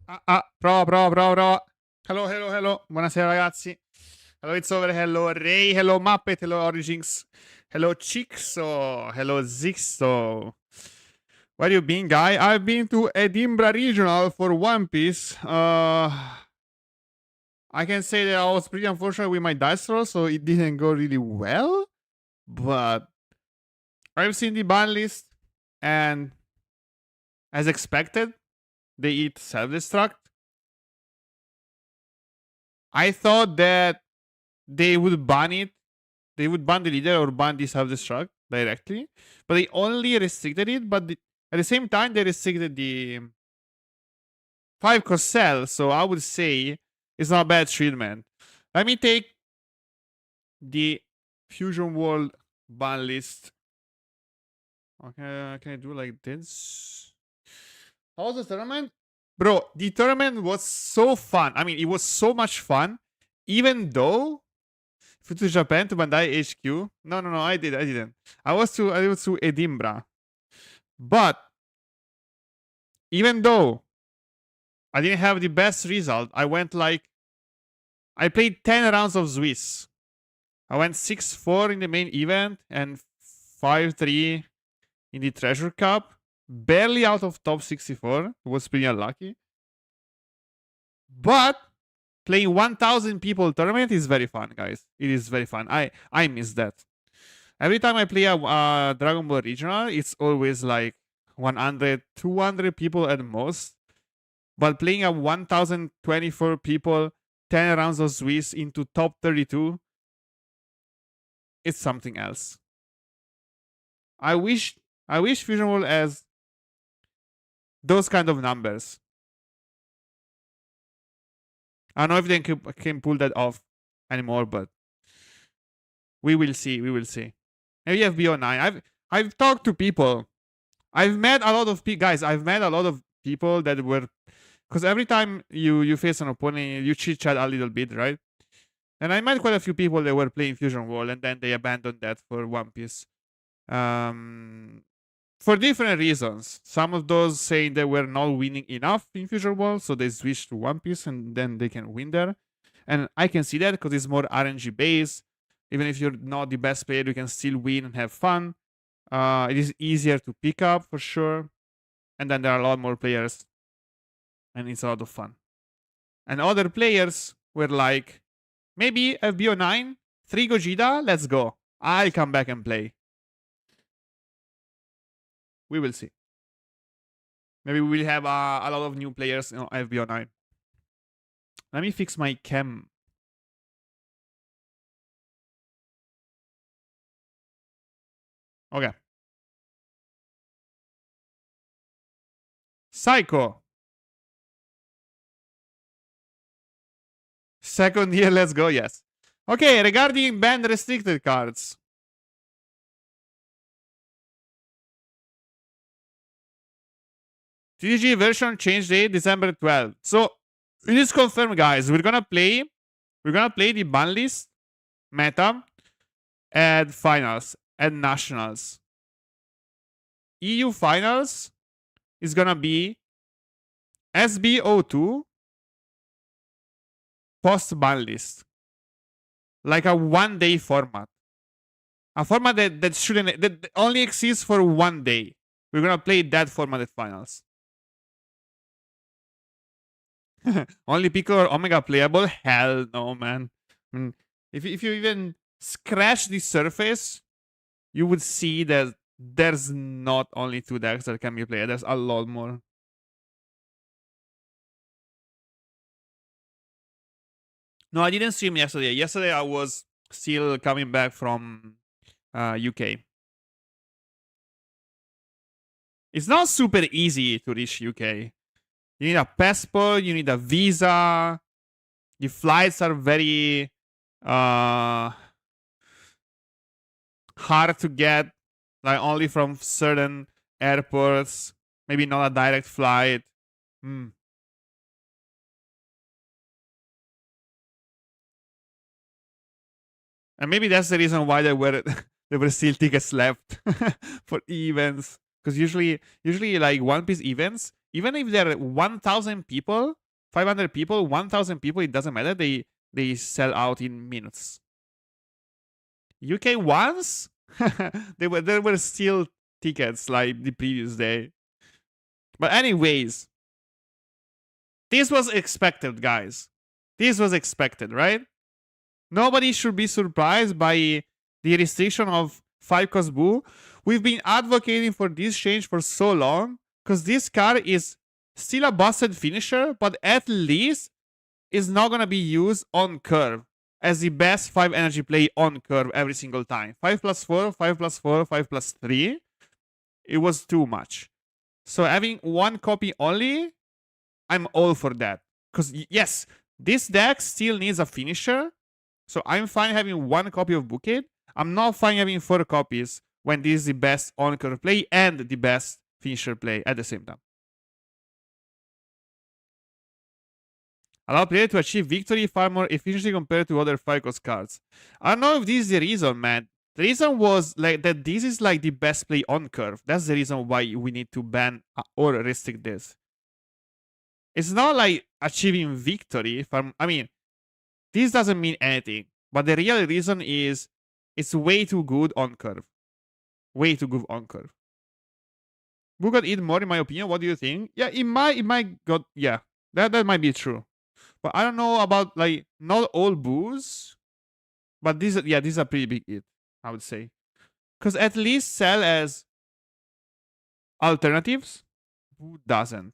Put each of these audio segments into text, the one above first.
Prova. Hello. Buonasera ragazzi. Hello It's Over, hello Ray, hello Muppet, hello Origins, hello Chixo, hello Zixo. Where you been, guy? I've been to Edinburgh Regional for One Piece. I can say that I was pretty unfortunate with my dice roll, so it didn't go really well. But I've seen the ban list, and as expected, they eat self-destruct. I thought that they would ban it. They would ban the leader or ban the self-destruct directly, but they only restricted it. But at the same time, they restricted the 5 cell. So I would say it's not bad treatment. Let me take the Fusion World ban list. Okay, can I do like this? How was the tournament? Bro, the tournament was so fun. I mean, it was so much fun. Even though to Japan, to Bandai HQ. No, I didn't. I was to Edinburgh. But even though I didn't have the best result, I played 10 rounds of Swiss. I went 6-4 in the main event and 5-3 in the Treasure Cup. Barely out of top 64. It was pretty unlucky. But playing 1,000 people tournament is very fun, guys. It is very fun. I miss that. Every time I play a Dragon Ball Regional, it's always like 100, 200 people at most. But playing a 1,024 people, 10 rounds of Swiss into top 32, it's something else. I wish Fusion World has those kind of numbers. I don't know if they can pull that off anymore, but we will see. Maybe FBO9. I've talked to people. I've met a lot of guys. I've met a lot of people that were, because every time you face an opponent, you chit chat a little bit, right? And I met quite a few people that were playing Fusion World, and then they abandoned that for One Piece. For different reasons. Some of those saying they were not winning enough in Fusion World, so they switched to One Piece and then they can win there. And I can see that because it's more RNG based. Even if you're not the best player, you can still win and have fun. It is easier to pick up for sure. And then there are a lot more players. And it's a lot of fun. And other players were like, maybe FBO9, 3 Gogeta, let's go. I'll come back and play. We will see. Maybe we will have a lot of new players in FBO9. Let me fix my cam. Okay. Psycho. Second year, let's go, yes. Okay, regarding banned restricted cards. TDG version change date December 12th. So it is confirmed, guys. We're gonna play the ban list meta at finals and nationals. EU finals is gonna be SBO2 post ban list. Like a 1-day format. A format that only exists for 1 day. We're gonna play that format at finals. Only Piccolo or Omega playable? Hell no, man. I mean, if you even scratch the surface, you would see that there's not only 2 decks that can be played. There's a lot more. No, I didn't stream yesterday. Yesterday I was still coming back from UK. It's not super easy to reach UK. You need a passport, you need a visa. The flights are very hard to get, like only from certain airports. Maybe not a direct flight. And maybe that's the reason why there were still tickets left for events. Because usually like One Piece events, even if there are 1,000 people, 500 people, 1,000 people, it doesn't matter. They sell out in minutes. UK once, there were still tickets like the previous day. But anyways, this was expected, guys. This was expected, right? Nobody should be surprised by the restriction of 5-cost Boo. We've been advocating for this change for so long because this card is still a busted finisher, but at least is not going to be used on curve as the best 5 energy play on curve every single time. 5+4, 5+4, 5+3. It was too much. So having one copy only, I'm all for that. Because yes, this deck still needs a finisher. So I'm fine having one copy of Bouquet. I'm not fine having 4 copies when this is the best on-curve play and the best finisher play at the same time. Allow player to achieve victory far more efficiently compared to other 5-cost cards. I don't know if this is the reason, man. The reason was like that this is like the best play on curve. That's the reason why we need to ban or restrict this. It's not like achieving victory. I mean, this doesn't mean anything. But the real reason is it's way too good on curve. Way too good on curve. Boo got eat more in my opinion. What do you think? Yeah, it might got, yeah. That might be true. But I don't know about like not all Boos. But these are pretty big hit, I would say. Because at least sell as alternatives. Who doesn't?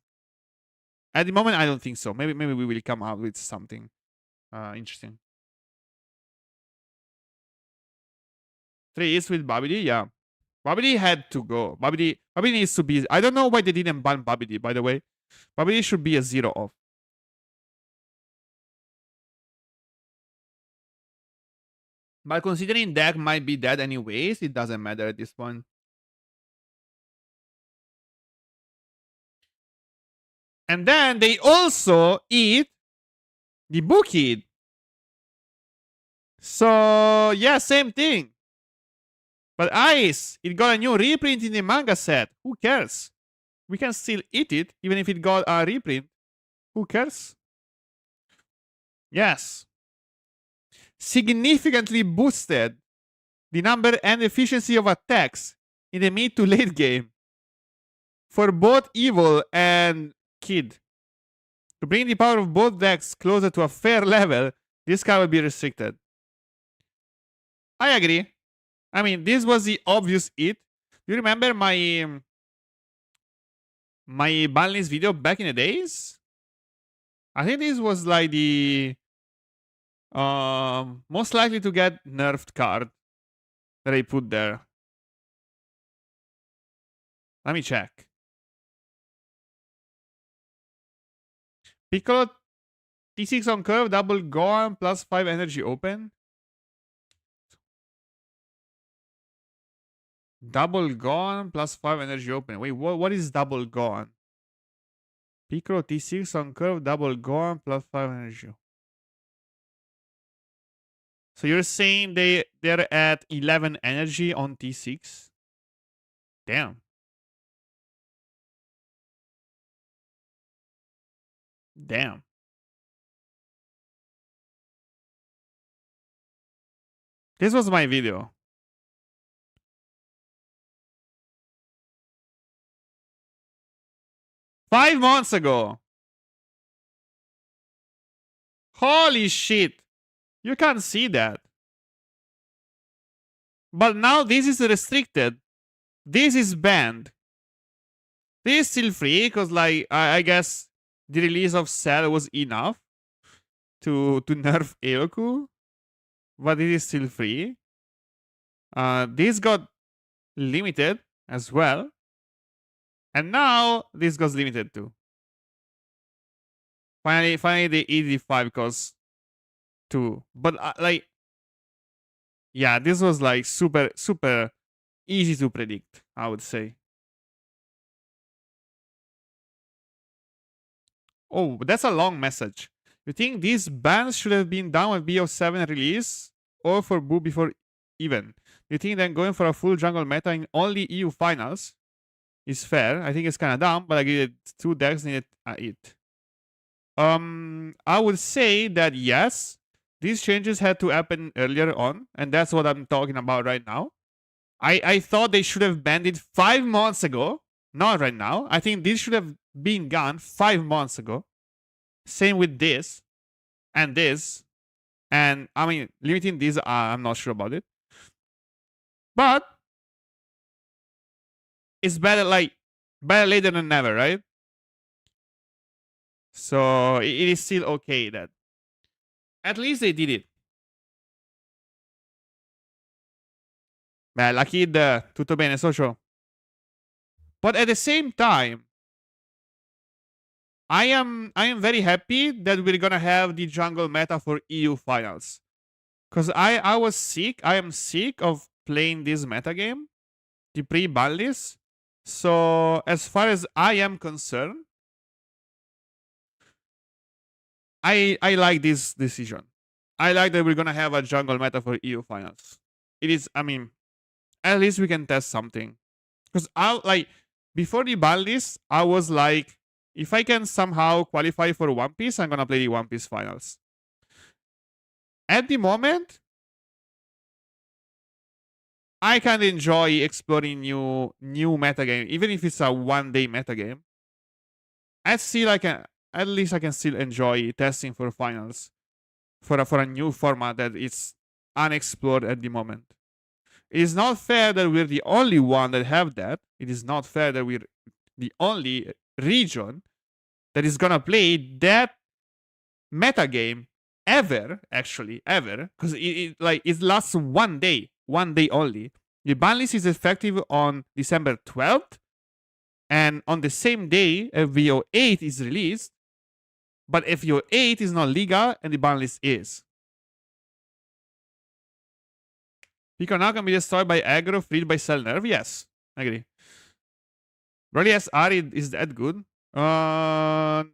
At the moment, I don't think so. Maybe we will come out with something interesting. 3 is with Babidi, yeah. Babidi had to go. Babidi needs to be. I don't know why they didn't ban Babidi, by the way. Babidi should be a 0 off. But considering deck might be dead anyways, it doesn't matter at this point. And then they also eat the Bookid. So, yeah, same thing. But Ice, it got a new reprint in the manga set. Who cares? We can still eat it, even if it got a reprint. Who cares? Yes. Significantly boosted the number and efficiency of attacks in the mid to late game for both Evil and Kid. To bring the power of both decks closer to a fair level, this card will be restricted. I agree. I mean, this was the obvious it. You remember my ban list video back in the days? I think this was like the most likely to get nerfed card that I put there. Let me check. Piccolo T6 on curve, double Gohan, plus 5 energy open. Double Gohan, plus 5 energy open. Wait, what is double Gohan? Piccolo T6 on curve, double Gohan, plus 5 energy. So you're saying they're at 11 energy on T6? Damn. Damn. This was my video. Five months ago. Holy shit. You can't see that. But now this is restricted. This is banned. This is still free because, like, I guess the release of Cell was enough to nerf Eoku. But it is still free. This got limited as well. And now this goes limited too. Finally the ED5 costs 2. But like, yeah, this was like super easy to predict, I would say. Oh, that's a long message. You think these bans should have been done with BO7 release or for Boo before even? You think then going for a full jungle meta in only EU finals? is fair. I think it's kind of dumb, but I agree that 2 decks needed it. I would say that yes, these changes had to happen earlier on, and that's what I'm talking about right now. I thought they should have banned it 5 months ago, not right now. I think this should have been gone 5 months ago. Same with this and this. And I mean, limiting these, I'm not sure about it. But it's better later than never, right? So it is still okay that at least they did it. Beh, la kid, tutto bene, socio. But at the same time, I am very happy that we're gonna have the jungle meta for EU finals. Cause I am sick of playing this meta game, the pre-ban list. So as far as I am concerned, I like this decision. I like that we're gonna have a jungle meta for EU finals. It is, I mean, at least we can test something. Because before the ban list, I was like, if I can somehow qualify for One Piece, I'm gonna play the One Piece finals. At the moment, I can enjoy exploring new metagame, even if it's a 1-day metagame. At least I can still enjoy testing for finals for a new format that is unexplored at the moment. It is not fair that we're the only one that have that. It is not fair that we're the only region that is gonna play that metagame ever, because it lasts 1 day, 1 day only. The ban list is effective on December 12th, and on the same day, FVO8 is released, but FVO8 is not legal, and the ban list is. Pico now can be destroyed by aggro, freed by cell nerve. Yes, I agree. Really, yes, Ari is that good? No,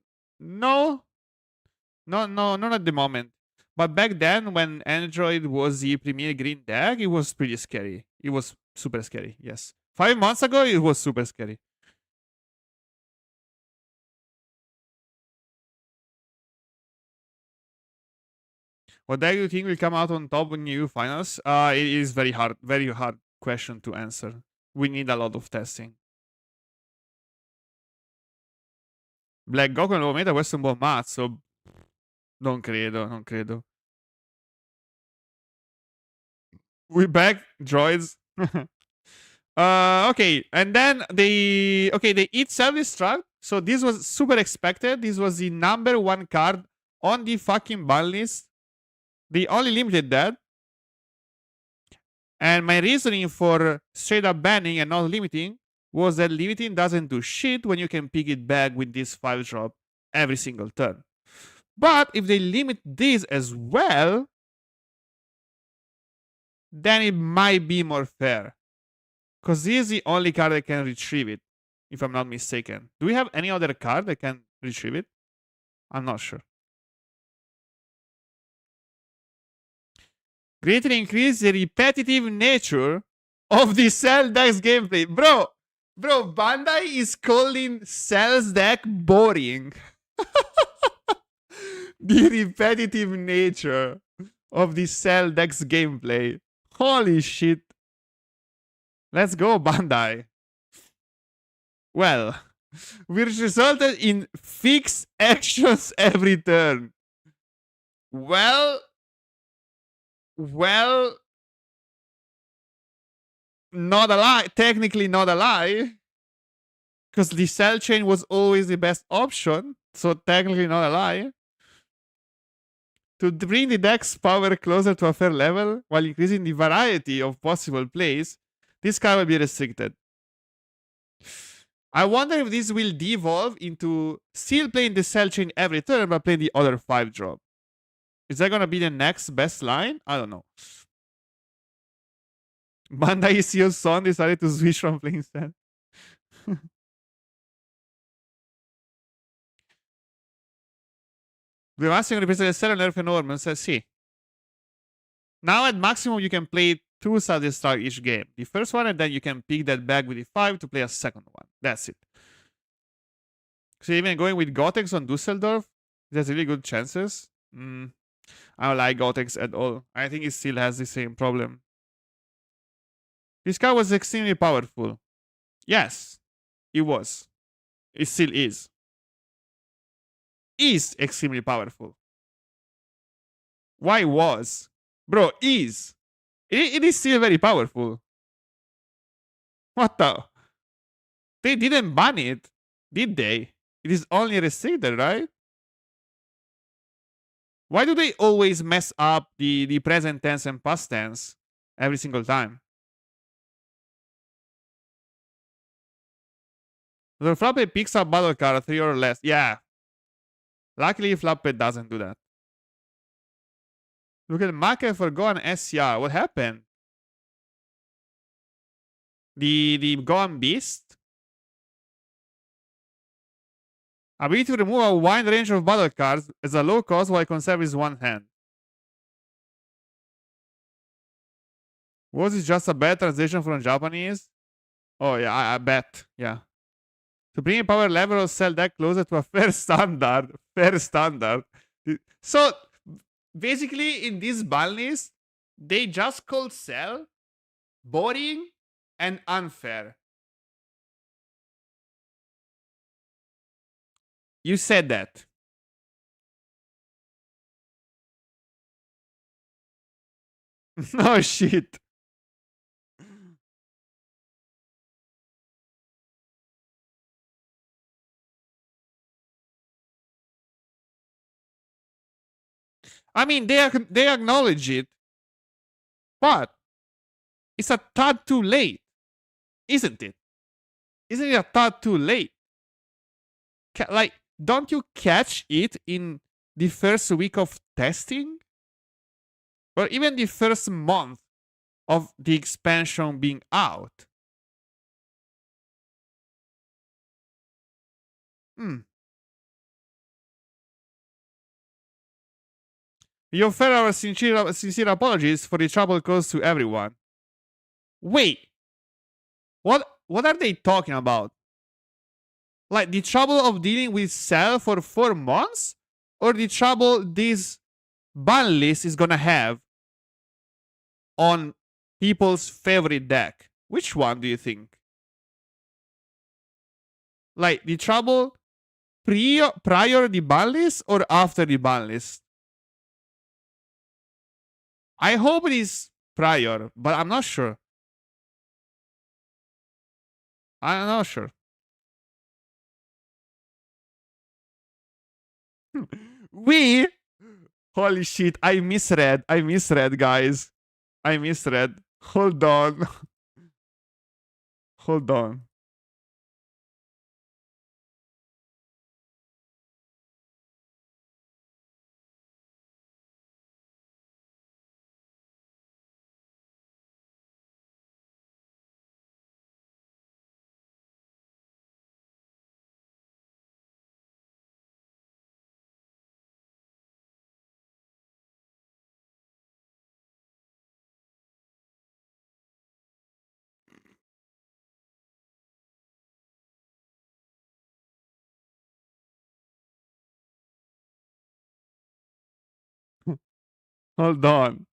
not at the moment. But back then, when Android was the premier green deck, it was pretty scary. It was super scary, yes. 5 months ago, it was super scary. What deck do you think will come out on top in new finals? It is very hard question to answer. We need a lot of testing. Black Goku nuovo meta, questo è un buon mazzo. Non credo. We back, droids. Okay, and then they eat self-destruct. So this was super expected. This was the number 1 card on the fucking ban list. They only limited that. And my reasoning for straight up banning and not limiting was that limiting doesn't do shit when you can pick it back with this 5-drop every single turn. But if they limit this as well, then it might be more fair. Because this is the only card that can retrieve it, if I'm not mistaken. Do we have any other card that can retrieve it? I'm not sure. Greatly increase the repetitive nature of the Cell deck's gameplay. Bro, Bandai is calling Cell's deck boring. The repetitive nature of the Cell deck's gameplay. Holy shit. Let's go, Bandai. Well, which resulted in fixed actions every turn. Well, not a lie. Technically not a lie. Because the cell chain was always the best option. So technically not a lie. To bring the deck's power closer to a fair level while increasing the variety of possible plays, this card will be restricted. I wonder if this will devolve into still playing the cell chain every turn but playing the other 5-drop. Is that gonna be the next best line? I don't know. Bandai CEO's son decided to switch from playing Cell. Due massimo ripresa del Cell è un nerf enorme. Sì. Now at maximum you can play 2 self-destruct each game. The first one, and then you can pick that back with the 5 to play a second one. That's it. So even going with Gotex on Dusseldorf, it has really good chances. I don't like Gotex at all. I think it still has the same problem. This card was extremely powerful. Yes, it was. It still is. Is extremely powerful. Why was? Bro, is. It is still very powerful. What the? They didn't ban it, did they? It is only restricted, right? Why do they always mess up the present tense and past tense every single time? The Flappe picks up battle card 3 or less. Yeah. Luckily, Flappe doesn't do that. Look at market for Gohan SCR. What happened? The Gohan Beast? Ability to remove a wide range of battle cards as a low cost while conserve his one hand. Was it just a bad translation from Japanese? Oh yeah, I bet. Yeah. To bring a power level of cell deck closer to a fair standard. Fair standard. So basically in this ban list, they just call cell boring and unfair. You said that. Oh shit. I mean, they acknowledge it, but it's a tad too late, isn't it? Isn't it a tad too late? Like, don't you catch it in the first week of testing? Or even the first month of the expansion being out? We offer our sincere apologies for the trouble caused to everyone. Wait, what are they talking about? Like the trouble of dealing with Cell for 4 months? Or the trouble this ban list is gonna have on people's favorite deck? Which one do you think? Like the trouble prior the ban list or after the ban list? I hope it is prior, but I'm not sure. I'm not sure. We Holy shit, I misread, guys. I misread. Hold on. Hold on. Hold on.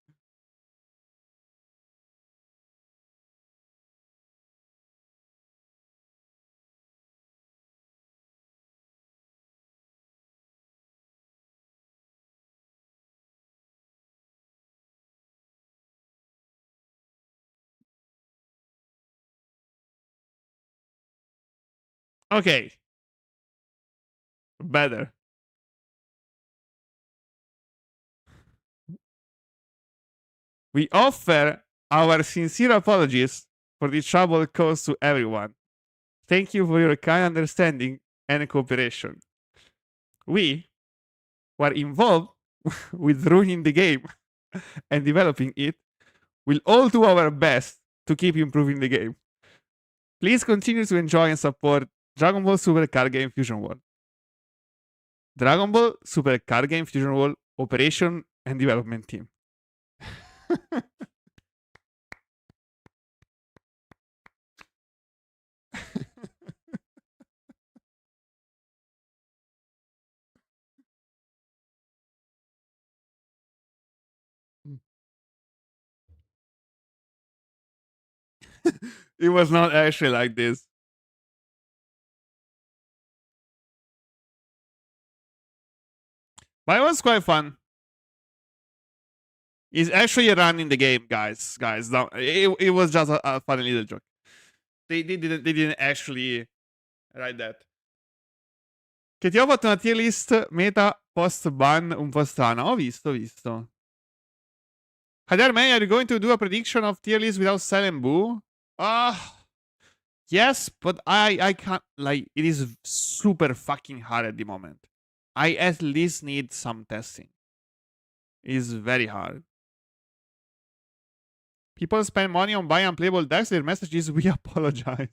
Okay. Better. We offer our sincere apologies for the trouble caused to everyone. Thank you for your kind understanding and cooperation. We were involved with ruining the game and developing it. We'll all do our best to keep improving the game. Please continue to enjoy and support Dragon Ball Super Card Game Fusion World. Dragon Ball Super Card Game Fusion World Operation and Development Team. It was not actually like this. But it was quite fun. It's actually running the game, guys. Guys, no, it was just a funny little joke. They didn't actually write that. Che ti ho fatto una tier list meta post ban un po' strana. Ho visto, ho visto. Kader, man, are you going to do a prediction of tier list without Silent Boo? Yes, but I can't, like, it is super fucking hard at the moment. I at least need some testing. It is very hard. People spend money on buying unplayable decks, their message is we apologize.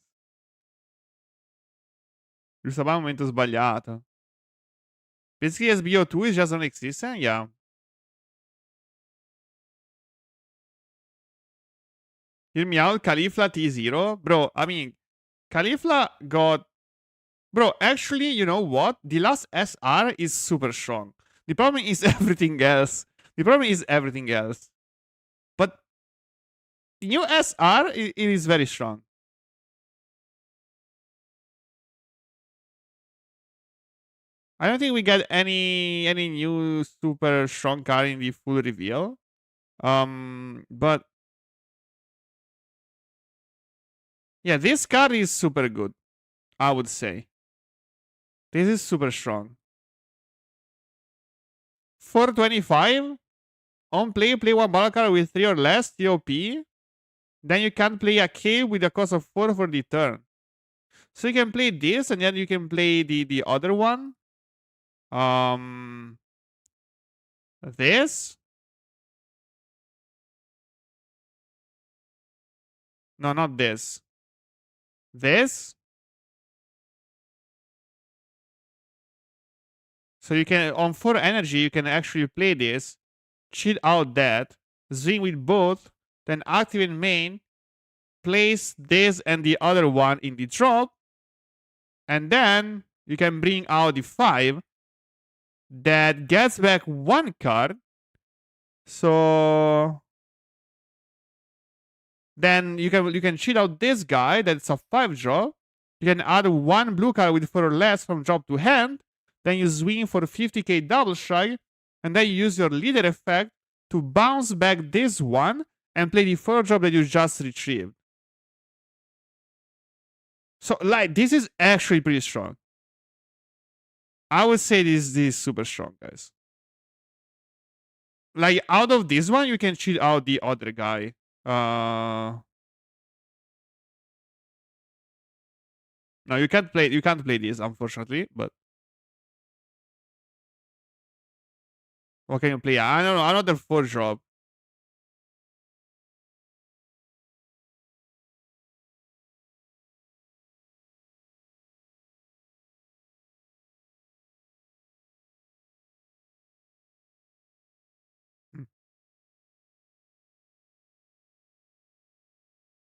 Giusto, al momento sbagliato. Basically, SBO2 is just non-existent? Yeah. Hear me out, Caulifla T0. Bro, I mean, Caulifla got... Bro, actually, you know what? The last SR is super strong. The problem is everything else. The problem is everything else. But the new SR, it is very strong. I don't think we get any new super strong card in the full reveal. But yeah, this card is super good, I would say. This is super strong. 425 on play one battle card with 3 or less TOP. Then you can play a K with a cost of 4 for the turn. So you can play this, and then you can play the other one. This. No, not this. This. So you can, on 4 energy, you can actually play this, cheat out that, swing with both, then activate main, place this and the other one in the drop, and then you can bring out the 5 that gets back 1 card. So then you can cheat out this guy that's a 5 drop. You can add 1 blue card with 4 or less from drop to hand. Then you swing for 50k double strike, and then you use your leader effect to bounce back this one and play the 4 drop that you just retrieved. So, like, this is actually pretty strong. I would say this is super strong, guys. Like, out of this one, you can cheat out the other guy. No, you can't play this, unfortunately, but what can you play? I don't know, another 4 drop.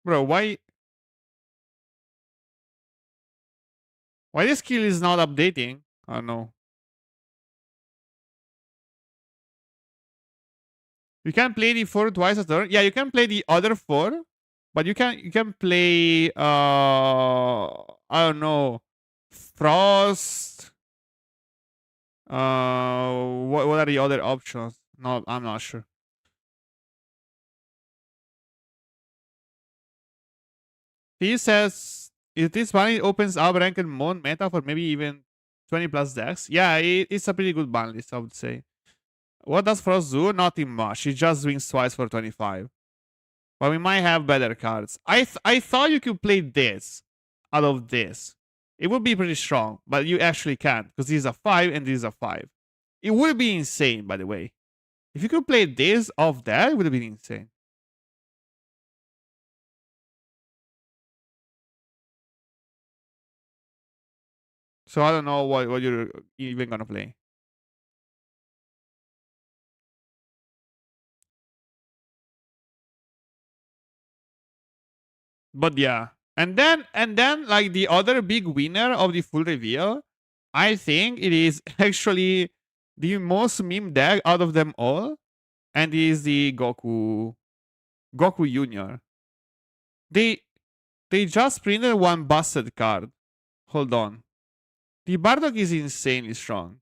Bro, why this skill is not updating? I don't know. You can play the 4 twice a turn. Yeah, you can play the other 4, but you can play I don't know, Frost. What are the other options? No, I'm not sure. He says if this ban opens up ranked mode meta for maybe even 20 plus decks. Yeah, it's a pretty good ban list, I would say. What does Frost do? Nothing much. He just swings twice for 25. But we might have better cards. I thought you could play this out of this. It would be pretty strong, but you actually can't because this is a 5 and this is a 5. It would be insane, by the way. If you could play this off that, it would have been insane. So I don't know what you're even gonna play. But yeah. And then like the other big winner of the full reveal, I think it is actually the most meme deck out of them all, and it is the Goku Junior. they just printed one busted card. Hold on. The Bardock is insanely strong.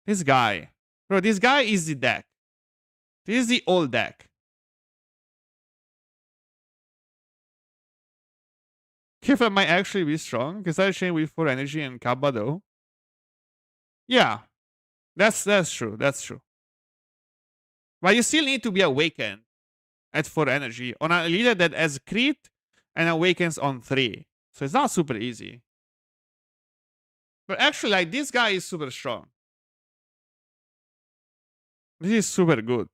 This guy. Bro, this guy is the deck. This is the old deck. Kifla might actually be strong, because I chain with 4 energy and Kappa though. Yeah. That's true. That's true. But you still need to be awakened at 4 energy on a leader that has crit and awakens on 3. So it's not super easy. But actually, like, this guy is super strong. This is super good.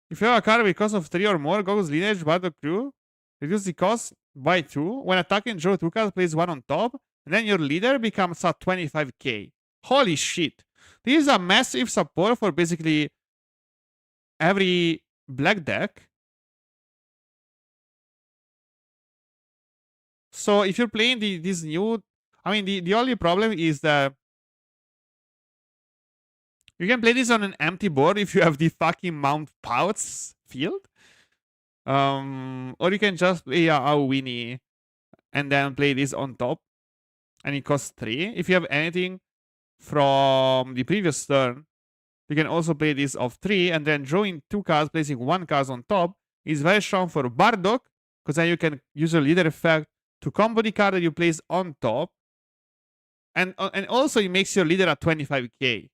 If you have a card because of 3 or more, Goku's lineage, Bardock crew, reduce the cost by 2. When attacking, draw 2 cards, place 1 on top, and then your leader becomes a 25k. Holy shit. This is a massive support for basically every black deck. So if you're playing this new... I mean, the only problem is that you can play this on an empty board if you have the fucking Mount Pouts field. Or you can just play a Winnie and then play this on top. And it costs 3. If you have anything from the previous turn, you can also play this of 3 and then drawing 2 cards, placing 1 card on top. Is very strong for Bardock, because then you can use your leader effect to combo the card that you place on top. And also it makes your leader a 25k.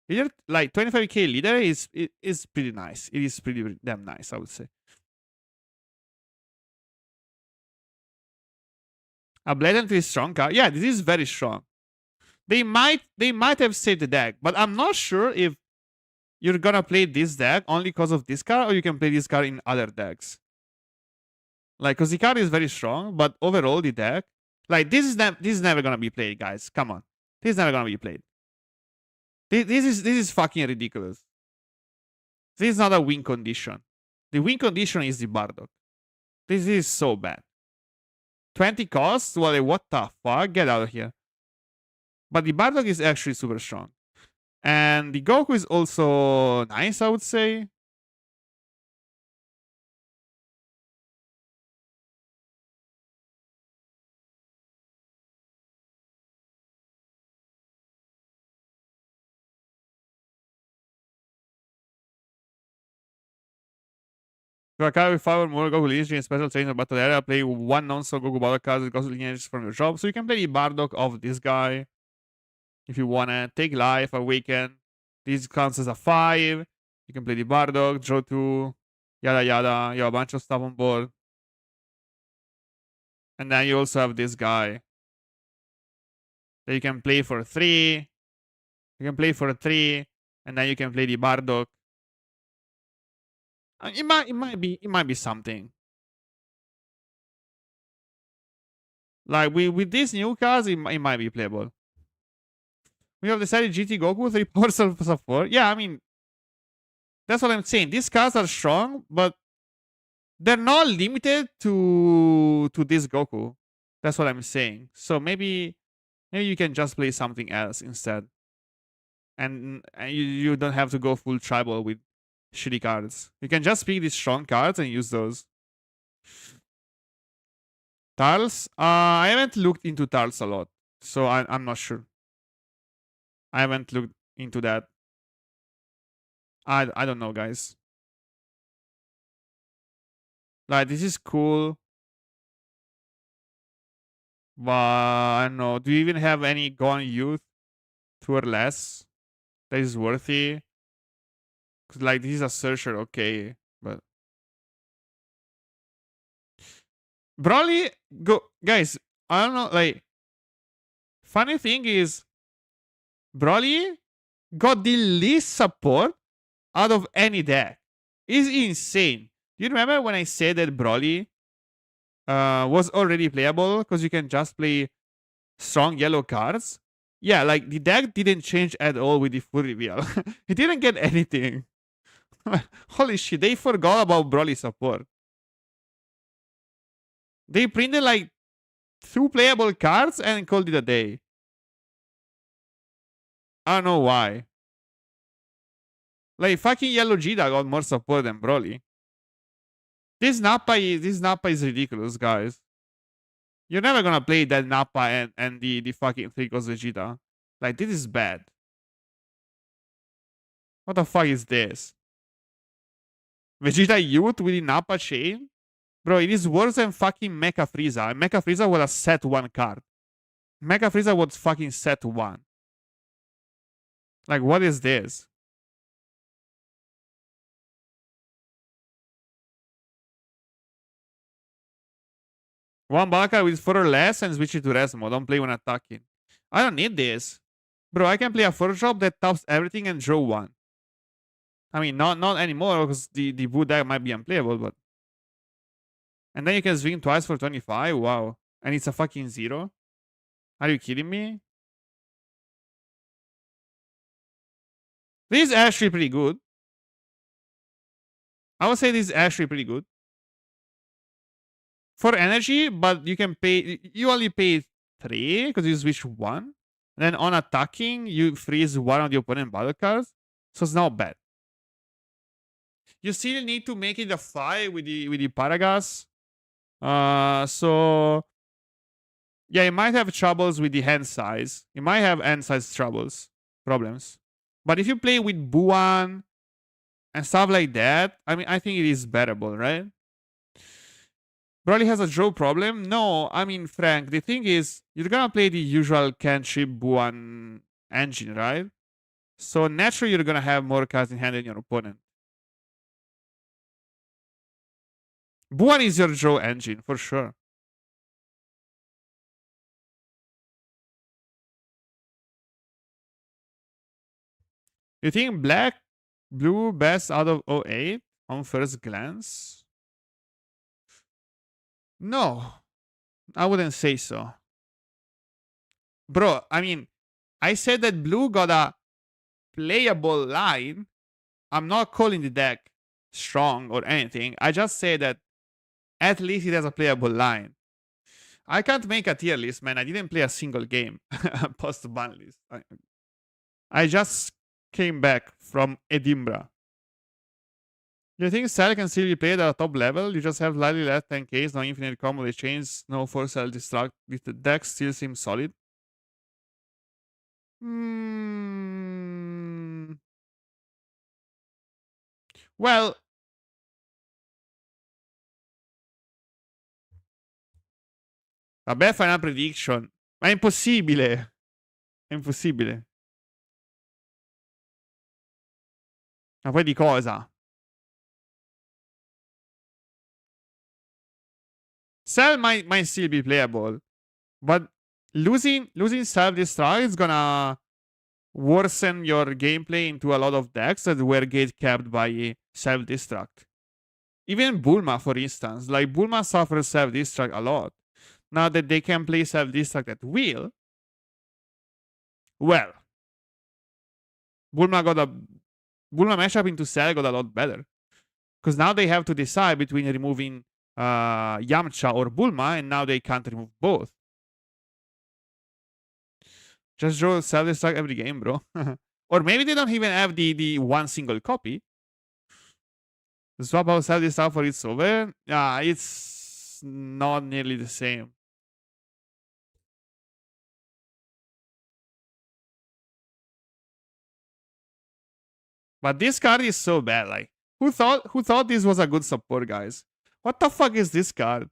Leader, like 25k leader is pretty nice. It is pretty damn nice, I would say. A blatantly strong card. Yeah, this is very strong. They might have saved the deck, but I'm not sure if you're gonna play this deck only because of this card, or you can play this card in other decks. Like, because the card is very strong, but overall the deck, like, this is never gonna be played, guys. Come on, this is never gonna be played. This is fucking ridiculous. This is not a win condition. The win condition is the Bardock. This is so bad. 20 costs? Well, what the fuck? Get out of here. But the Bardock is actually super strong. And the Goku is also nice, I would say. Kakawa with 5 or more Goku lineage in special trains or battle area, play 1 non-so Goku battle cards with Goku lineage from your shop. So you can play the Bardock of this guy if you wanna. Take life, awaken. This counts as a 5. You can play the Bardock, draw 2, yada yada. You have a bunch of stuff on board. And then you also have this guy that you can play for 3. You can play for 3, and then you can play the Bardock. It might be something. Like with these new cards, it might be playable. We have decided GT Goku 3 powers of support. Yeah, I mean, that's what I'm saying. These cards are strong, but they're not limited to this Goku. That's what I'm saying. So maybe you can just play something else instead, and you don't have to go full tribal with shitty cards. You can just pick these strong cards and use those. Tarls? I haven't looked into Tarls a lot, so I'm not sure. I haven't looked into that. I don't know, guys. Like, this is cool, but I don't know. Do you even have any Gone Youth 2 or less that is worthy? Cause like, this is a searcher, okay, but Broly, guys. I don't know. Like, funny thing is, Broly got the least support out of any deck. It's insane. Do you remember when I said that Broly was already playable because you can just play strong yellow cards? Yeah, like the deck didn't change at all with the full reveal. It didn't get anything. Holy shit, they forgot about Broly support. They printed like 2 playable cards and called it a day. I don't know why. Like, fucking Yellow Jida got more support than Broly. Nappa is ridiculous, guys. You're never gonna play that Nappa and the fucking 3 cost Vegeta. Like, this is bad. What the fuck is this? Vegeta Youth with the Nappa chain? Bro, it is worse than fucking Mecha Frieza. And Mecha Frieza was a set 1 card. Mecha Frieza was fucking set 1. Like, what is this? One Balka with 4 or less and switch it to rest mode. Don't play when attacking. I don't need this. Bro, I can play a 4 drop that tops everything and draw 1. I mean, not anymore because the Boo deck might be unplayable, but. And then you can swing twice for 25? Wow. And it's a fucking 0? Are you kidding me? This is actually pretty good. I would say this is actually pretty good. For energy, but you can pay. You only pay 3 because you switch 1. And then on attacking, you freeze 1 of the opponent battle cards. So it's not bad. You still need to make it a 5 with the Paragas. So yeah, you might have troubles with the hand size. You might have hand size problems. But if you play with Buan and stuff like that, I mean, I think it is bearable, right? Broly has a draw problem? No, I mean, Frank, the thing is, you're gonna play the usual cantrip Buan engine, right? So naturally, you're gonna have more cards in hand than your opponent. Buan is your draw engine, for sure. You think blue best out of 08 on first glance? No, I wouldn't say so. Bro, I mean, I said that blue got a playable line. I'm not calling the deck strong or anything. I just say that at least it has a playable line. I can't make a tier list, man. I didn't play a single game post ban list. I just came back from Edinburgh. Do you think Cell can still be played at a top level? You just have slightly less 10Ks, no infinite combo exchange, no force cell destruct. The deck still seems solid. Well, vabbè, fai una prediction. Ma è impossibile. È impossibile. Ma poi di cosa? Cell might still be playable, but losing self-destruct is gonna worsen your gameplay into a lot of decks that were gate capped by self-destruct. Even Bulma, for instance, like Bulma suffers self-destruct a lot. Now that they can play self-destruct at will, well, Bulma matchup into Cell got a lot better. Because now they have to decide between removing Yamcha or Bulma, and now they can't remove both. Just draw self-destruct every game, bro. Or maybe they don't even have the one single copy. Swap out self-destruct for it's over. It's not nearly the same. But this card is so bad. Like, who thought this was a good support, guys? What the fuck is this card?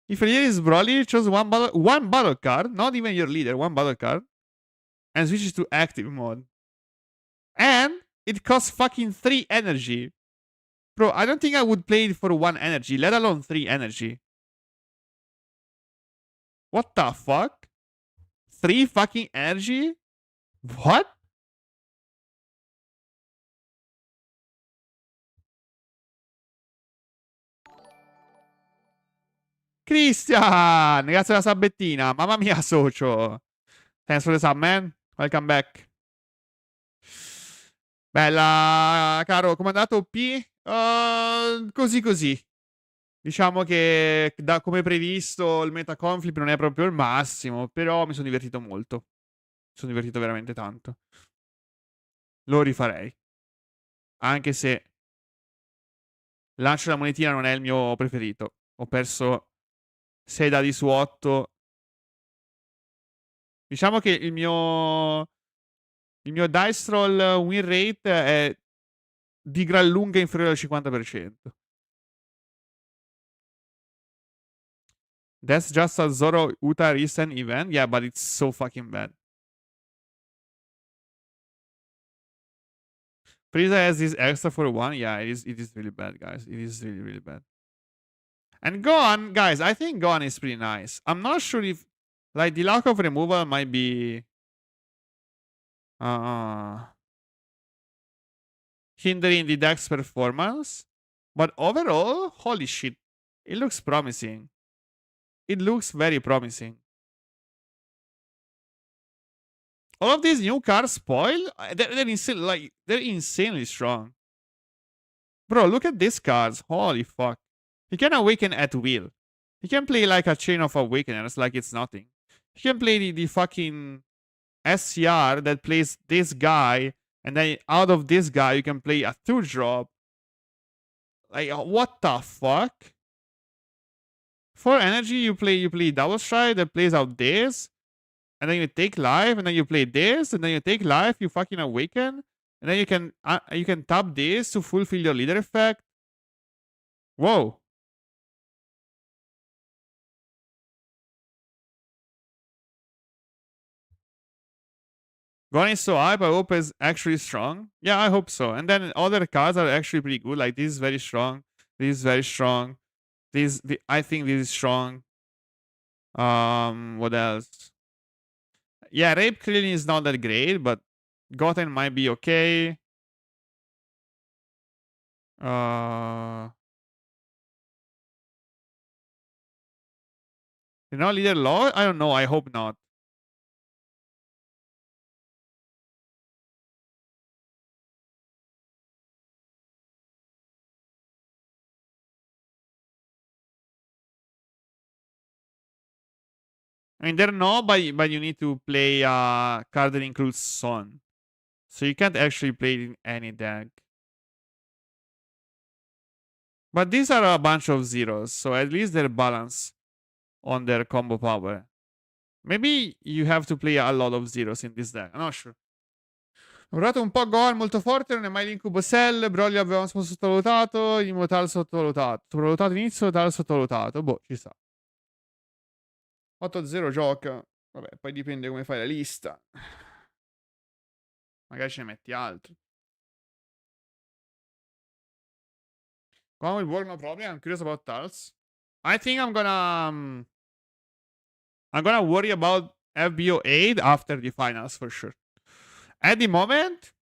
If your leader is Broly, choose one battle card, not even your leader, one battle card, and switches to active mode. And it costs fucking 3 energy. Bro, I don't think I would play it for 1 energy, let alone 3 energy. What the fuck? 3 fucking energy? What? Christian! Grazie per la sabettina. Mamma mia, socio. Thanks for the sub, man. Welcome back. Bella, caro. Come è andato P? Così così. Diciamo che come previsto il meta conflict non è proprio il massimo, però mi sono divertito molto. Mi sono divertito veramente tanto. Lo rifarei. Anche se Lancio la monetina non è il mio preferito. Ho perso 6 dadi su 8. Diciamo che il mio dice roll win rate è di gran lunga inferiore al 50%. That's just a Zoro Uta recent event. Yeah, but it's so fucking bad. Frieza has this extra for one. Yeah, it is really bad, guys. It is really, really bad. And Gohan, guys, I think Gohan is pretty nice. I'm not sure if like the lack of removal might be uh hindering the deck's performance. But overall, holy shit, it looks promising. It looks very promising. All of these new cards spoil. They're insane. Like they're insanely strong. Bro, look at these cards. Holy fuck. He can awaken at will. He can play like a chain of awakeners like it's nothing. He can play the fucking SCR that plays this guy, and then out of this guy you can play a 2-drop. Like what the fuck? For energy you play double strike that plays out this, and then you take life, and then you play this, and then you take life, you fucking awaken, and then you can tap this to fulfill your leader effect. Whoa. Gon is so hype, I hope is actually strong. Yeah, I hope so. And then other cards are actually pretty good. Like this is very strong. This is very strong. I think this is strong. What else? Yeah, Rape clearly is not that great, but Goten might be okay. You know, Leader Law? I don't know. I hope not. I mean, they're no, but you need to play a card that includes Son. So you can't actually play it in any deck. But these are a bunch of zeros, so at least they're balanced on their combo power. Maybe you have to play a lot of zeros in this deck. I'm not sure. Ho provato un po' Gohan molto forte, non è mai l'incubo Cell. Broly avevamo sottovalutato. Immortal sottovalutato. Sopravvalutato inizio, tal sottovalutato. Boh, ci sta. 8-0 gioca. Vabbè, poi dipende come fai la lista. Magari ce ne metti altri. Gohan will work no problem. I'm curious about Tals. I think I'm gonna worry about FBO 8 after the finals for sure. At the moment,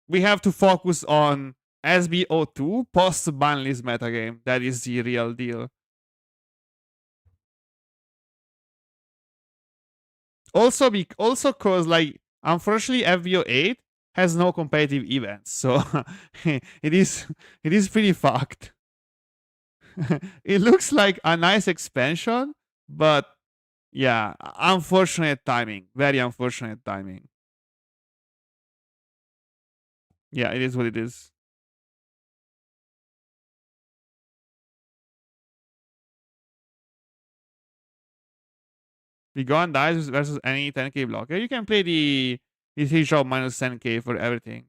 we have to focus on SBO2 post banlist metagame. That is the real deal. Also because like unfortunately FBO 8 has no competitive events, so it is pretty fucked. It looks like a nice expansion, but yeah, unfortunate timing. Very unfortunate timing. Yeah, it is what it is. The Gohan dies versus any 10k blocker. You can play the 3-drop minus 10k for everything.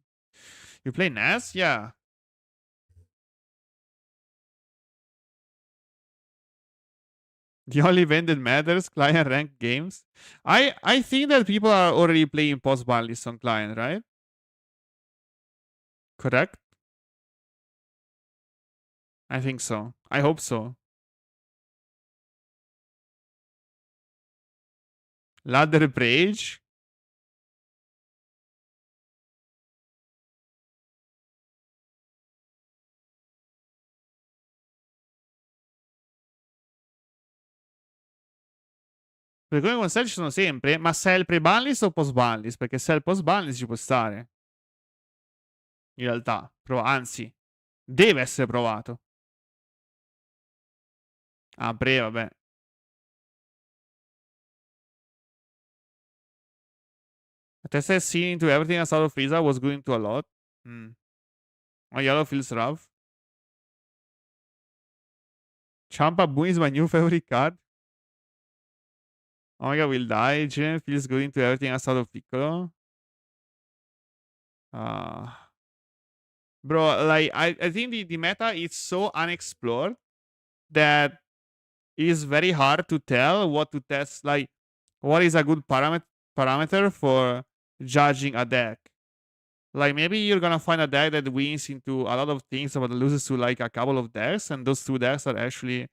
You play Ness? Yeah. The only event that matters, client ranked games. I think that people are already playing post-ban lists on client, right? Correct? I think so. I hope so. Ladder Rage? Perché come consigli ci sono sempre, ma se è il pre-ban list o post-ban list? Perché se è il post-ban list ci può stare. In realtà, anzi, deve essere provato. Ah, vabbè. Tested seeing into everything outside of Frieza was going to a lot. Oh, yellow feels rough. Champa Boon is my new favorite card. Omega will die. Jiren feels good into everything outside of Piccolo. Uh, bro, like I think the meta is so unexplored that it is very hard to tell what to test. Like, what is a good parameter for judging a deck? Like, maybe you're gonna find a deck that wins into a lot of things, but loses to like a couple of decks, and those two decks are actually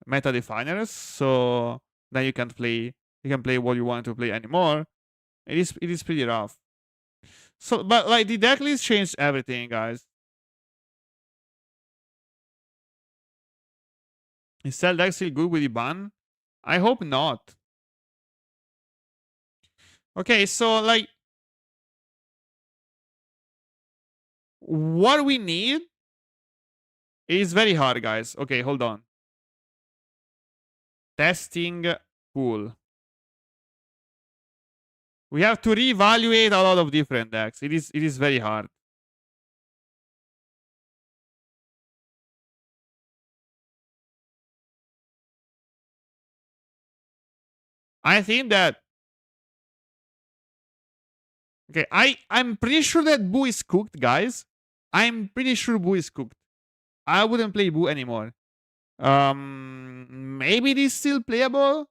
meta definers. So then you can play what you want to play anymore. It is pretty rough. So, but like the deck list changed everything, guys. Is Cell deck still good with the ban? I hope not. Okay, so like what we need is very hard, guys. Okay, hold on. Testing pool. We have to reevaluate a lot of different decks. It is very hard. I think that okay, I'm pretty sure that Boo is cooked, guys. I'm pretty sure Boo is cooked. I wouldn't play Boo anymore. Maybe it is still playable.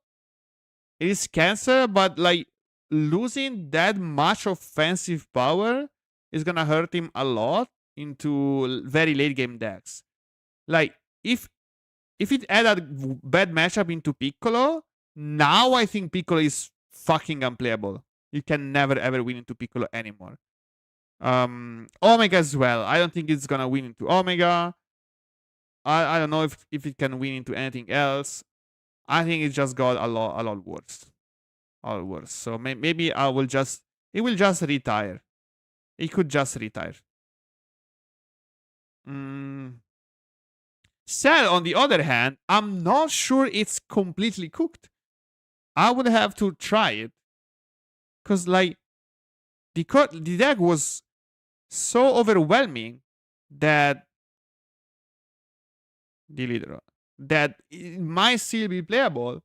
It is cancer, but like losing that much offensive power is gonna hurt him a lot into very late game decks. Like if it add a bad matchup into Piccolo, now I think Piccolo is fucking unplayable. You can never ever win into Piccolo anymore. Omega as well. I don't think it's gonna win into Omega. I don't know if it can win into anything else. I think it just got a lot worse. A lot worse. So maybe it will just retire. It could just retire. Cell, on the other hand, I'm not sure it's completely cooked. I would have to try it. Because, like, the deck was so overwhelming that that it might still be playable.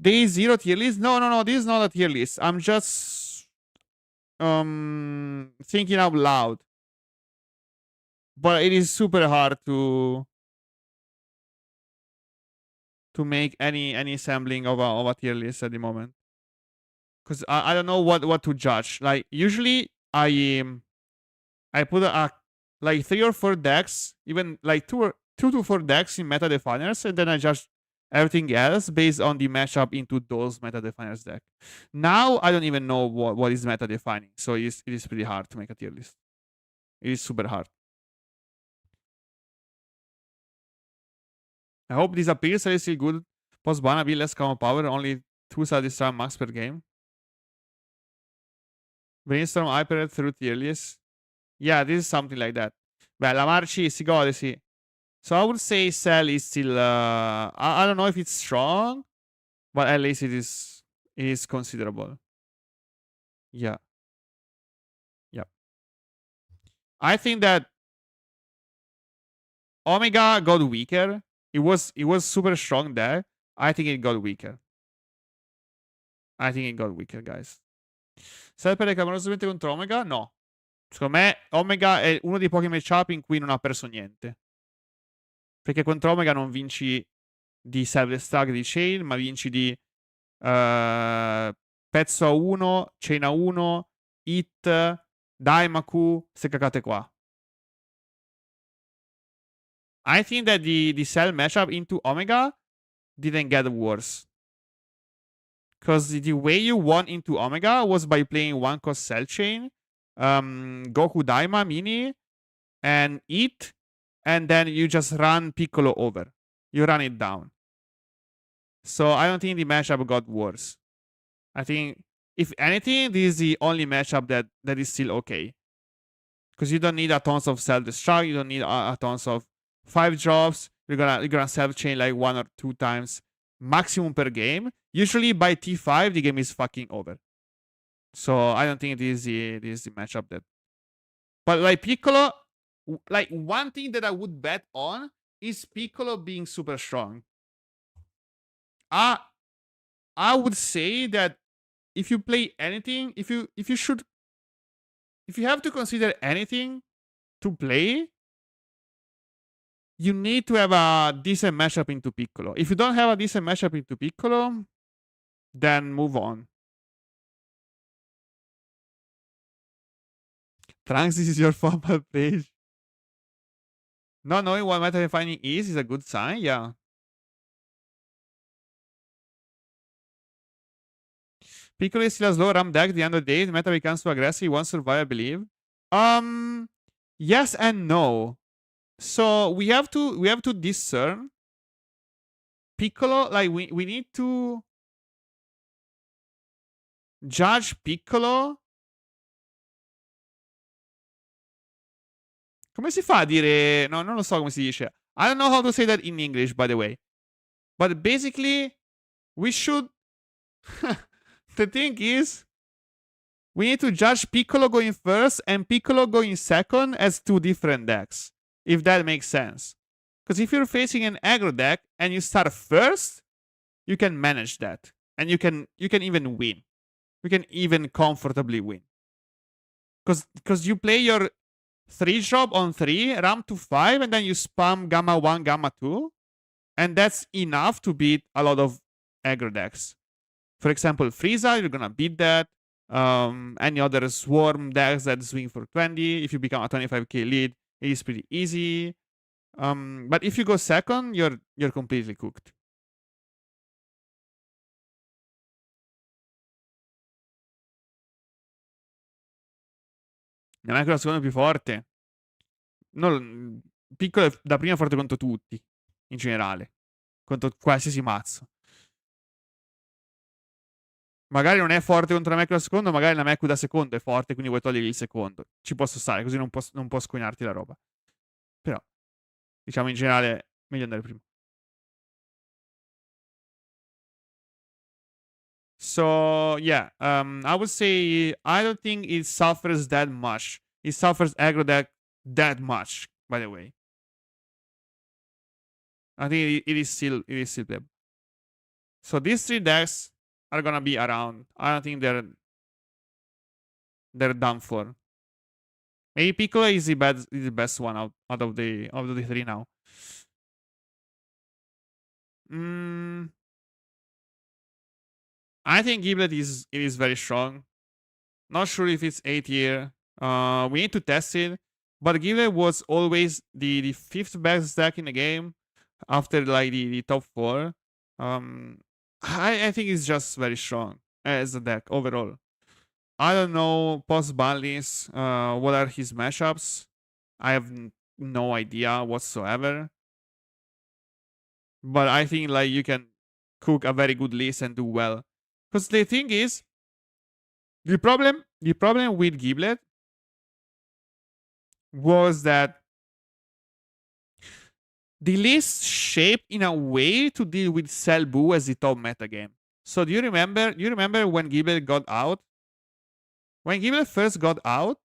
Day 0 tier list? No, this is not a tier list. I'm just thinking out loud. But it is super hard to make any sampling of a tier list at the moment. Because I don't know what to judge. Like usually I put like 3 or 4 decks, even like 2 to 4 decks in meta definers, and then I judge everything else based on the matchup into those meta definers deck. Now I don't even know what is meta defining, so it is pretty hard to make a tier list. It is super hard. I hope this appears. Is still good. Post ban a bit less common power, only 2 Sadistar max per game. Brainstorm Hyper through tier list. Yeah, this is something like that. Beh, la Marci si gode, sì. So I would say Cell is still I don't know if it's strong, but at least it is considerable. Yeah. Yep. I think that Omega got weaker. It was super strong there. I think it got weaker. Guys. Serve clamorosamente contro Omega? No. Secondo me Omega è uno dei pochi matchup in cui non ha perso niente. Perché contro Omega non vinci di server stack di chain, ma vinci di pezzo a 1, chain a 1, hit, Daimaku, queste cacate qua. I think that the Cell matchup into Omega didn't get worse. Because the way you won into Omega was by playing 1 cost Cell chain, Goku Daima mini, and eat, and then you just run Piccolo over. You run it down. So I don't think the matchup got worse. I think, if anything, this is the only matchup that is still okay. Because you don't need a tons of self-destruct, you don't need a tons of 5 drops. You're gonna self-chain like 1 or 2 times maximum per game. Usually by T5, the game is fucking over. So I don't think this is the matchup that. But like Piccolo, like one thing that I would bet on is Piccolo being super strong? I would say that if you play anything, if you have to consider anything to play, you need to have a decent matchup into Piccolo. If you don't have a decent matchup into Piccolo, then move on. Trunks, this is your formal page. Not knowing what meta defining is a good sign, yeah. Piccolo is still a slow RAM deck at the end of the day. The meta becomes too aggressive, he won't survive, I believe. Yes and no. So we have to discern Piccolo, like we need to judge Piccolo. Come si fa a dire? No, non lo so come si dice. I don't know how to say that in English, by the way. But basically, we should. The thing is, we need to judge Piccolo going first and Piccolo going second as two different decks, if that makes sense. Because if you're facing an aggro deck and you start first, you can manage that, and you can even win. You can even comfortably win. Because you play your 3-drop on 3, ramp to 5, and then you spam Gamma 1, Gamma 2, and that's enough to beat a lot of aggro decks. For example, Frieza, you're gonna beat that. Any other swarm decks that swing for 20, if you become a 25k lead, it is pretty easy. But if you go second, you're completely cooked. Non è che la seconda è più forte. No, Piccolo è da prima forte contro tutti, in generale. Contro qualsiasi mazzo. Magari non è forte contro la Meku da secondo, magari la Meku da secondo è forte, quindi vuoi togliere il secondo. Ci posso stare, così non può scoinarti la roba. Però, diciamo in generale, meglio andare prima. So, yeah, I would say I don't think it suffers that much. It suffers aggro that much, by the way. I think it is still playable. So these 3 decks are gonna be around. I don't think they're done for. Maybe Piccolo is the best one out of the 3 now. I think Giblet is very strong. Not sure if it's A tier. We need to test it. But Giblet was always the 5th best deck in the game after like the top 4. I think it's just very strong as a deck overall. I don't know post ban list, what are his matchups. I have no idea whatsoever. But I think like you can cook a very good list and do well. Because the thing is, the problem with Giblet was that the list shaped in a way to deal with Cell Boo as the top meta game. So do you remember when Giblet got out? When Giblet first got out,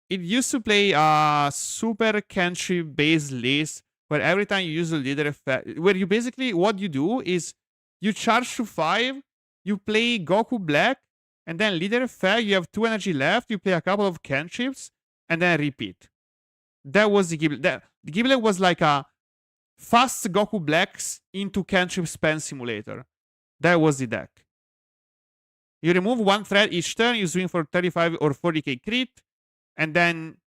it used to play a super cantrip based list where every time you use a leader effect, where you basically, what you do is you charge to 5, you play Goku Black, and then leader effect, you have 2 energy left, you play a couple of cantrips, and then repeat. That was the Giblet. The Giblet was like a fast Goku Blacks into cantrip spam simulator. That was the deck. You remove 1 threat each turn, you swing for 35 or 40k crit, and then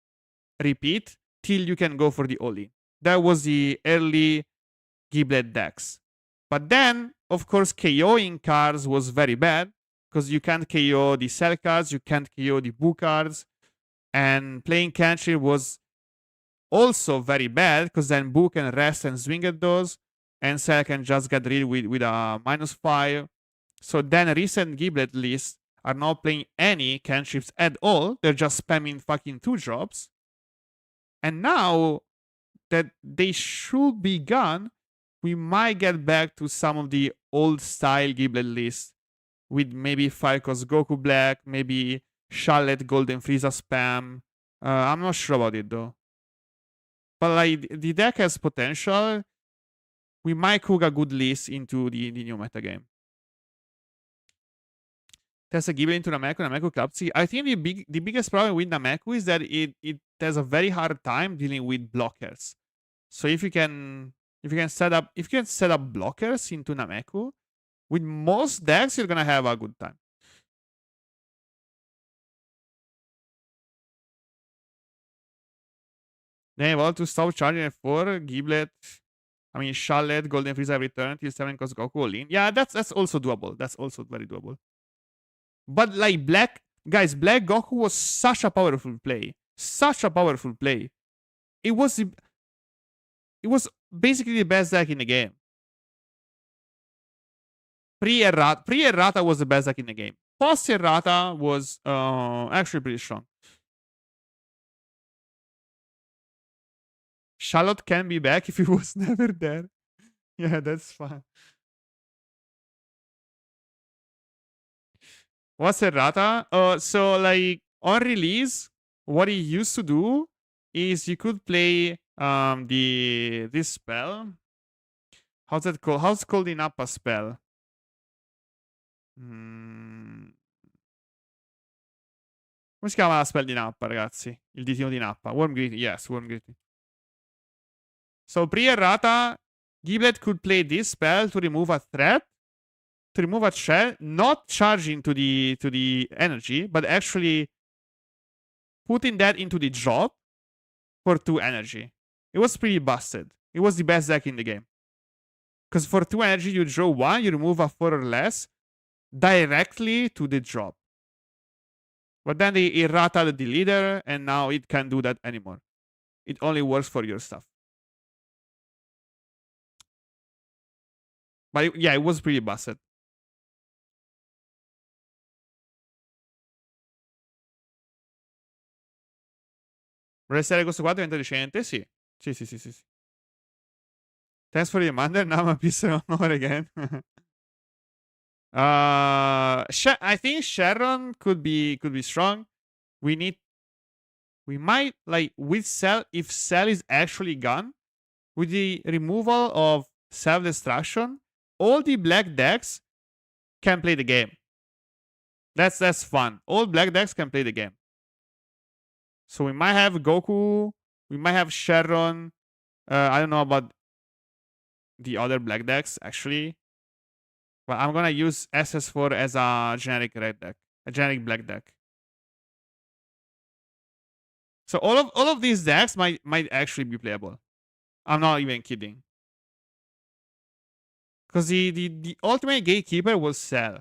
repeat till you can go for the all-in. That was the early Giblet decks. But then, of course, KOing cards was very bad, because you can't KO the Cell cards, you can't KO the Boo cards, and playing cantrip was also very bad, because then Boo can rest and swing at those, and Cell can just get rid with a -5. So then recent Giblet lists are not playing any cantrips at all. They're just spamming fucking 2-drops. And now that they should be gone, we might get back to some of the old style Giblet lists with maybe Falco's Goku Black, maybe Charlotte Golden Frieza spam. I'm not sure about it though. But like the deck has potential. We might cook a good list into the new metagame. Test a Ghibli into Nameku Clubsy. I think the biggest problem with Nameku is that it has a very hard time dealing with blockers. So if you can set up blockers into Nameku, with most decks you're gonna have a good time. Then evolve to stop charging at 4, Giblet. I mean, Shallot, Golden Frieza return till 7 cause Goku all in. Yeah, that's also doable. That's also very doable. But like Black Goku was such a powerful play. Such a powerful play. It was basically the best deck in the game. Pre-Errata was the best deck in the game. Post-Errata was actually pretty strong. Charlotte can be back if he was never there. Yeah, that's fine. What's Errata? So like on release, what he used to do is you could play this spell. How's that called? How's it called in Nappa spell? Come si chiama la spell di Nappa, ragazzi? Il ditino di Nappa. Worm Greeting. Yes, Worm Greeting. So pre-errata, Giblet could play this spell to remove a threat, to remove a shell, not charging to the energy, but actually putting that into the drop for 2 energy. It was pretty busted. It was the best deck in the game. Because for 2 energy, you draw 1, you remove a 4 or less directly to the drop. But then they errata the leader, and now it can't do that anymore. It only works for your stuff. But yeah, it was pretty busted. Vorrei questo 4 diventa decente? Sì. Sì. Thanks for the reminder. Now I'm a piece of honor again. I think Sharon could be strong. We might like with Cell, if Cell is actually gone, with the removal of self-destruction, all the black decks can play the game. That's fun. All black decks can play the game. So we might have Goku, we might have Sharon. I don't know about the other black decks actually, but I'm gonna use SS4 as a generic red deck, a generic black deck. So all of these decks might actually be playable. I'm not even kidding. Because the ultimate gatekeeper was Cell.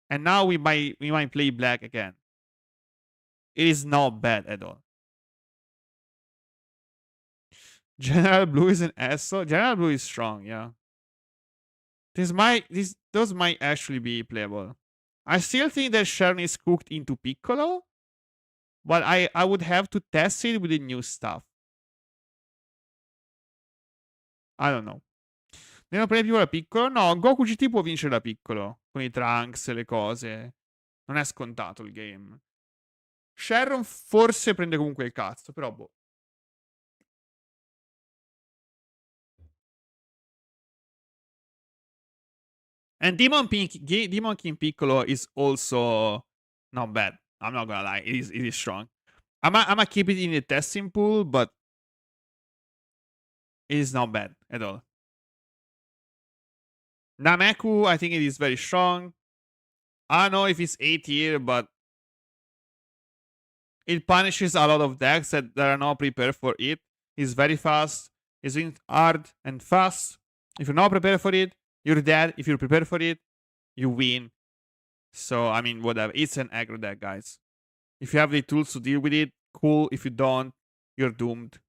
And now we might play black again. It is not bad at all. General Blue is an asshole. General Blue is strong, yeah. Those might actually be playable. I still think that Sharon is cooked into Piccolo, but I would have to test it with the new stuff. I don't know. Devono prendere più da Piccolo? No, Goku GT può vincere da Piccolo. Con i Trunks e le cose. Non è scontato il game. Sharon forse prende comunque il cazzo, però boh. And Demon King Piccolo is also not bad. I'm not gonna lie. It is strong. I'ma keep it in the testing pool, but it is not bad at all. Nameku, I think it is very strong. I don't know if it's A tier, but it punishes a lot of decks that are not prepared for it. It's very fast. It's hard and fast. If you're not prepared for it, you're dead. If you're prepared for it, you win. So, I mean, whatever. It's an aggro deck, guys. If you have the tools to deal with it, cool. If you don't, you're doomed.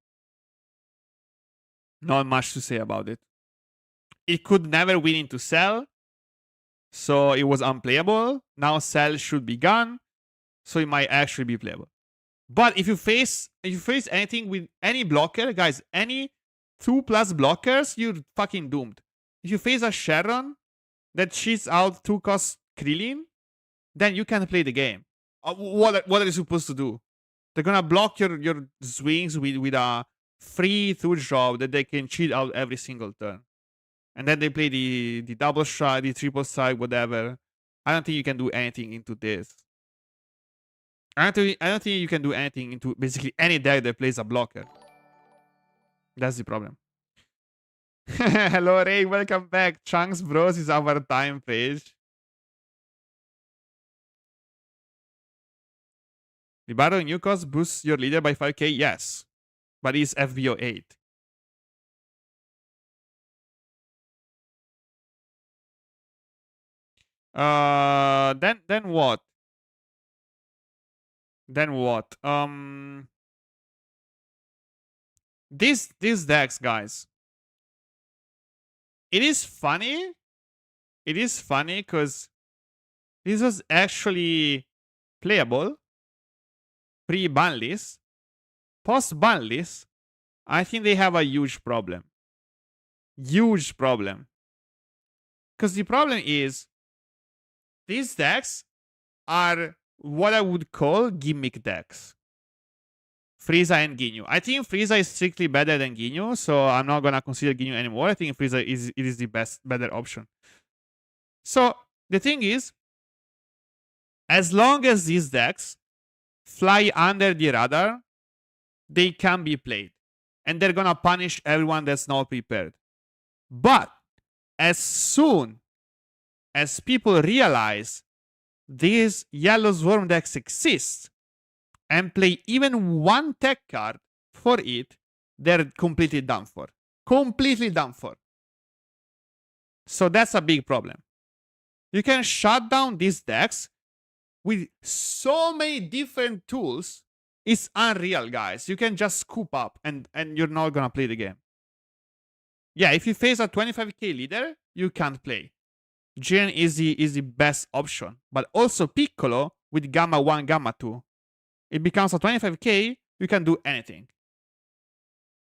Not much to say about it. It could never win into Cell, so it was unplayable. Now Cell should be gone, so it might actually be playable. But if you face anything with any blocker, guys, any 2+ blockers, you're fucking doomed. If you face a Sharon that cheats out 2-cost Krillin, then you can't play the game. What are you supposed to do? They're gonna block your swings with a free 2-drop that they can cheat out every single turn. And then they play the double strike, the triple strike, whatever. I don't think you can do anything into this. I don't think you can do anything into basically any deck that plays a blocker. That's the problem. Hello, Ray. Welcome back. Chunks Bros is our time page. The battle in new cost boosts your leader by 5k? Yes. But it's FBO 8. Then what? Then what? These decks, guys. It is funny. It is funny because this was actually playable pre-ban list. Post-ban list, I think they have a huge problem. Huge problem. Because the problem is these decks are what I would call gimmick decks. Frieza and Ginyu. I think Frieza is strictly better than Ginyu, so I'm not gonna consider Ginyu anymore. I think Frieza is the better option. So the thing is, as long as these decks fly under the radar, they can be played. And they're gonna punish everyone that's not prepared. But as soon as people realize these yellow swarm decks exist and play even one tech card for it, they're completely done for. Completely done for. So that's a big problem. You can shut down these decks with so many different tools. It's unreal, guys. You can just scoop up and you're not gonna play the game. Yeah, if you face a 25k leader, you can't play. Jiren is the best option. But also Piccolo with Gamma 1, Gamma 2. It becomes a 25k, you can do anything.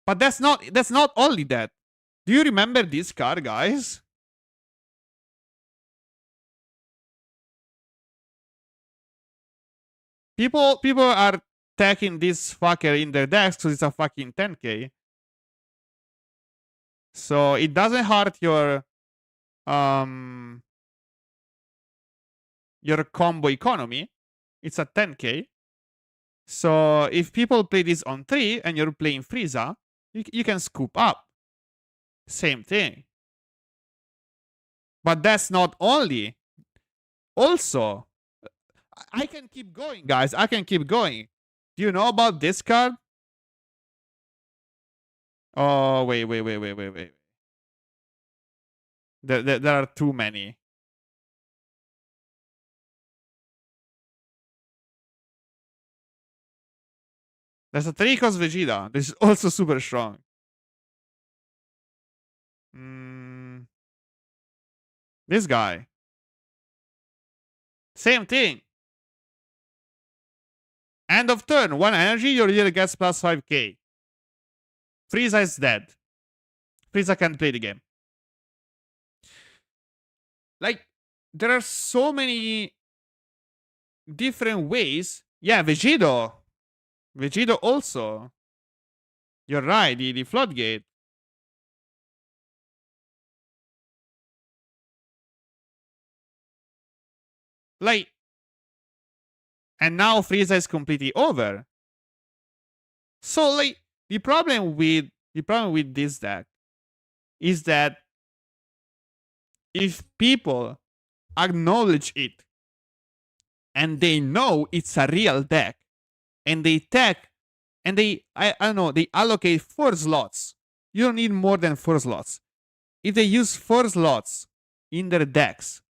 But that's not only that. Do you remember this card, guys? People are attacking this fucker in their decks because it's a fucking 10k. So it doesn't hurt your combo economy. It's a 10k. So if people play this on 3 and you're playing Frieza, you can scoop up. Same thing. But that's not only. Also, I can keep going, guys. I can keep going. Do you know about this card? Oh, wait. There are too many. There's a 3-cost Vegeta. This is also super strong. This guy. Same thing. End of turn. 1 energy, your leader gets plus 5k. Frieza is dead. Frieza can't play the game. Like, there are so many different ways. Yeah, Vegito. Vegito also. You're right, the floodgate. Like, and now Frieza is completely over. So, like, the problem with this deck is that if people acknowledge it and they know it's a real deck and they tech and I don't know, they allocate 4 slots. You don't need more than 4 slots. If they use 4 slots in their decks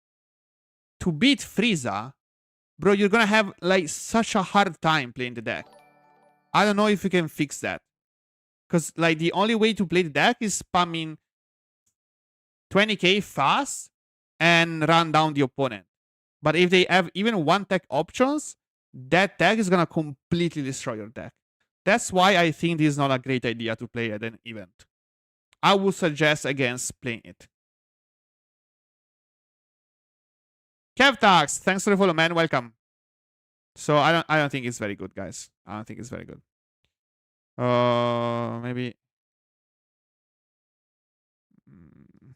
to beat Frieza, bro, you're gonna have like such a hard time playing the deck. I don't know if you can fix that. Because like the only way to play the deck is spamming 20k fast and run down the opponent. But if they have even 1 tech options, that tech is gonna completely destroy your deck. That's why I think this is not a great idea to play at an event. I would suggest against playing it. Kevtax, thanks for the follow, man. Welcome. So I don't think it's very good, guys. I don't think it's very good. Maybe. mm,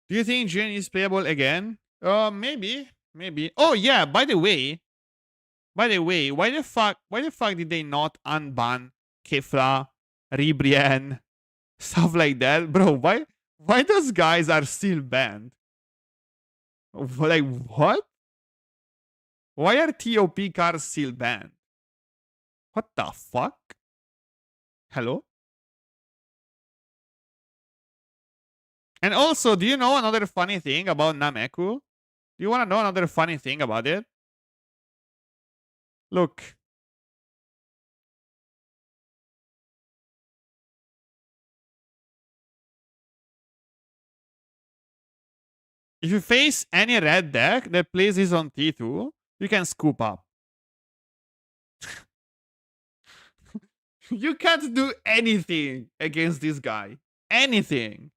Do you think Jin is playable again? Maybe. Maybe. Oh yeah, by the way, why the fuck did they not unban Kefla, Ribrian, stuff like that? Bro, why those guys are still banned? Like what? Why are TOP cars still banned? What the fuck? Hello? And also, do you know another funny thing about Nameku? Do you want to know another funny thing about it? Look, if you face any red deck that plays this on T2, you can scoop up. You can't do anything against this guy. Anything.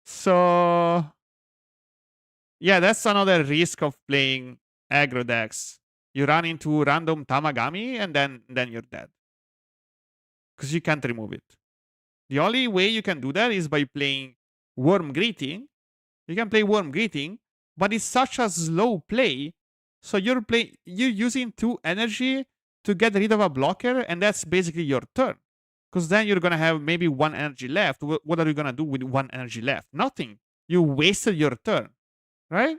So, yeah, that's another risk of playing aggro decks. You run into random Tamagami and then you're dead. Because you can't remove it. The only way you can do that is by playing Worm Greeting. You can play Worm Greeting, but it's such a slow play. So you're using 2 energy to get rid of a blocker, and that's basically your turn. Because then you're gonna have maybe 1 energy left. What are you gonna do with 1 energy left? Nothing. You wasted your turn, right?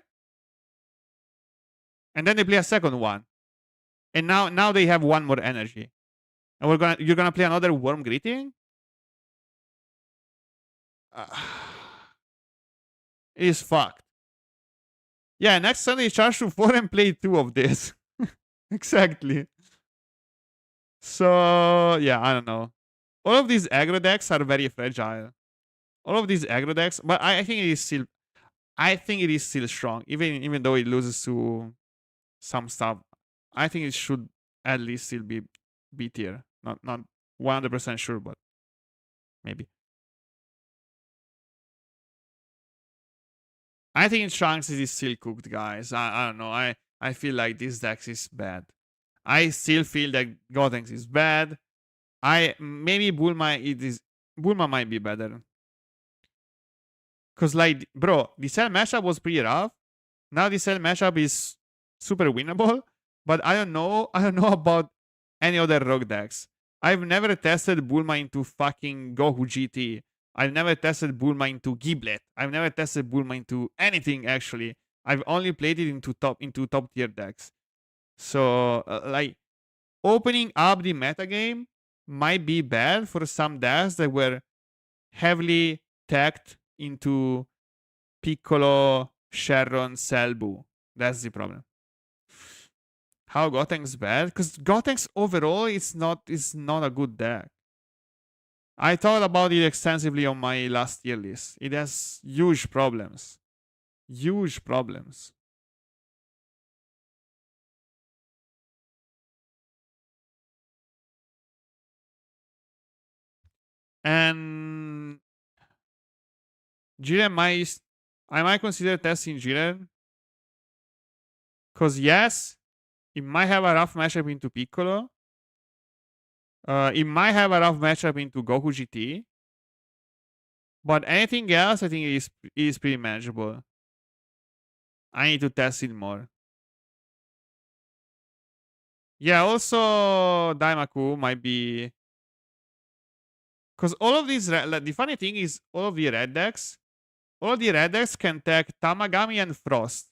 And then they play a second one, and now they have 1 more energy, and you're gonna play another Worm Greeting. Uh, it is fucked. Yeah, next Sunday charge to 4 and play 2 of this. Exactly. So yeah, I don't know. All of these aggro decks are very fragile. All of these aggro decks, but I think it is still strong, even though it loses to some stuff. I think it should at least still be B tier. Not 100% sure, but maybe. I think Shanks is still cooked, guys. I don't know. I feel like this deck is bad. I still feel that Gotenks is bad. I maybe Bulma might be better. Cause like bro, the cell matchup was pretty rough. Now the cell matchup is super winnable, but I don't know about any other rogue decks. I've never tested Bulma into fucking Goku GT. I've never tested Bulma into Giblet. I've never tested Bulma into anything actually. I've only played it into top tier decks. So like opening up the metagame might be bad for some decks that were heavily tagged into Piccolo, Sharon, Selbu. That's the problem. How Gotenks bad? Because Gotenks overall is not a good deck. I thought about it extensively on my last tier list. It has huge problems. Huge problems. And Jiren I might consider testing Jiren. Because yes, it might have a rough matchup into Piccolo. It might have a rough matchup into Goku GT. But anything else, I think it is pretty manageable. I need to test it more. Yeah, also Daimaku might be because all of these like, the funny thing is all of the red decks can tag Tamagami and Frost.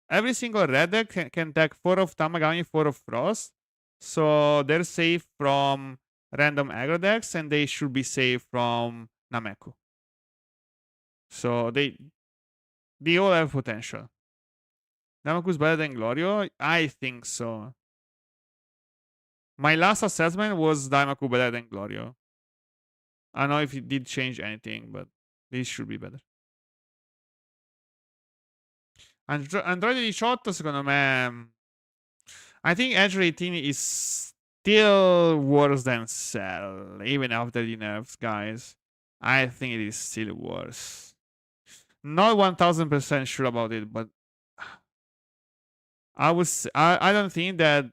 Every single red deck can tag 4 of Tamagami, 4 of Frost. So they're safe from random aggro decks and they should be safe from Nameku. So they all have potential. Namaku's better than Glorio? I think so. My last assessment was Daimaku better than Glorio. I don't know if it did change anything, but this should be better. Android 18 secondo me I think Edge 18 is still worse than Cell, even after the nerfs, guys. I think it is still worse. Not 1000% sure about it, but I don't think that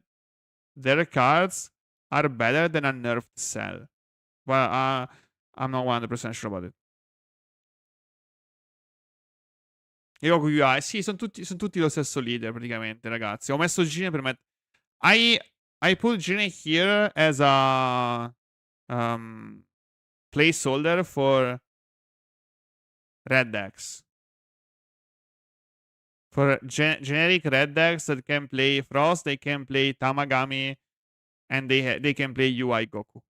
their cards are better than a nerfed Cell. Well, I'm not 100% sure about it. Io con UI, sì, sono tutti lo stesso leader praticamente, ragazzi. Ho messo Gene per mettere. I put Gene here as a placeholder for red decks. For generic red decks that can play Frost, they can play Tamagami, and they can play UI Goku.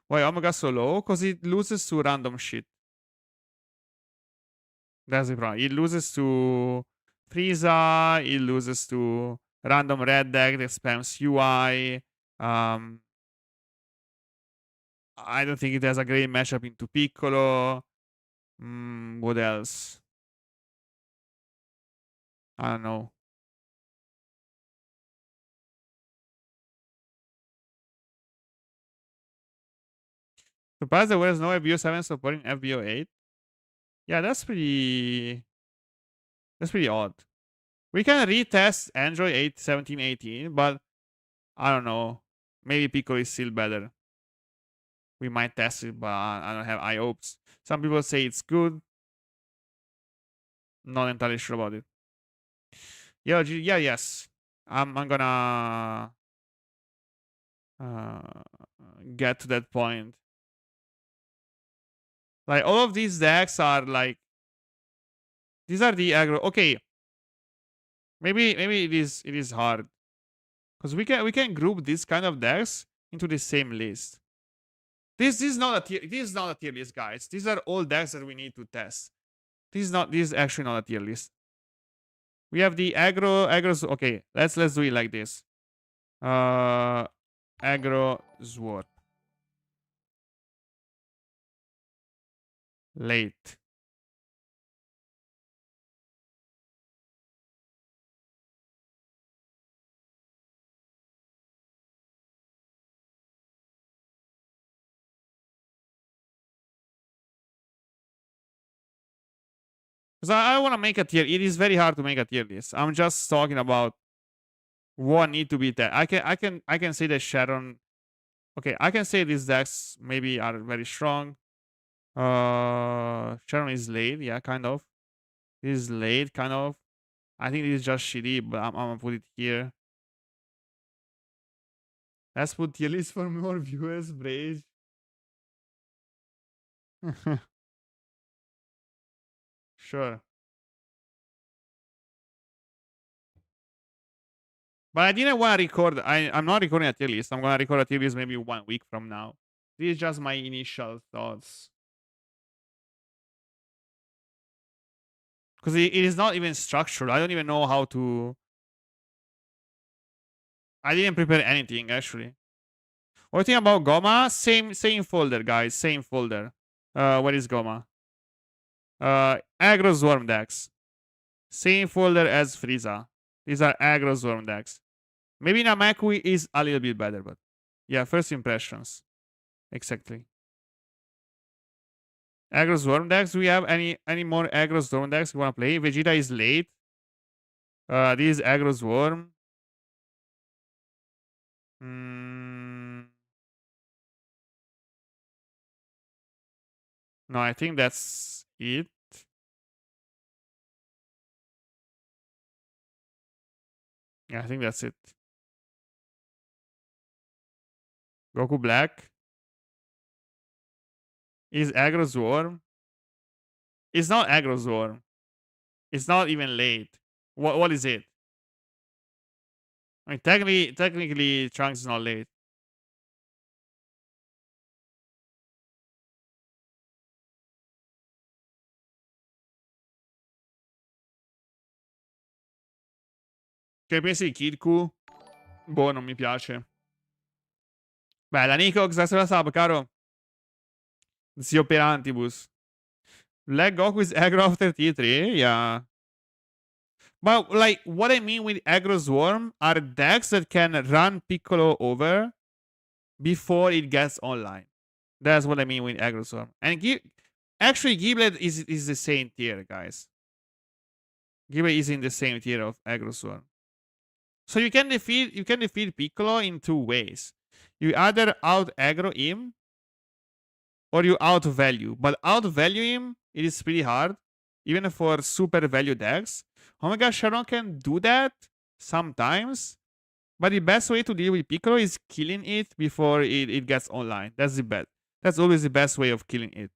Why Omega so low? Because it loses to random shit. That's the problem. It loses to Frieza, it loses to random red deck that spams UI. I don't think it has a great matchup into Piccolo. What else? I don't know. Surprised there was no FBO 7 supporting FBO 8. Yeah, that's pretty odd. We can retest Android 8, 17, 18, but I don't know. Maybe Pico is still better. We might test it, but I don't have high hopes. Some people say it's good. Not entirely sure about it. Yeah, yes. I'm gonna get to that point. Like all of these decks are like these are the aggro. Okay, maybe it is hard because we can group this kind of decks into the same list. This is not a tier list, guys. These are all decks that we need to test. This is actually not a tier list. We have the aggro. Okay, let's do it like this. Aggro Sword. Late. Because I want to make a tier. It is very hard to make a tier list. I'm just talking about what need to be there. I can say that Sharon. Okay, I can say these decks maybe are very strong. Sharon is late, yeah, kind of. This is late, kind of. I think this is just shitty, but I'm gonna put it here. Let's put tier list for more viewers, Brage. Sure. But I didn't want to record. I'm not recording a tier list. I'm gonna record a tier list maybe 1 week from now. This is just my initial thoughts. Because it is not even structured. I don't even know how to. I didn't prepare anything actually. What do you think about Goma? Same folder, guys. Same folder. What is Goma? Aggro Swarm decks. Same folder as Frieza. These are aggro Swarm decks. Maybe Nameku is a little bit better, but yeah, first impressions. Exactly. Aggro Swarm decks. Do we have any more aggro Swarm decks we wanna play? Vegeta is late. This is aggro Swarm. No, I think that's it. Yeah, I think that's it. Goku Black is aggro Swarm. It's not aggro Swarm. It's not even late. What is it? I mean, technically, Trunks is not late. Che pensi di Kid Q? Boh, non mi piace. Bella, Nico, grazie per la sub, caro. Zio Perantibus. Black Goku is aggro after T3? Yeah. But, like, what I mean with aggro Swarm are decks that can run Piccolo over before it gets online. That's what I mean with aggro swarm. And actually, Giblet is the same tier, guys. Giblet is in the same tier of aggro swarm. So you can defeat Piccolo in two ways. You either out aggro him or you out value. But out value him, it is pretty hard, even for super value decks. Omega Sharon can do that sometimes, but the best way to deal with Piccolo is killing it before it gets online. That's the best. That's always the best way of killing it.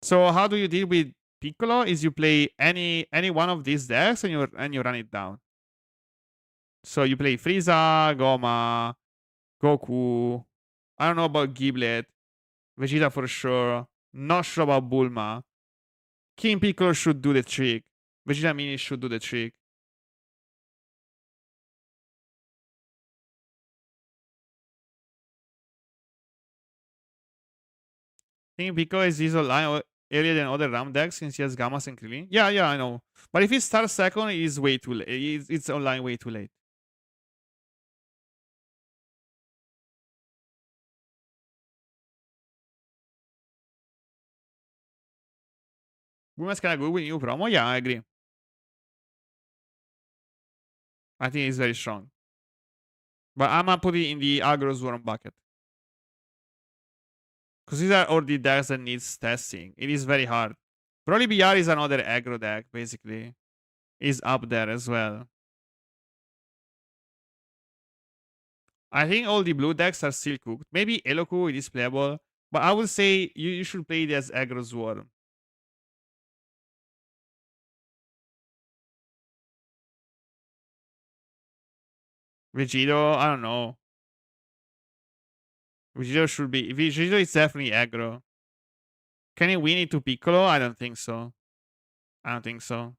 So how do you deal with Piccolo? Is you play any one of these decks and you run it down. So you play Frieza, Goma, Goku. I don't know about Giblet. Vegeta for sure. Not sure about Bulma. King Piccolo should do the trick. Vegeta Mini should do the trick. King Piccolo is online earlier than other RAM decks since he has Gammas and Krillin. Yeah, I know. But if he starts second, it is way too late. It's online way too late. Bulma's kinda good with new promo. Yeah, I agree. I think he's very strong. But I'm gonna put it in the aggro Swarm bucket. Because these are all the decks that needs testing. It is very hard. Probably BR is another aggro deck, basically. Is up there as well. I think all the blue decks are still cooked. Maybe Eloku, it is playable. But I would say you should play it as aggro Swarm. Vegito, I don't know. Vegito should be. Vegito is definitely aggro. Can he win it to Piccolo? I don't think so. I don't think so.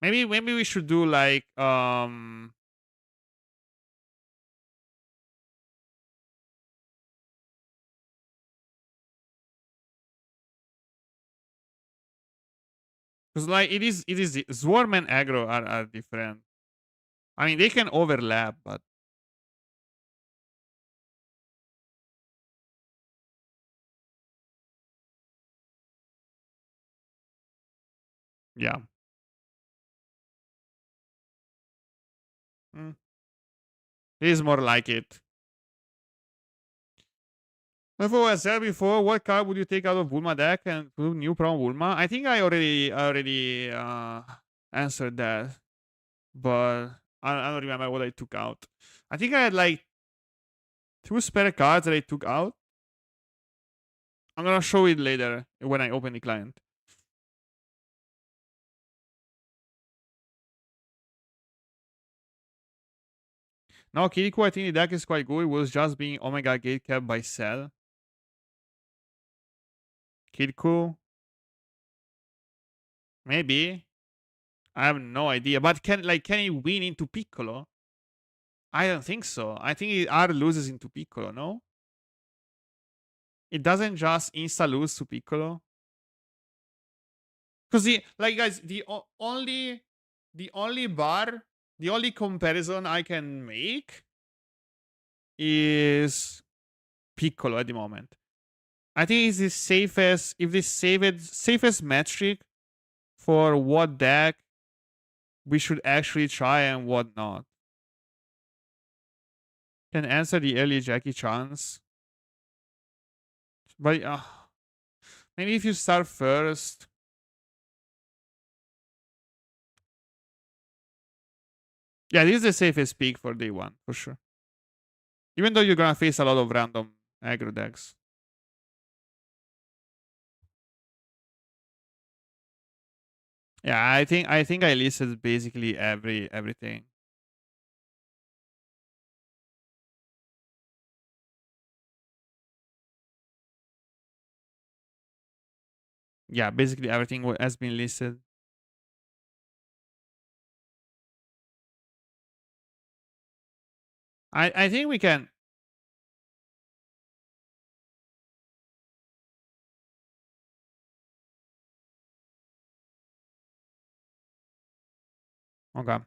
Maybe we should do like because like it is Swarm and aggro are different. I mean they can overlap, but yeah. Mm, it is more like it. Therefore, as I said before, what card would you take out of Bulma deck and put new Prom Bulma? I think I already answered that, but I don't remember what I took out. I think I had like two spare cards that I took out. I'm gonna show it later when I open the client. Now, Kiriko, I think the deck is quite good. It was just being Omega Gate kept by Cell. Kiriko, maybe. I have no idea. But can he win into Piccolo? I don't think so. I think it R loses into Piccolo, no? It doesn't just insta lose to Piccolo. Because guys, the only comparison I can make is Piccolo at the moment. I think it's the safest, if the safest metric for what deck we should actually try and what not. Can answer the early Jackie Chans. But maybe if you start first. Yeah, this is the safest pick for day one, for sure. Even though you're gonna face a lot of random aggro decks. Yeah, I think I listed basically everything. Yeah, basically everything has been listed. I think we can. Okay.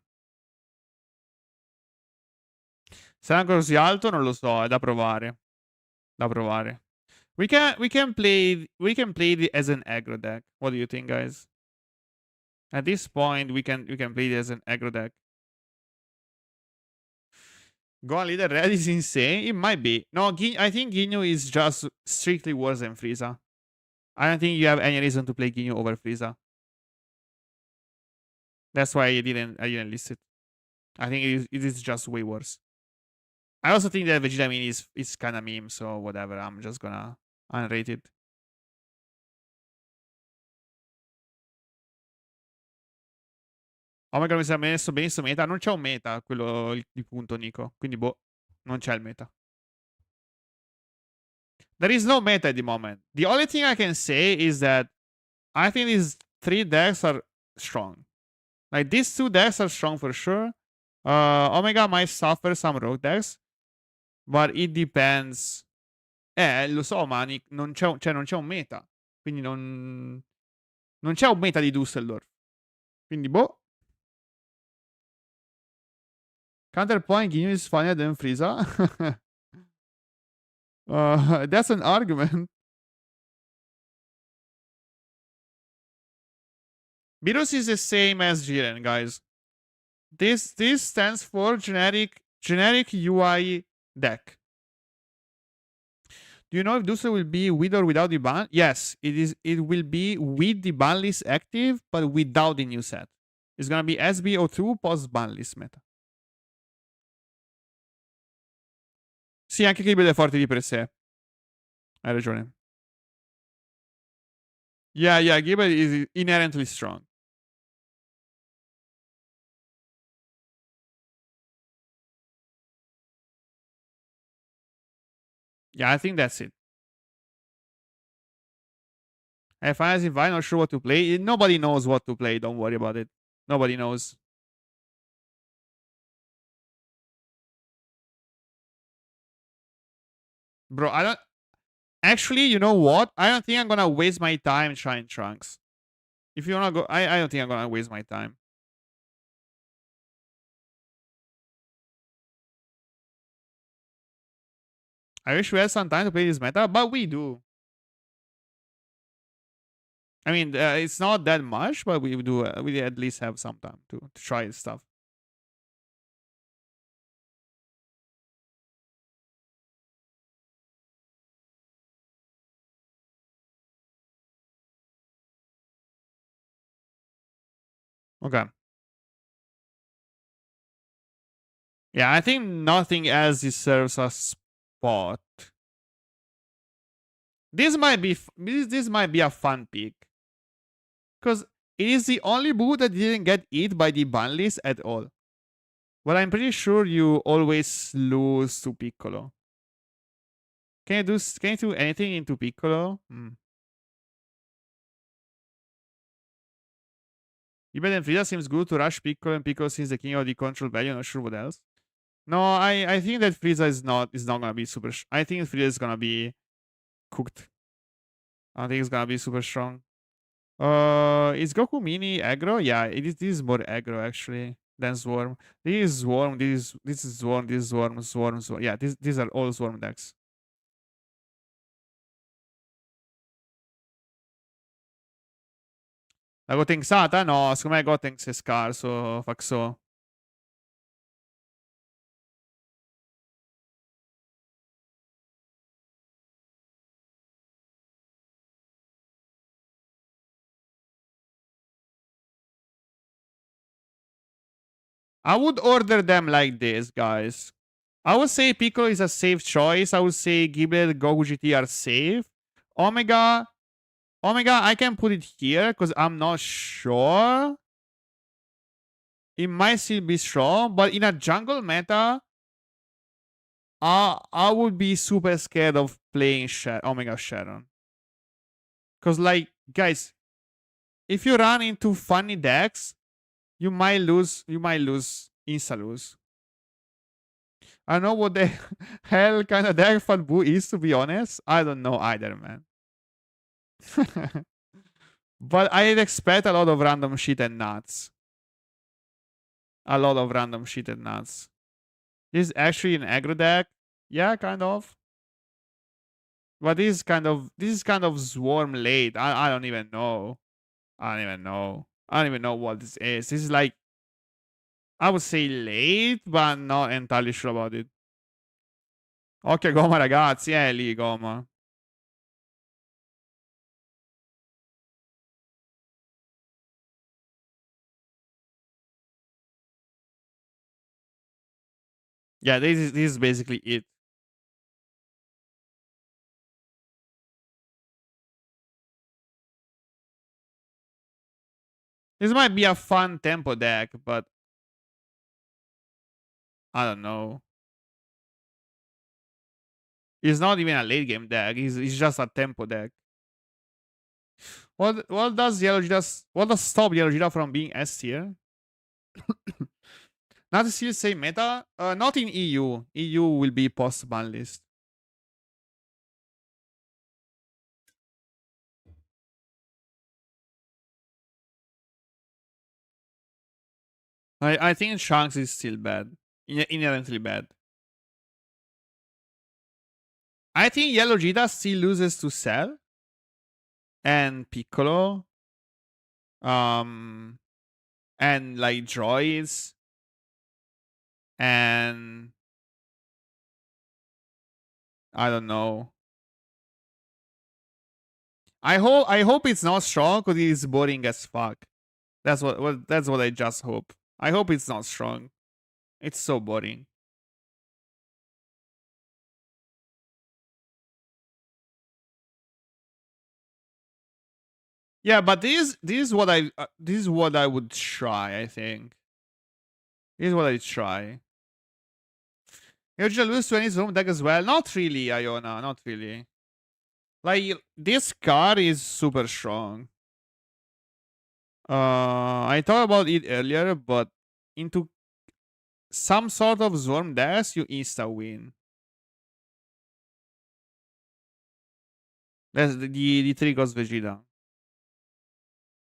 Sarà così alto? Non lo so, è da provare. Da provare. We can play it as an aggro deck. What do you think, guys? At this point, we can play it as an aggro deck. Gohan leader red is insane. It might be. No, I think Ginyu is just strictly worse than Frieza. I don't think you have any reason to play Ginyu over Frieza. That's why I didn't list it. I think it is just way worse. I also think that Vegeta Mini is kind of meme, so whatever. I'm just gonna unrate it. Omega mi sembra messo benissimo meta. Non c'è un meta, quello il punto, Nico. Quindi, boh, non c'è il meta. There is no meta at the moment. The only thing I can say is that I think these 3 decks are strong. Like, these 2 decks are strong for sure. Omega might suffer some rogue decks, but it depends. Lo so, ma non c'è un meta. Quindi non c'è un meta di Dusseldorf. Quindi, boh. Counterpoint, Ginyu is funnier than Frieza. That's an argument. Virus is the same as Jiren, guys. This stands for generic UI deck. Do you know if Duster will be with or without the ban? Yes, it is. It will be with the ban list active, but without the new set. It's gonna be SBO2 post ban list meta. Sì, anche Cable è forte di per sé. Hai ragione. Yeah, Cable is inherently strong. Yeah, I think that's it. And Fantasy Vine, not sure what to play. Nobody knows what to play. Don't worry about it. Nobody knows. Bro, I don't. Actually, you know what? I don't think I'm gonna waste my time trying Trunks. If you wanna go, I don't think I'm gonna waste my time. I wish we had some time to play this meta, but we do. I mean, it's not that much, but we do. We at least have some time to try stuff. Okay. Yeah, I think nothing else deserves a spot. This might be this might be a fun pick, because it is the only boot that didn't get hit by the ban list at all. But I'm pretty sure you always lose to Piccolo. Can you do anything into Piccolo? Even then, Frieza seems good to rush Piccolo, and Piccolo seems the king of the control value. Not sure what else. No, I think that Frieza is not gonna be super. I think Frieza is gonna be cooked. I don't think it's gonna be super strong. Is Goku Mini aggro? Yeah, this is more aggro actually than Swarm. This is Swarm. This is Swarm. This is Swarm. Swarm. Yeah, these are all Swarm decks. La Gotenksata? No, secondo me Gotenks è scarso, Faxo. I would order them like this, guys. I would say Piccolo is a safe choice. I would say Giblet, Goku GT are safe. Omega, I can put it here because I'm not sure. It might still be strong, but in a jungle meta, I would be super scared of playing Omega Sharon. Because, like, guys, if you run into funny decks, you might lose. Insta lose. I don't know what the hell kind of deck Fat Boo is, to be honest. I don't know either, man. But I'd expect a lot of random shit and nuts. A lot of random shit and nuts. This is actually an aggro deck. Yeah, kind of. But this is kind of swarm late. I don't even know. I don't even know. I don't even know what this is. This is like, I would say late, but I'm not entirely sure about it. Occhio Goma ragazzi, lì Goma. Yeah, this is basically it. This might be a fun tempo deck, but I don't know. It's not even a late game deck. It's just a tempo deck. What does Yellow Gita? What does stop Yellow Gita from being S tier? Not still same meta. Not in EU. EU will be post ban list. I think Shanks is still bad. Inherently bad. I think Yellow Gita still loses to Cell and Piccolo. And like droids and I don't know. I hope it's not strong because it is boring as fuck. That's what I just hope. I hope it's not strong. It's so boring. Yeah, but this is what I would try. I think this is what I try. You just lose to any Zoom deck as well. Not really, Iona. Not really. Like this card is super strong. I thought about it earlier, but into some sort of Zorm dash, you insta win. That's the three goes Vegeta.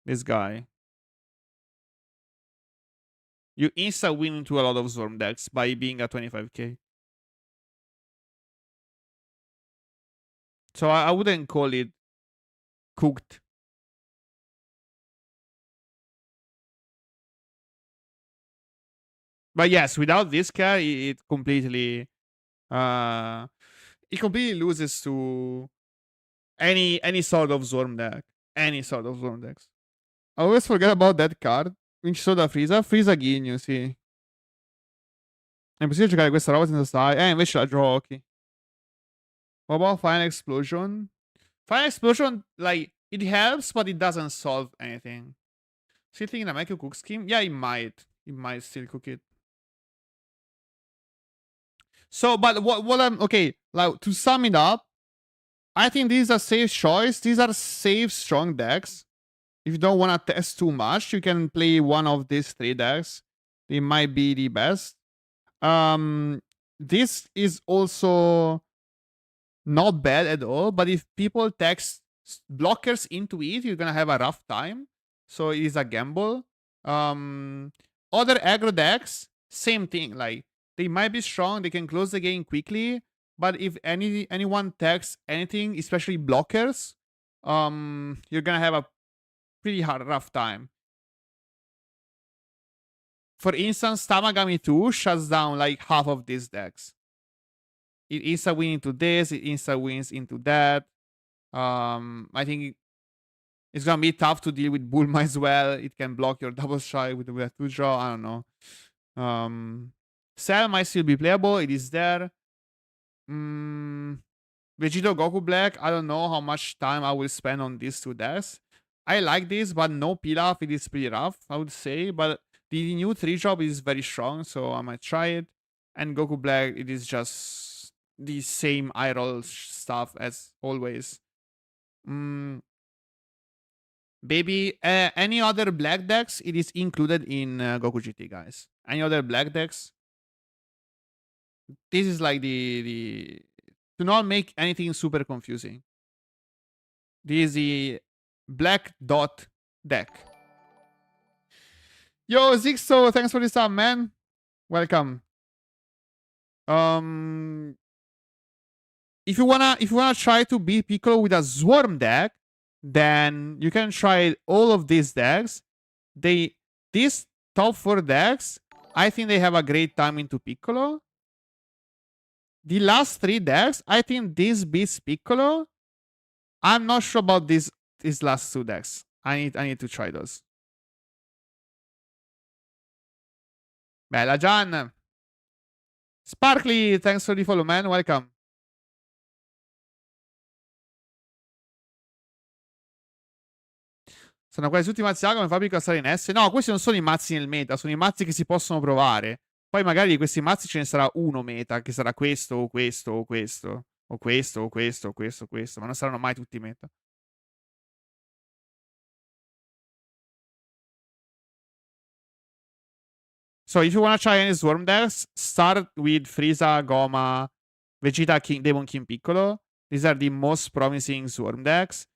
This guy. You insta win into a lot of Zorm decks by being at 25k. So I wouldn't call it cooked. But yes, without this card, uh it completely loses to any sort of Zorm deck. Any sort of Zorm decks. I always forget about that card. Vinci solo da Frieza. Frieza Ghigno, sì. È impossibile giocare questa roba senza sai. Invece la giochi. What about Fire Explosion? Fire Explosion, like, it helps, but it doesn't solve anything. Still thinking I might cook scheme? Yeah, it might. It might still cook it. So, but what I'm okay, like to sum it up, I think these are safe choice. These are safe, strong decks. If you don't want to test too much, you can play one of these three decks. They might be the best. This is also not bad at all, but if people text blockers into it, you're gonna have a rough time. So it is a gamble. Other aggro decks, same thing. Like they might be strong, they can close the game quickly, but if anyone texts anything, especially blockers, you're gonna have a pretty hard rough time. For instance, Tamagami 2 shuts down like half of these decks. It insta win into this, it insta wins into that. I think it's gonna be tough to deal with Bulma as well. It can block your double strike with a 2 draw. I don't know. Cell might still be playable. It is there. Vegito Goku Black. I don't know how much time I will spend on these two decks. I like this, but no Pilaf. It is pretty rough, I would say. But the new 3 drop is very strong, so I might try it. And Goku Black, it is just the same eye roll stuff as always. Baby, any other black decks, it is included in Goku GT, guys. Any other black decks? This is like the to not make anything super confusing. This is the black dot deck. Yo, Zixo, thanks for this time, man. Welcome. Um, if you wanna try to beat Piccolo with a Swarm deck, then you can try all of these decks. These top 4 decks, I think they have a great time into Piccolo. The last 3 decks, I think this beats Piccolo. I'm not sure about these last 2 decks. I need to try those. Bella Gian. Sparkly, thanks for the follow, man. Welcome. Sono quasi tutti mazzi A come fabbrica stare in S? No, questi non sono i mazzi nel meta, sono i mazzi che si possono provare. Poi magari di questi mazzi ce ne sarà uno meta, che sarà questo o questo o questo. O questo o questo o questo o questo, ma non saranno mai tutti meta. So if you wanna try any Swarm decks, start with Frieza, Goma, Vegeta, King, Demon King Piccolo. These are the most promising Swarm decks.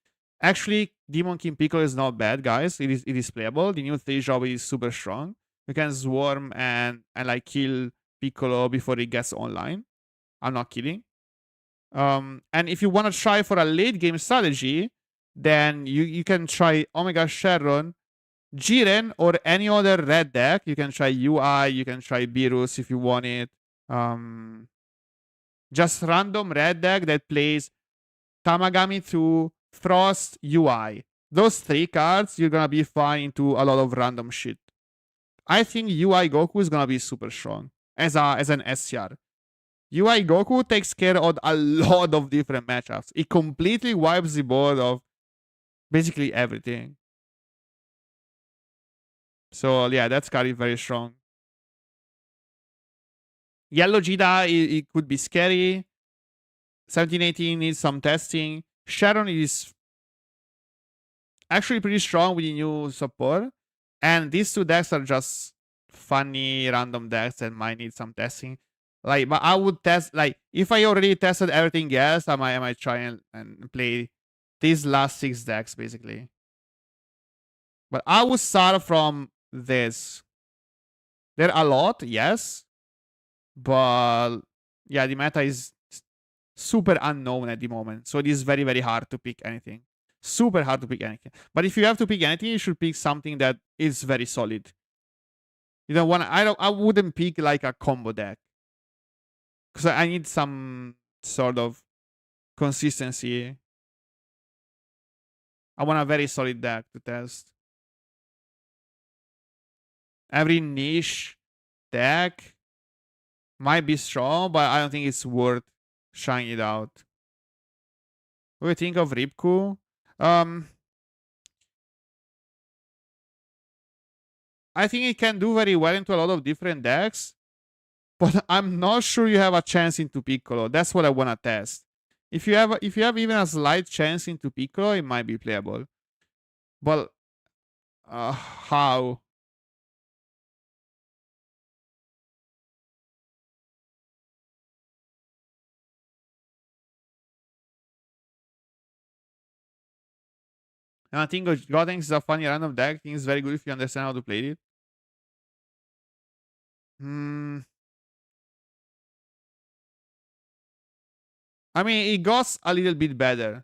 Actually, Demon King Piccolo is not bad, guys. It is playable. The new 3 job is super strong. You can Swarm and like kill Piccolo before it gets online. I'm not kidding. And if you wanna try for a late game strategy, then you can try Omega Shenron, Jiren, or any other red deck. You can try UI, you can try Beerus if you want it. Just random red deck that plays Tamagami 2, Frost, UI. Those 3 cards, you're gonna be fine into a lot of random shit. I think UI Goku is gonna be super strong as an SCR. UI Goku takes care of a lot of different matchups. It completely wipes the board of basically everything. So yeah, that card is very strong. Yellow Jida, it could be scary. 1718 needs some testing. Sharon is actually pretty strong with the new support. And these 2 decks are just funny random decks that might need some testing. Like, but I would test, like, if I already tested everything else, I might try and play these last 6 decks basically. But I would start from this. There are a lot, yes. But yeah, the meta is super unknown at the moment. So it is very, very hard to pick anything. Super hard to pick anything. But if you have to pick anything, you should pick something that is very solid. You don't want I wouldn't pick like a combo deck. Because I need some sort of consistency. I want a very solid deck to test. Every niche deck might be strong, but I don't think it's worth trying it out. What do you think of Ripku? I think it can do very well into a lot of different decks, but I'm not sure you have a chance into Piccolo. That's what I wanna test. If you have even a slight chance into Piccolo, it might be playable. But how? And I think Gotenks is a funny random deck. I think it's very good if you understand how to play it. I mean, it got a little bit better.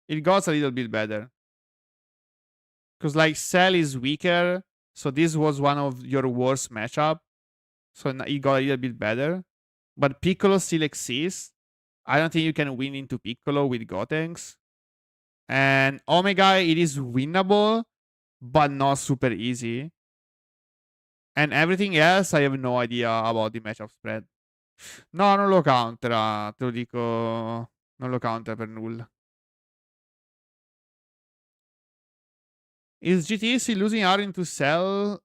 It got a little bit better. Because, like, Cell is weaker. So this was one of your worst matchup. So it got a little bit better. But Piccolo still exists. I don't think you can win into Piccolo with Gotenks. And Omega, it is winnable, but not super easy. And everything else, I have no idea about the matchup spread. No, non lo countera, te lo dico. Non lo countera per nulla. Is GT still losing out into Cell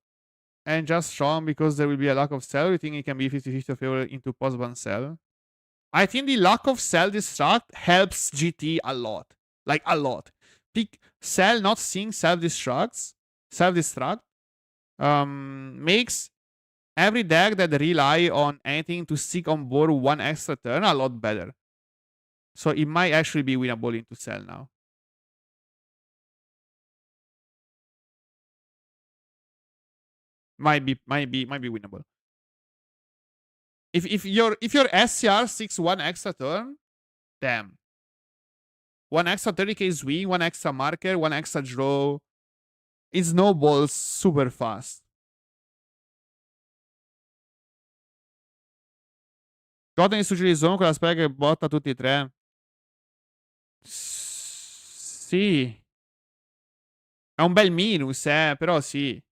and just strong because there will be a lack of Cell? You think it can be 50-50 favor into post-ban Cell? I think the lack of Cell Destruct helps GT a lot. Like, a lot. Pick Cell not seeing self-destruct makes every deck that rely on anything to stick on board one extra turn a lot better. So it might actually be winnable into Cell now. Might be winnable. If your SCR 6 1 extra turn, damn. One extra 30k swing, one extra marker, one extra draw. It snowballs super fast. Goten di Suggiri Zone con la spella che botta tutti e tre. Sì. È un bel minus, però sì.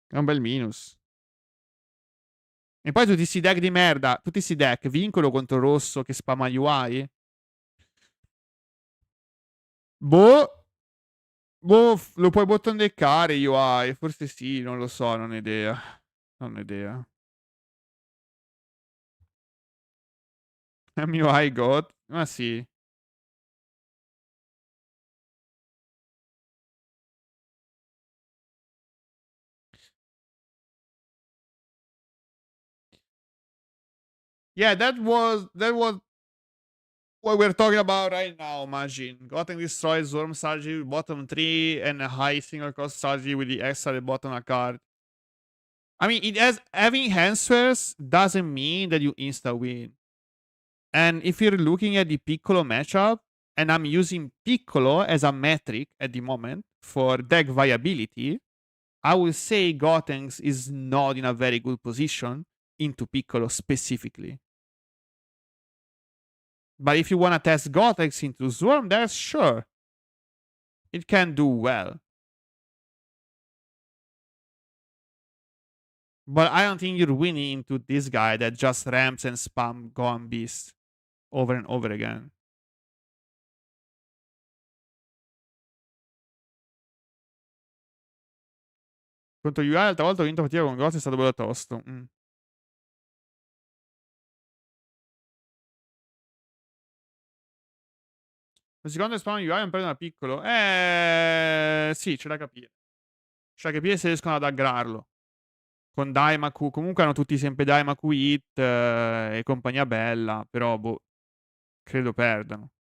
È un bel minus. E poi tutti questi deck di merda. Tutti questi deck. Vincolo contro rosso che spamma UI. Boh. Boh, lo puoi button deckare UI. Forse sì, non lo so, non ho idea. Non ho idea. MUI God? Ma sì. Yeah, that was what we're talking about right now, imagine. Goten destroys Worm strategy with bottom 3 and a high single cost strategy with the extra at bottom a card. I mean, it has having answers doesn't mean that you insta win. And if you're looking at the Piccolo matchup, and I'm using Piccolo as a metric at the moment for deck viability, I will say Gotenks is not in a very good position into Piccolo specifically. But if you want to test Gotenks into Swarm, that's sure. It can do well. But I don't think you're winning into this guy that just ramps and spam Gohan Beast over and over again. Contro UI l'altra volta ho vinto partita con Ghost, è stato bello tosto. Il secondo spawn UI è un pelino da piccolo. Sì, c'è da capire. C'è da capire se riescono ad aggrarlo. Con Daimaku, comunque hanno tutti sempre Daimaku Hit e compagnia bella, però boh, credo perdano.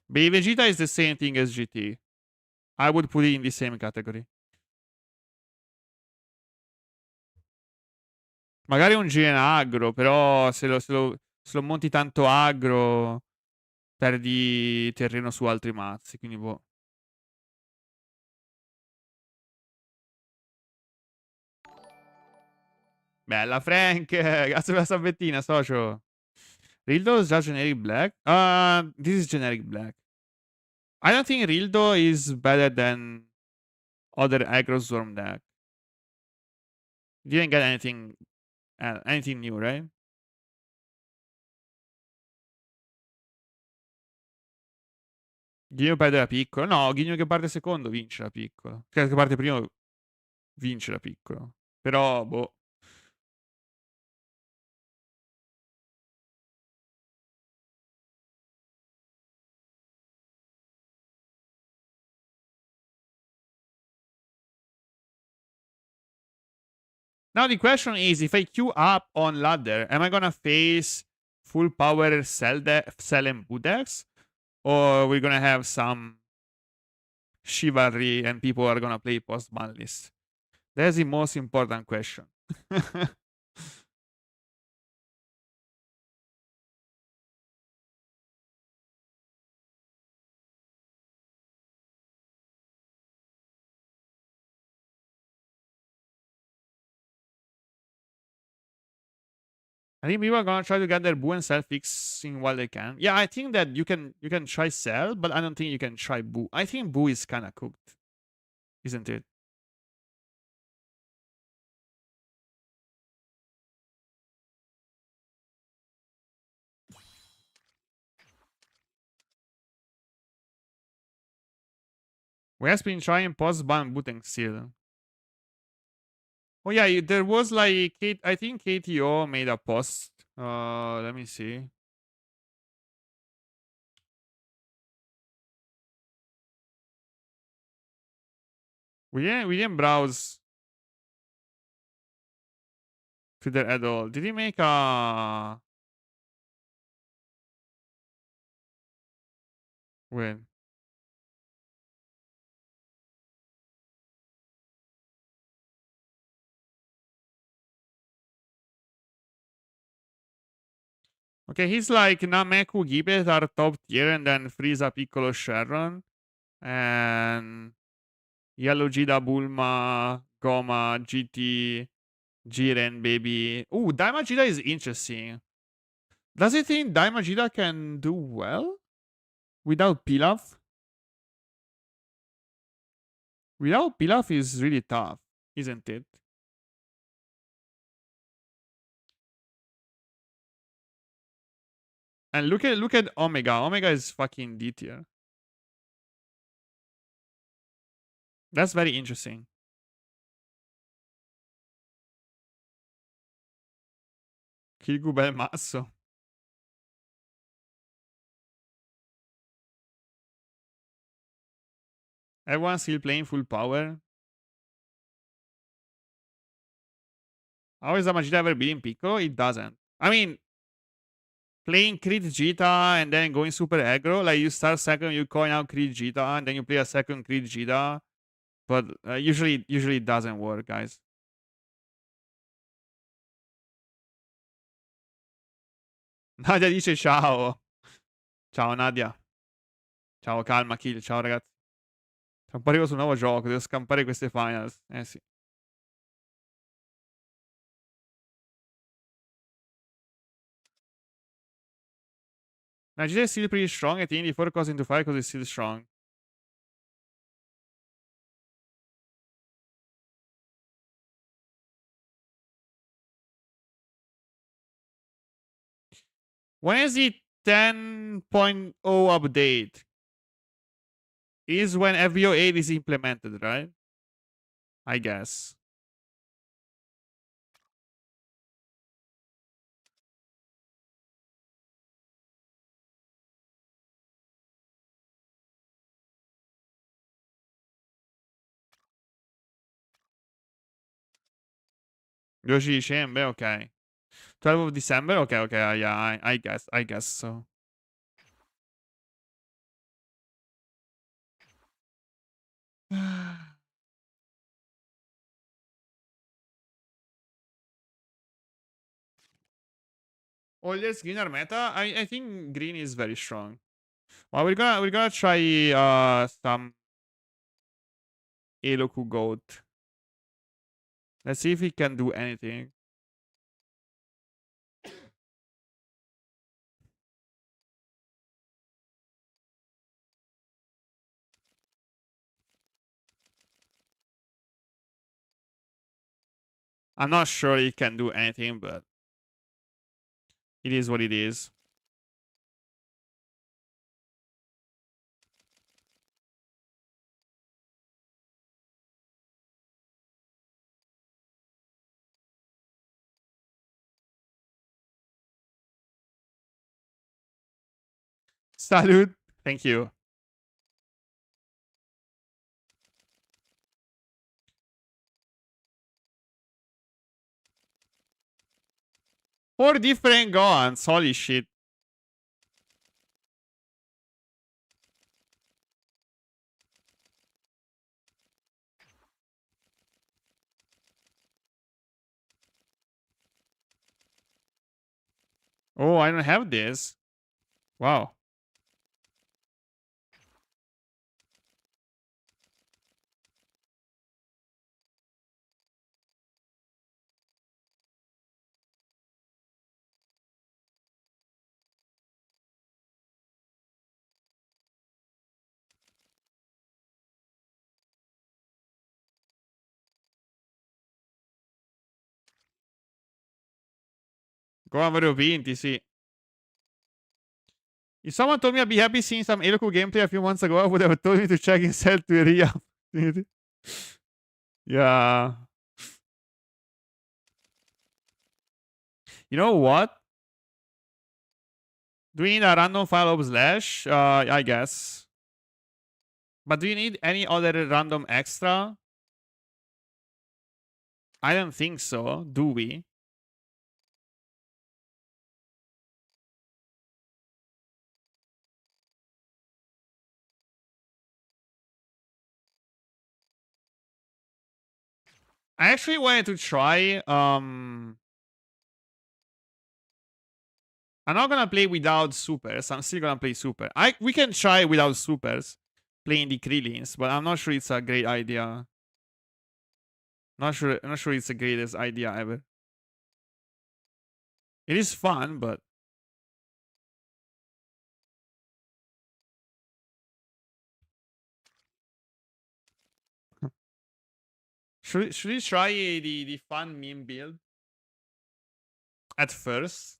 Baby Vegeta is the same thing as GT. I would put it in the same category. Magari un GN aggro, però se lo monti tanto aggro, perdi terreno su altri mazzi, quindi boh. Bella Frank, grazie per la salvettina, socio. Rildo is just generic black? This is generic black. I don't think Rildo is better than other aggro Storm deck. Didn't get anything new, right? Ghigno perde da piccolo. No, Ghigno che parte secondo vince da piccolo. Che parte primo vince da piccolo. Però, boh. Now the question is, if I queue up on ladder, am I gonna face full power Cell and Budex? Or we're gonna have some chivalry and people are gonna play post-ban list? That's the most important question. I think people are gonna try to get their Boo and Cell fixing while they can. Yeah, I think that you can try Cell, but I don't think you can try Boo. I think Boo is kinda cooked, isn't it? We have been trying post-ban booting still. Oh yeah, there was like I think KTO made a post. Let me see. We didn't browse Twitter at all. Did he make a win? Okay, he's like Nameku Gibet are top tier, and then Frieza, Piccolo, Sharon, and Yellow Jida, Bulma, Goma, GT, Jiren, baby. Ooh, Daima Jida is interesting. Does he think Daima Jida can do well without Pilaf? Without Pilaf is really tough, isn't it? And look at Omega. Omega is fucking D tier. That's very interesting. Kigu bel mazzo. Everyone's still playing full power. How is Damagita ever beating Piccolo? It doesn't. I mean, playing Crit Jita and then going super aggro, like you start second, you coin out Crit Jita, and then you play a second Crit Jita. But usually it doesn't work, guys. Nadia dice ciao. Ciao Nadia. Ciao, calma, kill. Ciao ragazzi. Tra un po' arrivo sul nuovo gioco, devo scampare queste finals. Eh sì. Vegeta is still pretty strong at Indy 4 goes into 5 because it's still strong. When is the 10.0 update? Is when FBO 8 is implemented, right? I guess. Yoshi Dicembre, okay. 12th of December, okay, yeah, I guess so. Oldest green are meta? I think green is very strong. Well, we're gonna try some Eloku goat. Let's see if he can do anything. I'm not sure he can do anything, but it is what it is. Salute. Thank you. Four different Gohans. Holy shit. Oh, I don't have this. Wow. Gohan avevo vinti, sì. If someone told me I'd be happy seeing some Eloku gameplay a few months ago, I would have told me to check instead to re Yeah. You know what? Do we need a random file of slash? I guess. But do you need any other random extra? I don't think so. Do we? I actually wanted to try I'm not gonna play without supers. I'm still gonna play super. We can try without supers, playing the Krillins, but I'm not sure it's a great idea. Not sure it's the greatest idea ever. It is fun, but should we try the fun meme build at first?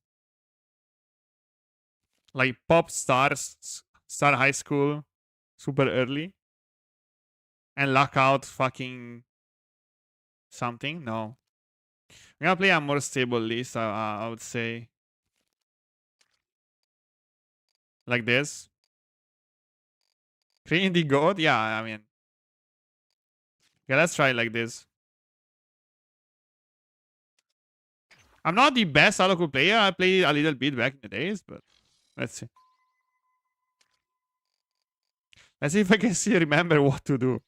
Like pop stars, star high school, super early, and lock out fucking something? No. I'm gonna play a more stable list, I would say. Like this. Creating the god? Yeah, I mean. Yeah, let's try it like this. I'm not the best Aloku player. I played a little bit back in the days, but let's see. Let's see if I can still remember what to do.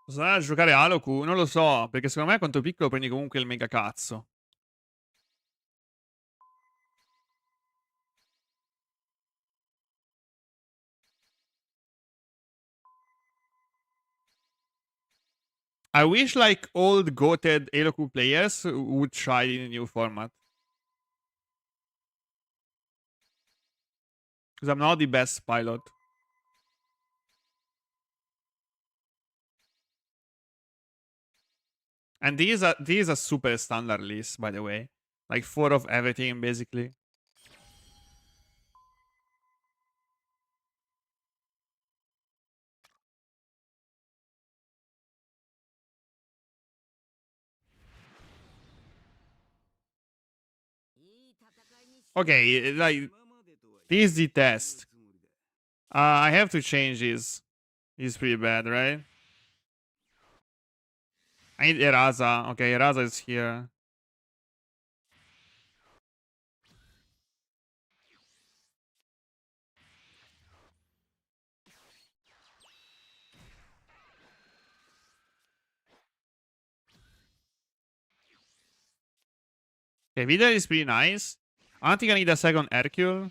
Posso andare a giocare Aloku? Non lo so, perché secondo me a quanto piccolo prendi comunque il mega cazzo. I wish like old goated Aloku players would try in a new format. Because I'm not the best pilot. And these are super standard list, by the way. Like 4 of everything, basically. Okay, like, this is the test. I have to change this. He's pretty bad, right? I need Eraza. Okay, Eraza is here. Okay, Vidal is pretty nice. I don't think I need a second Hercule.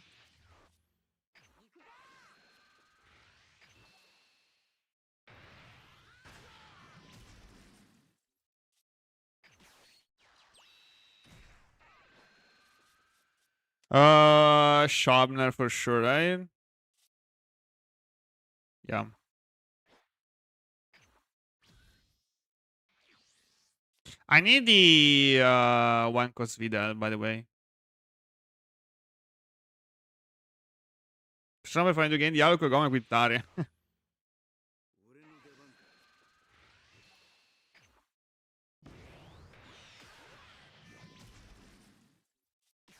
Shabner for sure, right? Yeah. I need the one cost Vidal, by the way. Facciamo per fare due game di Alco come quittare.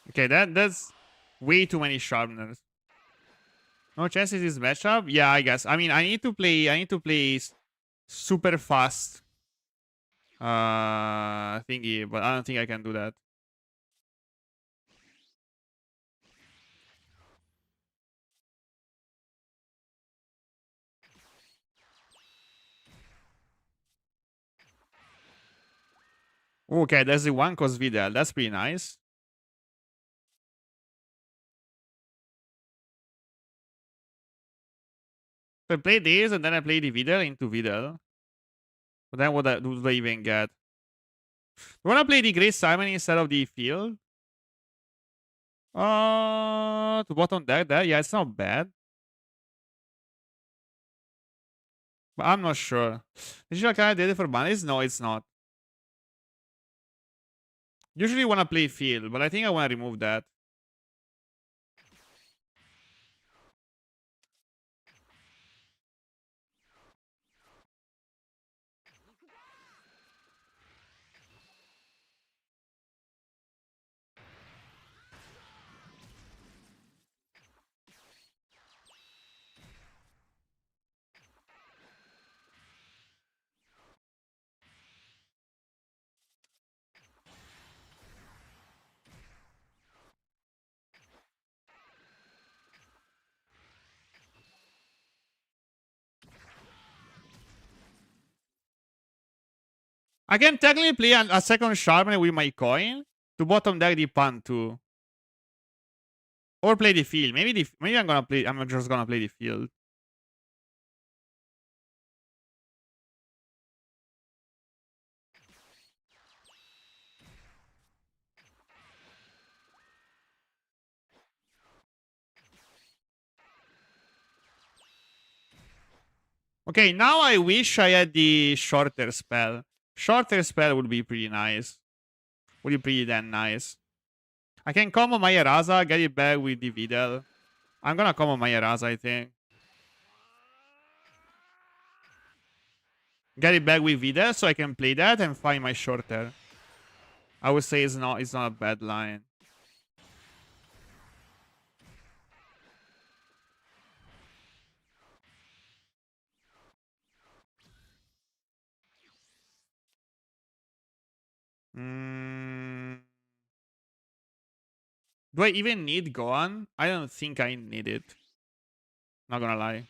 Okay, that's way too many sharpeners. No chances this matchup? Yeah, I guess. I mean, I need to play super fast thingy, but I don't think I can do that. Okay, there's the one cost Vidal. That's pretty nice. So I play this and then I play the Vidal into Vidal. But then what do I even get? Do you wanna play the Great Simon instead of the field? To bottom deck that? Yeah, it's not bad. But I'm not sure. Digital card did it for bunnies? No, it's not. Usually wanna play field, but I think I wanna remove that. I can technically play a second Sharpener with my coin to bottom deck the Pan too. Or play the field. Maybe I'm just gonna play the field. Okay, now I wish I had the shorter spell. Shorter spell would be pretty nice. Would be pretty damn nice. I can combo my Eraza, get it back with the Videl. I'm gonna combo my Eraza, I think. Get it back with Videl so I can play that and find my shorter. I would say it's not a bad line. Do I even need Gohan? I don't think I need it. Not gonna lie.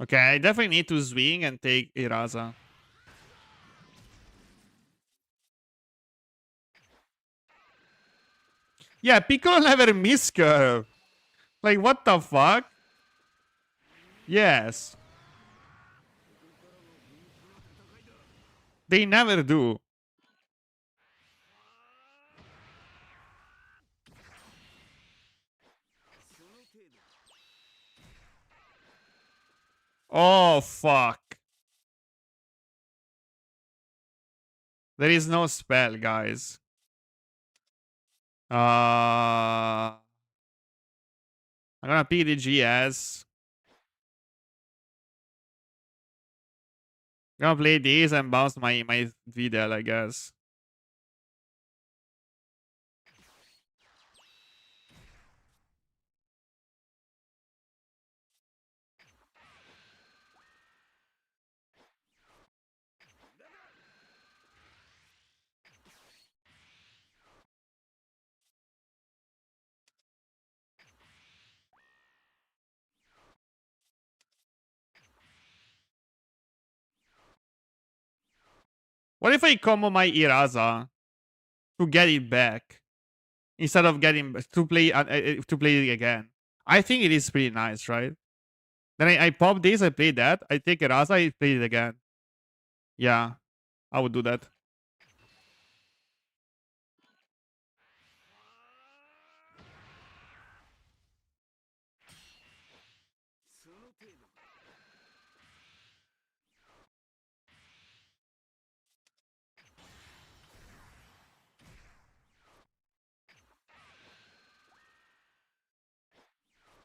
Okay, I definitely need to swing and take Eraza. Yeah, Piccolo never miscurve. Like, what the fuck? Yes. They never do. Oh, fuck. There is no spell, guys. I'm gonna pick the GS. Gonna play these and bounce my Videl, I guess. What if I combo my Eraza to get it back instead of getting to play it again? I think it is pretty nice, right? Then I pop this, I play that, I take Eraza, I play it again. Yeah, I would do that.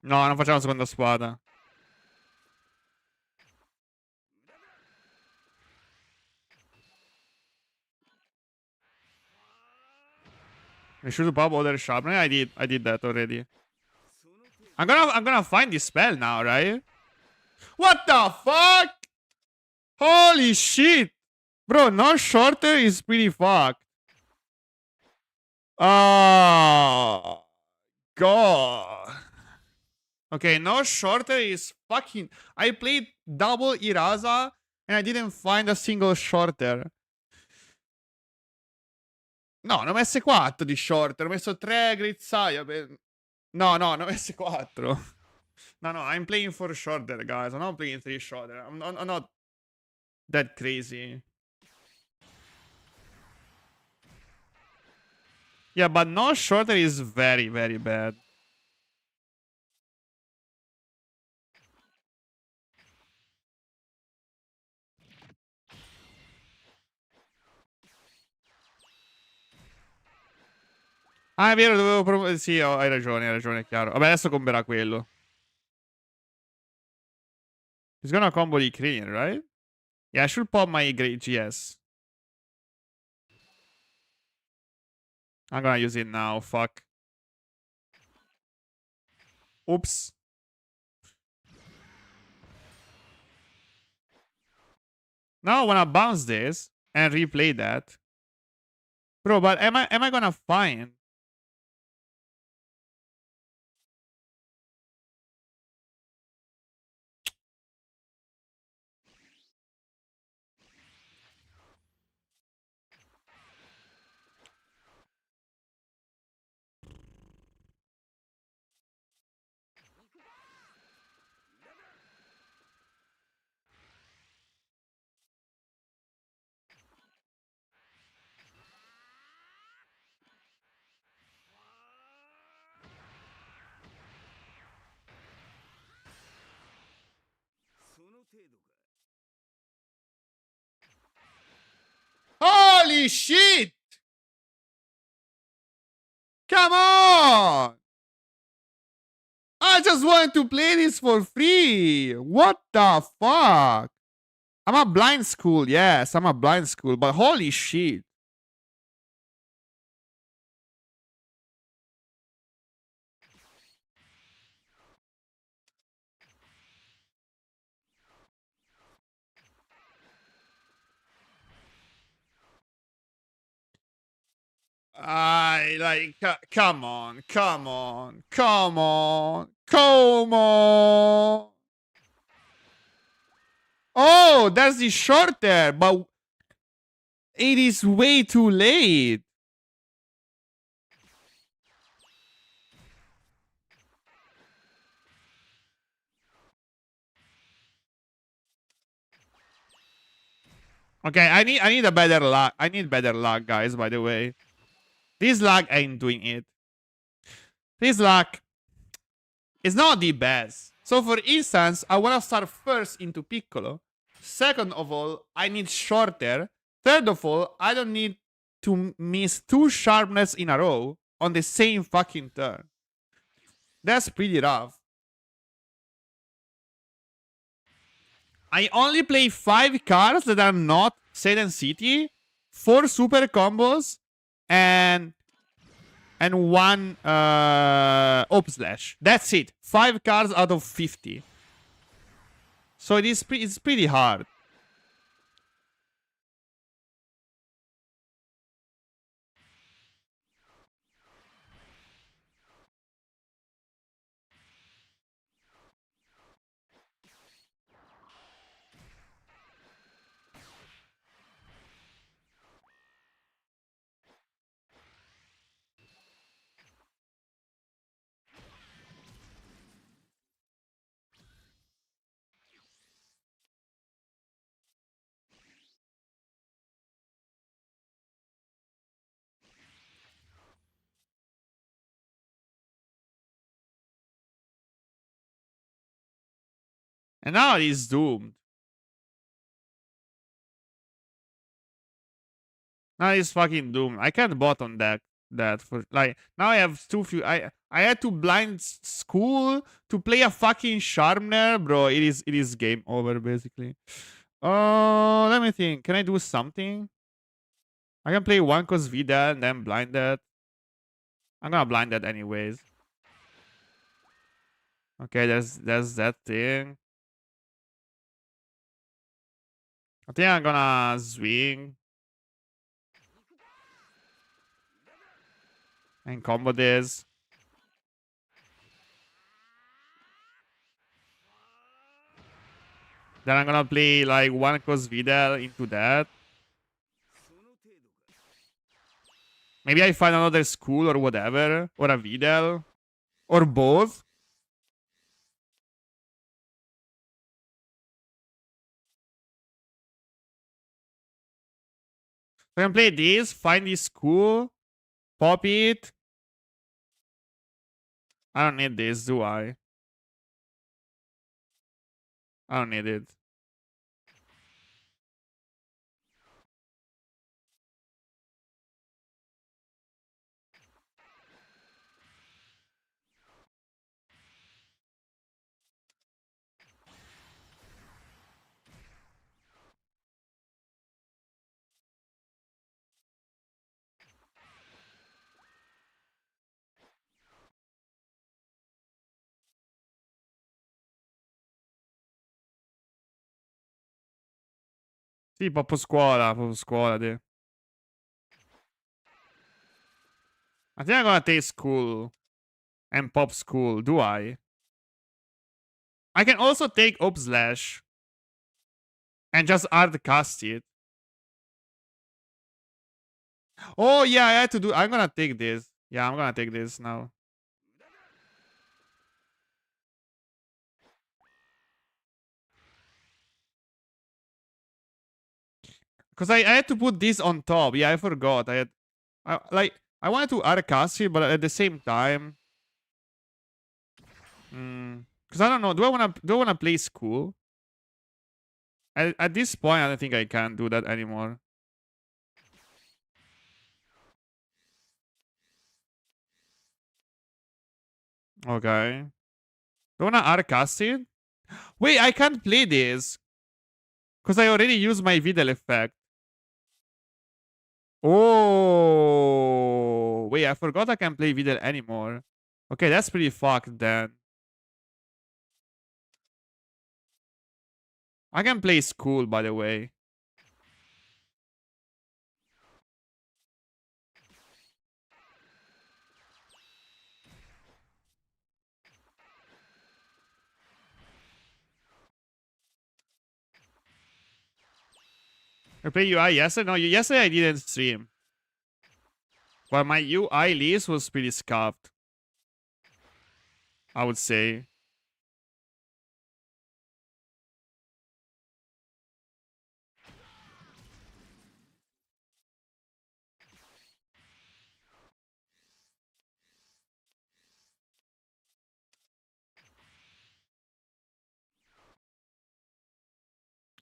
No, non facciamo seconda squadra. I should pop other sharpener. I did that already. I'm gonna find this spell now, right? What the fuck? Holy shit! Bro, no shorter is pretty fucked. Oh god. Okay, no shorter is fucking. I played double Iraza and I didn't find a single shorter. No, ne ho messe 4 di shorter. Ho messo 3 Grizzaya. No, ne ho messe 4. No, I'm playing for shorter, guys. I'm not playing 3 shorter. I'm not that crazy. Yeah, but no shorter is very, very bad. Ah, è vero, dovevo. Sì, hai ragione, è chiaro. Vabbè, adesso comprerà quello. He's gonna combo the Crane, right? Yeah, I should pop my great GS. I'm gonna use it now. Fuck. Oops. Now I wanna bounce this and replay that. Bro, but am I gonna find? Holy shit! Come on! I just wanted to play this for free. What the fuck? I'm a blind school, yes, I'm a blind school, but holy shit. I like, come on, come on, come on, come on. Oh, that's the shorter, but it is way too late. Okay, I need a better luck. I need better luck, guys, by the way. This luck ain't doing it. This luck is not the best. So for instance, I wanna start first into Piccolo. Second of all, I need shorter. Third of all, I don't need to miss 2 sharpness in a row on the same fucking turn. That's pretty rough. I only play 5 cards that are not Satan City, 4 super combos, and 1 Op Slash. That's it. 5 cards out of 50. So it's pretty hard. And now he's doomed. Now he's fucking doomed. I can't bottom that for like now I have too few. I had to blind school to play a fucking Sharpener, bro. It is game over basically. Oh, let me think. Can I do something? I can play one cause Vida and then blind that. I'm gonna blind that anyways. Okay, there's that thing. I think I'm gonna swing and combo this. Then I'm gonna play like one cause Vida into that. Maybe I find another school or whatever, or a Videl, or both. I can play this, find this school, pop it. I don't need this, do I? I don't need it. Sì, proprio scuola, dude. I think I'm gonna take school and pop school, do I? I can also take Op Slash and just hard cast it. Oh yeah, I had to do. I'm gonna take this. Yeah, I'm gonna take this now. Because I had to put this on top. Yeah, I forgot. I wanted to hard cast it, but at the same time. Because I don't know. Do I wanna play school? At this point, I don't think I can do that anymore. Okay. Don't wanna R-cast it? Wait, I can't play this. Because I already used my Vidal effect. Oh, wait, I forgot I can play Vidal anymore. Okay, that's pretty fucked then. I can play School, by the way. I play UI yesterday? No, yesterday I didn't stream. But my UI list was pretty scuffed, I would say.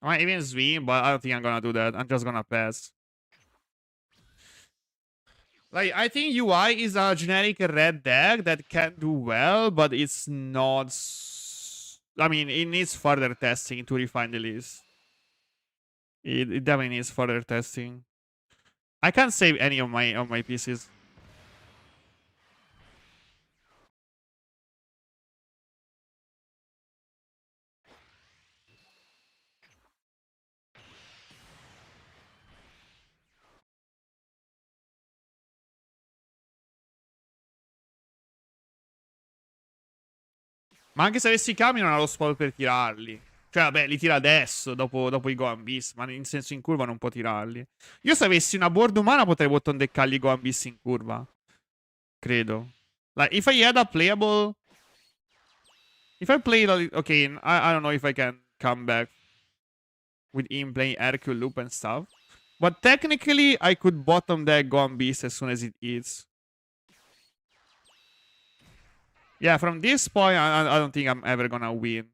I might even stream, but I don't think I'm gonna do that. I'm just gonna pass. Like, I think UI is a generic red deck that can do well, but it's not. I mean, it needs further testing to refine the list. It definitely needs further testing. I can't save any of my pieces. Ma anche se avessi i cami non ha lo spot per tirarli. Cioè, vabbè, li tira adesso, dopo i Gohan Beast, ma in senso in curva non può tirarli. Io se avessi una board umana potrei button deccargli i Gohan Beast in curva. Credo. Like, if I had a playable... If I play... Okay, I don't know if I can come back with him playing Hercule Loop and stuff. But technically, I could bottom deck Gohan Beast as soon as it eats. Yeah, from this point, I don't think I'm ever gonna win.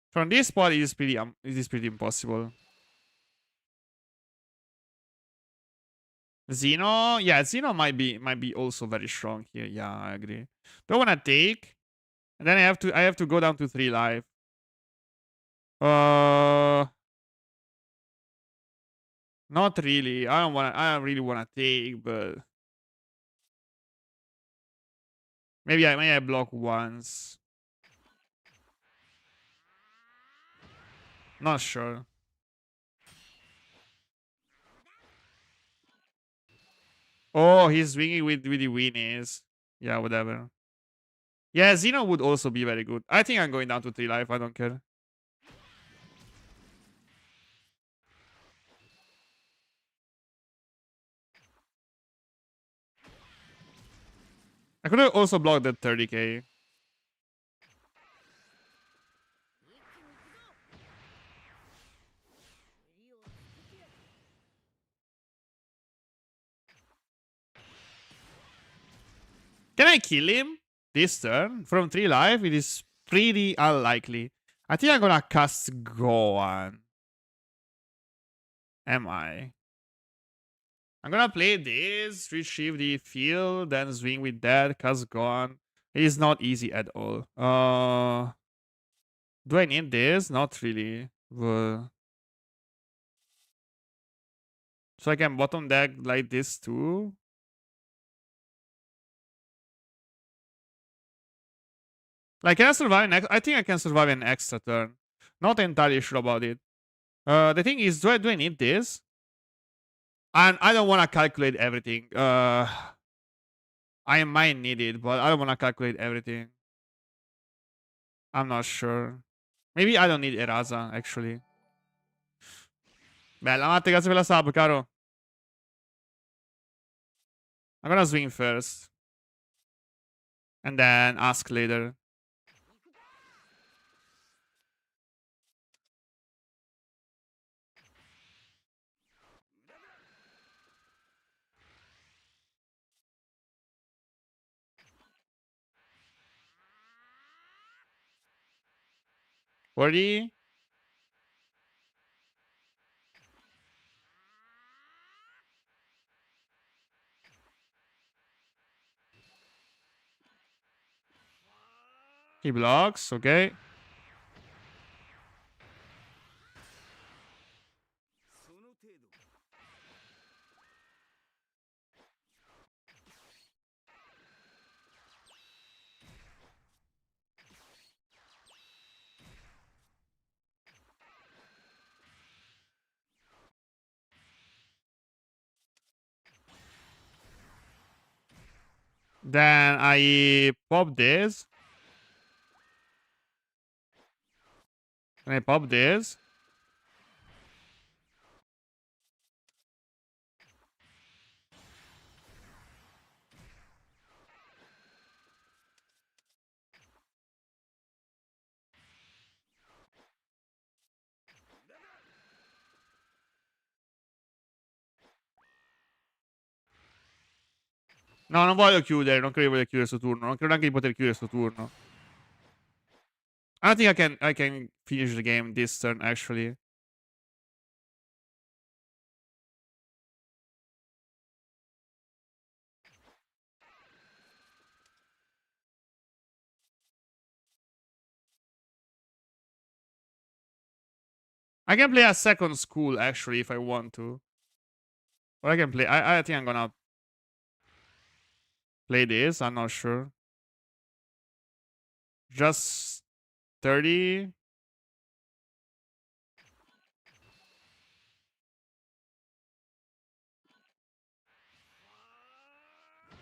From this point, it is pretty impossible. Xeno, yeah, Xeno might be also very strong here. Yeah, I agree. Do I wanna take? And then I have to go down to 3 life. Uh Not really. I don't really wanna take, but maybe I block once. Not sure. Oh, he's swinging with the winnies. Yeah, whatever. Yeah, Xeno would also be very good. I think I'm going down to 3 life. I don't care. I could have also blocked that 30k. Can I kill him this turn? From 3 life, it is pretty unlikely. I think I'm gonna cast Gohan. Am I? I'm gonna play this, retrieve the field, then swing with that, cast Gohan. It is not easy at all. Do I need this? Not really. So I can bottom deck like this too. Like, can I survive I think I can survive an extra turn. Not entirely sure about it. The thing is, do I need this? And I don't want to calculate everything. I might need it, but I don't want to calculate everything. I'm not sure. Maybe I don't need Eraza, actually. Bella Matte, grazie per la sub, caro. I'm gonna swing first. And then ask later. 40. He blocks, okay. Then I pop this. And I pop this. No, non voglio chiudere. Non credo di voler chiudere sto turno. Non credo neanche di poter chiudere sto turno. I don't think I can finish the game this turn, actually. I can play a second school, actually, if I want to. Or I can play... I think I'm gonna play this. I'm not sure. Just 30.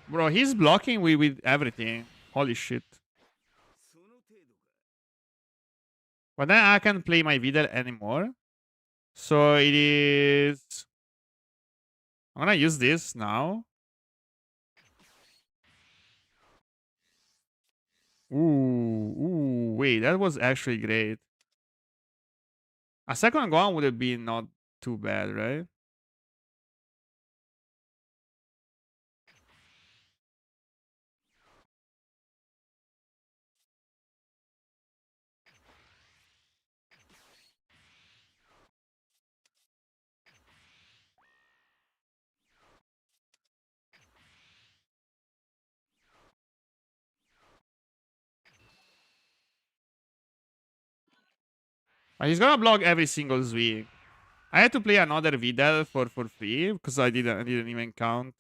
Bro, he's blocking with everything. Holy shit. But then I can't play my Vidal anymore. So it is... I'm gonna use this now. Ooh, wait, that was actually great. A second one would have been not too bad, right? But he's gonna block every single swing. I had to play another Vidal for free because I didn't even count.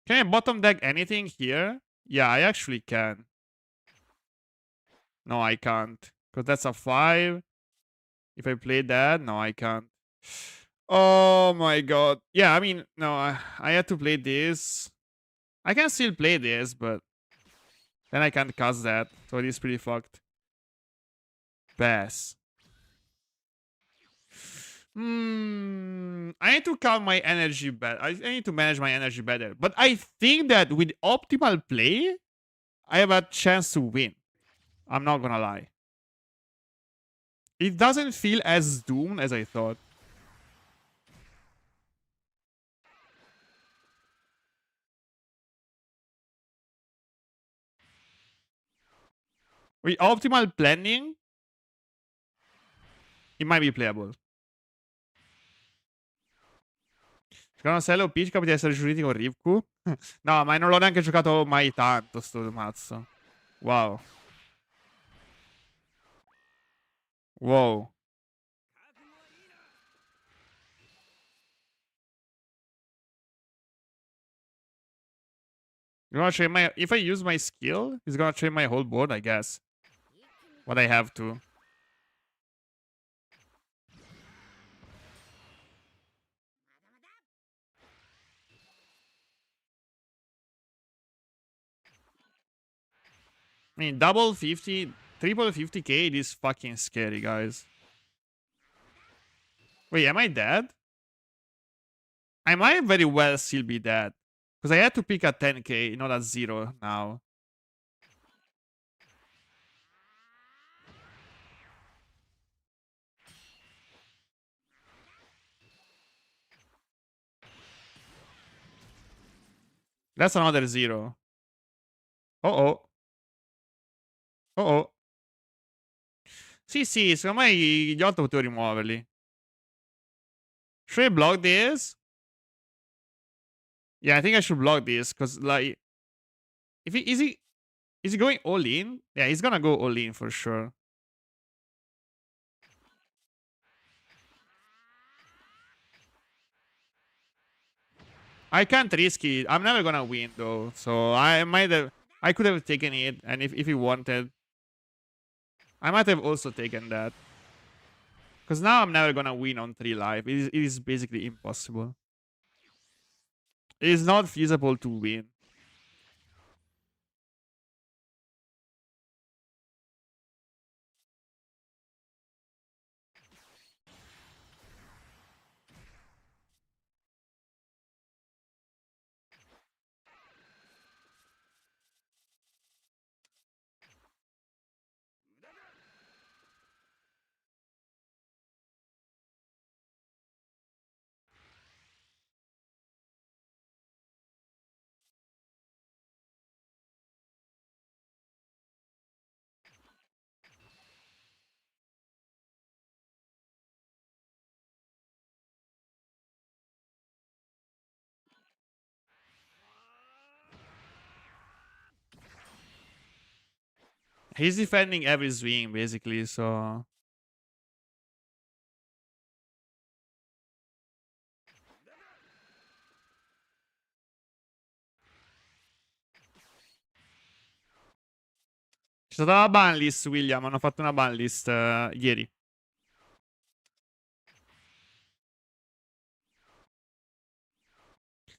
Can I bottom deck anything here? Yeah, I actually can. No, I can't. Because that's a 5. If I play that, no, I can't. Oh my god. Yeah, I mean, no, I had to play this. I can still play this, but then I can't cast that. So it is pretty fucked. Pass. I need to calm my energy better. I need to manage my energy better. But I think that with optimal play, I have a chance to win. I'm not gonna lie. It doesn't feel as doomed as I thought. With optimal planning, it might be playable. Scello Peach capita di essere giuriti con Rivku. No, ma non l'ho neanche giocato mai tanto sto mazzo. Wow. Wow. You're gonna train my... If I use my skill, he's gonna train my whole board, I guess. But I have to. I mean, double 50, triple 50k, it is fucking scary, guys. Wait, am I dead? I might very well still be dead. Because I had to pick a 10k, not a 0 now. That's another 0. Oh. Oh. Sì, sì, secondo me gli 8 potevo rimuoverli. Should I block this? Yeah, I think I should block this, because, like, if he is he going all in? Yeah, he's gonna go all in for sure. I can't risk it. I'm never gonna win though, so I could have taken it, and if he wanted, I might have also taken that. Because now I'm never gonna win on 3 life. It is basically impossible. It is not feasible to win. He's defending every swing basically, so c'è stata la ban list, William. Hanno fatto una ban list ieri.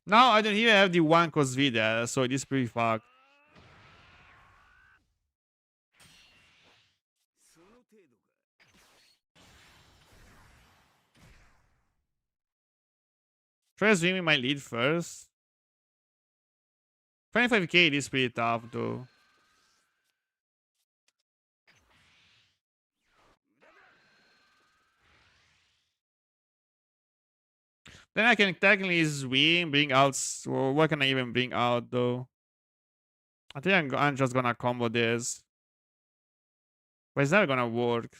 Now I don't even have the one cos video, so it is pretty fucked. Try swimming my lead first. 25k is pretty tough though. Then I can technically swing, bring out. What can I even bring out though? I think I'm just gonna combo this, but it's never gonna work.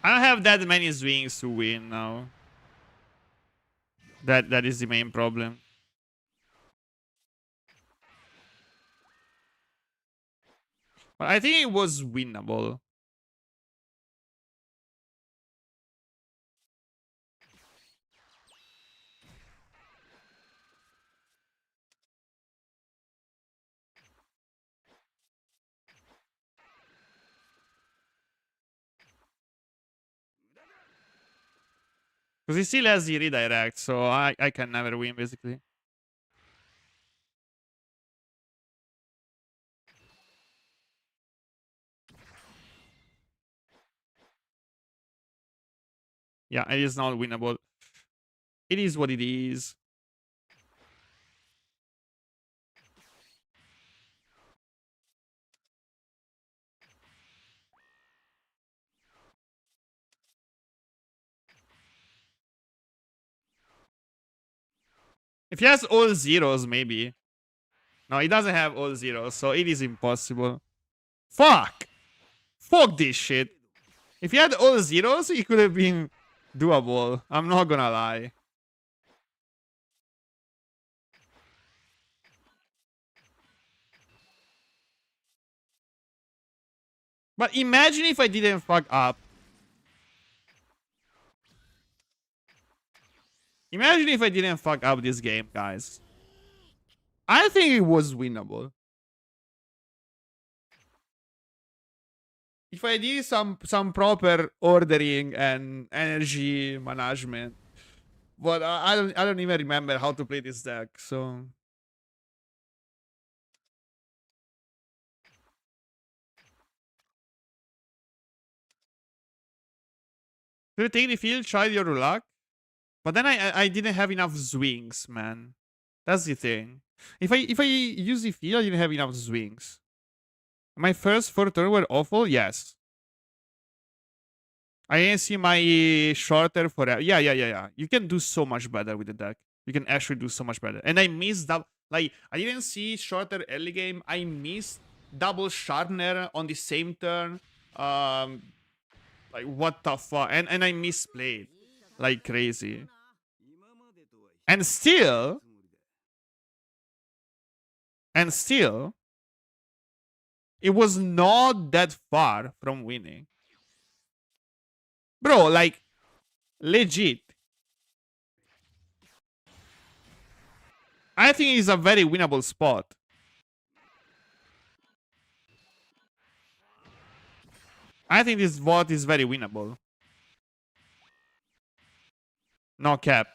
I don't have that many swings to win now. That is the main problem. But I think it was winnable. Because he still has the redirect, so I can never win basically. Yeah, it is not winnable. It is what it is. If he has all zeros, maybe. No, he doesn't have all zeros, so it is impossible. Fuck! Fuck this shit. If he had all zeros, it could have been doable. I'm not gonna lie. But imagine if I didn't fuck up. Imagine if I didn't fuck up this game, guys. I think it was winnable. If I did some proper ordering and energy management. But I don't even remember how to play this deck, so do you take the field, try your luck? But then I didn't have enough swings, man. That's the thing. If I use the field, I didn't have enough swings. My first 4 turns were awful, yes. I didn't see my shorter forever. Yeah. You can do so much better with the deck. You can actually do so much better. And I missed that. Like, I didn't see shorter early game. I missed double sharpener on the same turn. Um, like, what the fuck? And I misplayed like crazy. And still, it was not that far from winning. Bro, like, legit. I think it's a very winnable spot. I think this VOD is very winnable. No cap.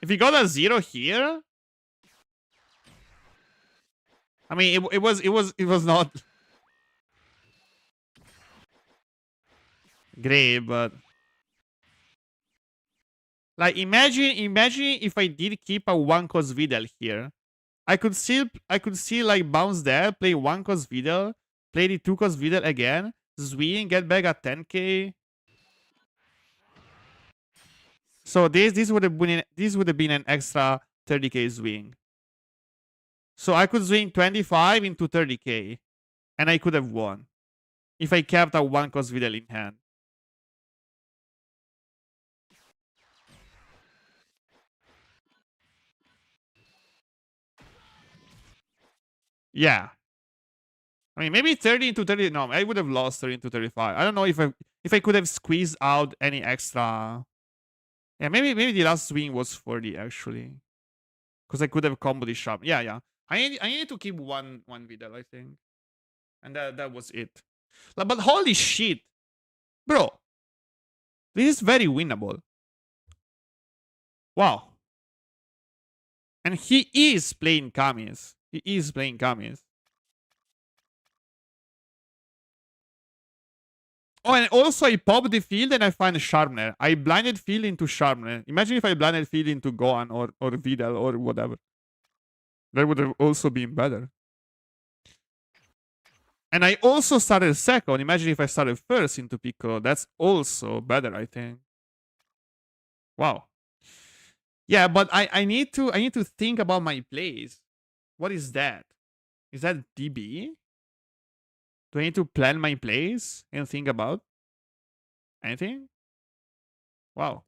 If he got a 0 here, I mean, it was not great, but like imagine if I did keep a 1 cost Vidal here. I could see like bounce there, play 1 cost Vidal, play the 2 cost Vidal again, swing, get back at 10k. So this would have been an extra 30k swing. So I could swing 25 into 30k, and I could have won if I kept a 1 cost Vidal in hand. Yeah. I mean, maybe 30 into 30. No, I would have lost 30 into 35. I don't know if I could have squeezed out any extra. Yeah, maybe the last swing was 40 actually, because I could have comboed the sharp. Yeah. I needed to keep one Vidal, I think, and that was it. But holy shit, bro, this is very winnable. Wow. And he is playing Kamis. He is playing Kamis. Oh, and also I pop the field and I find Sharpener. I blinded field into Sharpener. Imagine if I blinded field into Gohan or Vidal or whatever. That would have also been better. And I also started second. Imagine if I started first into Piccolo. That's also better, I think. Wow. Yeah, but I need to think about my plays. What is that? Is that DB? Do I need to plan my plays and think about anything? Wow.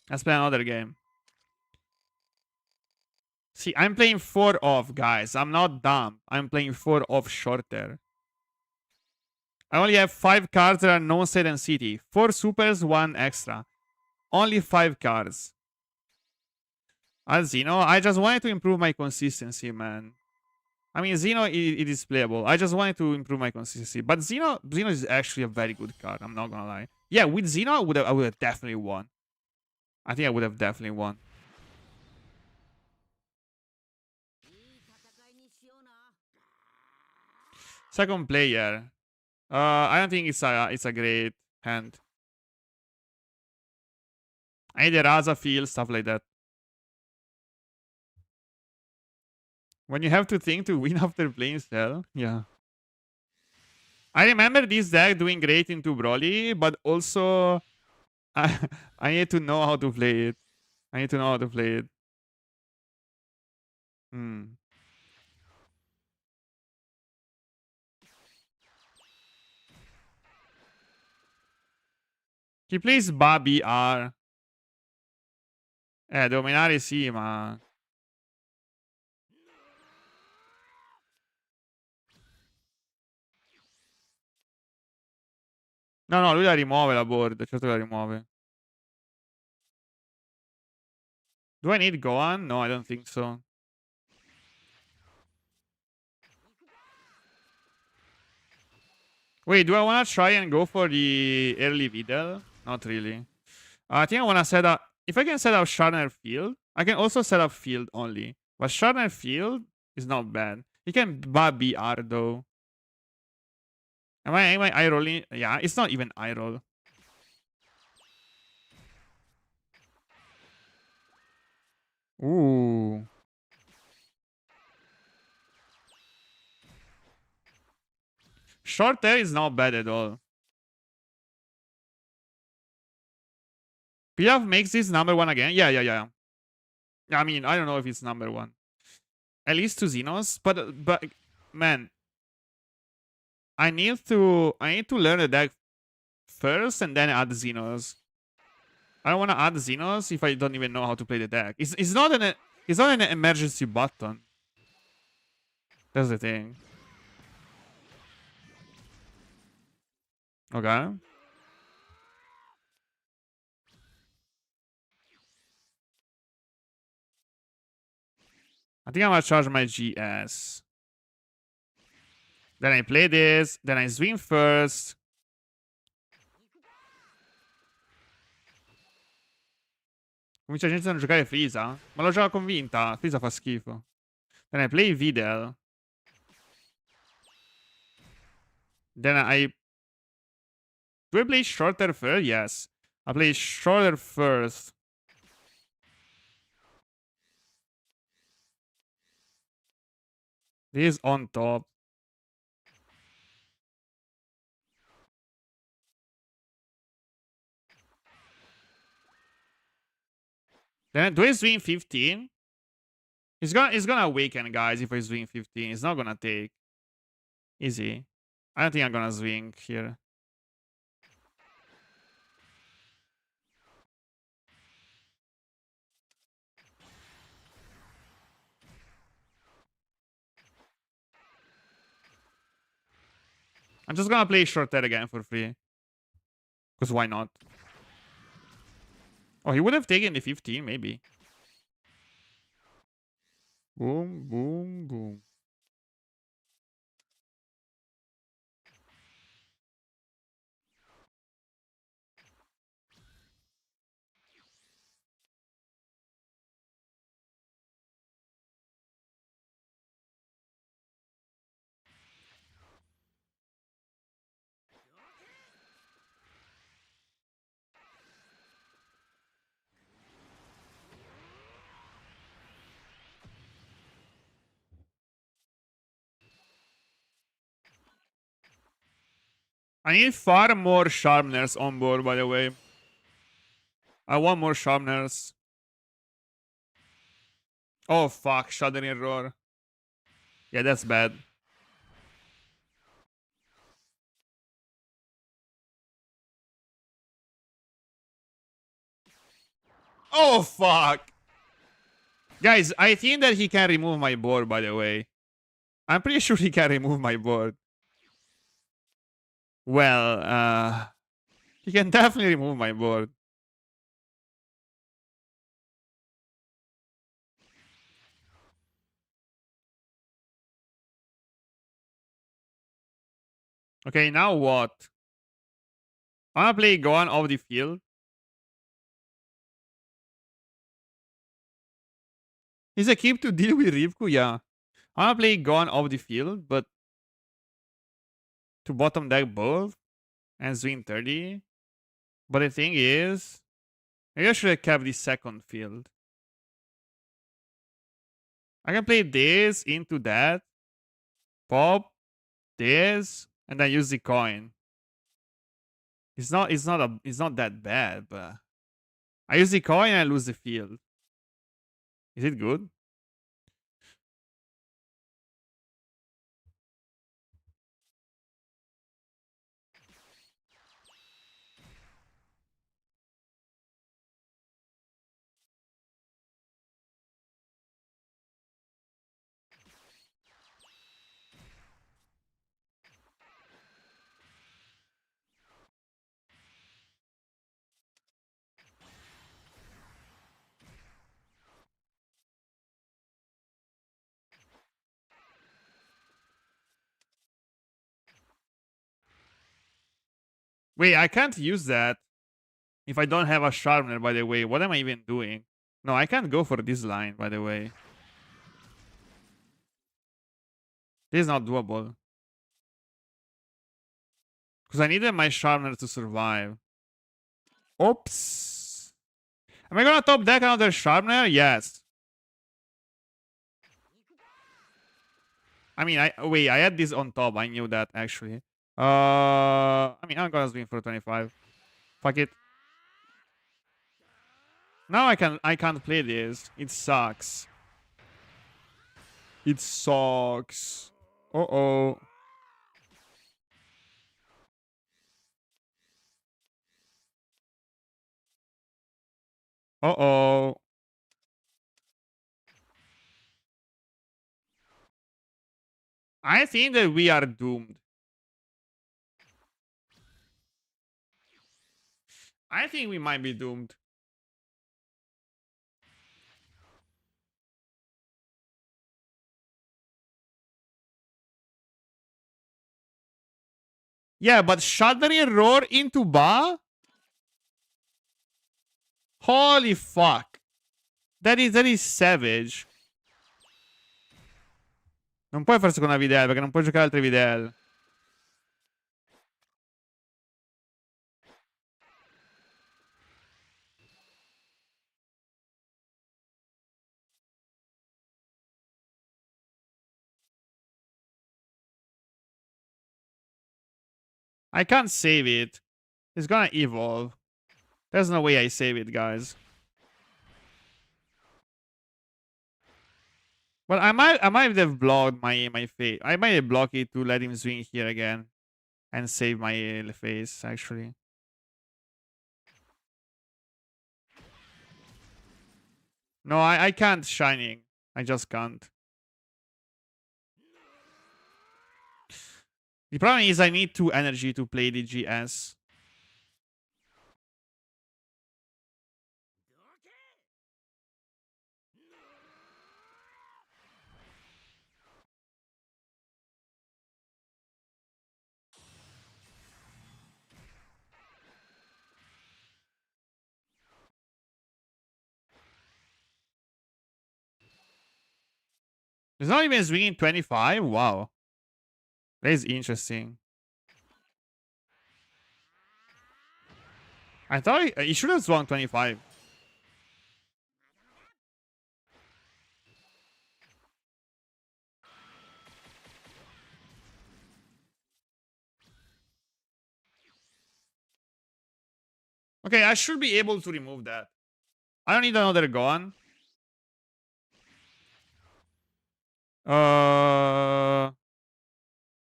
Let's play another game. See, I'm playing 4 off, guys. I'm not dumb. I'm playing 4 off shorter. I only have 5 cards that are non-state and city. 4 supers, 1 extra. Only 5 cards. As Xeno, I just wanted to improve my consistency, man. I mean, Xeno, it is playable. I just wanted to improve my consistency. But Xeno is actually a very good card. I'm not gonna lie. Yeah, with Xeno, I would have definitely won. I think I would have definitely won. Second player. I don't think it's a great hand. I need a Raza feel, stuff like that. When you have to think to win after playing Cell, yeah. I remember this deck doing great into Broly, but also I need to know how to play it. I need to know how to play it. Hmm. He plays Bobby R. Dominare sì, ma... No, lui la rimuove la board, certo che la rimuove. Do I need Gohan? No, I don't think so. Wait, do I want to try and go for the early Vidal? Not really. I think I want to set up... If I can set up Sharner Field, I can also set up Field only. But Sharner Field is not bad. He can Bobby R though. Am I eye rolling? Yeah, it's not even eye roll. Ooh. Short air is not bad at all. Pilaf makes this number one again. Yeah. I mean, I don't know if it's number one. At least 2 Xenos, but man, I need to learn the deck first and then add Xenos. I don't want to add Xenos if I don't even know how to play the deck. It's not an emergency button. That's the thing. Okay. I think I'm gonna charge my GS. Then I play this. Then I swing first. Comincia gente a non giocare Frieza. Ma l'ho già convinta. Frieza fa schifo. Then I play Videl. Then I... Do I play shorter first? Yes. I play shorter first. This is on top. Then do I swing 15? It's gonna awaken, guys, if I swing 15. It's not gonna take. Easy. I don't think I'm gonna swing here. I'm just gonna play short again for free. Because why not? Oh, he would have taken the 15, maybe. Boom, boom, boom. I need far more sharpeners on board, by the way. I want more sharpeners. Oh, fuck. Shuddering Roar. Yeah, that's bad. Oh, fuck. Guys, I think that he can remove my board, by the way. I'm pretty sure he can remove my board. Well, he can definitely remove my board. Okay, now what? I'm gonna play Gohan off the field. Is a keep to deal with Rivku? Yeah. I'm gonna play Gohan off the field, but to bottom deck both and swing 30. But the thing is, maybe I should have kept the second field. I can play this into that, pop this, and then use the coin. It's not that bad, but I use the coin and I lose the field. Is it good? Wait, I can't use that if I don't have a sharpener, by the way. What am I even doing? No, I can't go for this line, by the way. This is not doable. Because I needed my sharpener to survive. Oops. Am I gonna top deck another sharpener? Yes. I mean, I had this on top. I knew that actually. I mean, I'm gonna swing for 25. Fuck it. Now I can't play this. It sucks. It sucks. Uh-oh. Uh-oh. I think that we are doomed. I think we might be doomed. Yeah, but Shuddering Roar into Ba? Holy fuck. That is savage. Non puoi fare seconda Videl perché non puoi giocare altre Videl. I can't save it. It's gonna evolve. There's no way I save it, guys. But I might have blocked my face. I might have blocked it to let him swing here again and save my face actually. No, I can't Shining. I just can't. The problem is I need 2 energy to play the GS. It's not even swinging 25? Wow. That is interesting. I thought he should have swung 25. Okay, I should be able to remove that. I don't need another gun.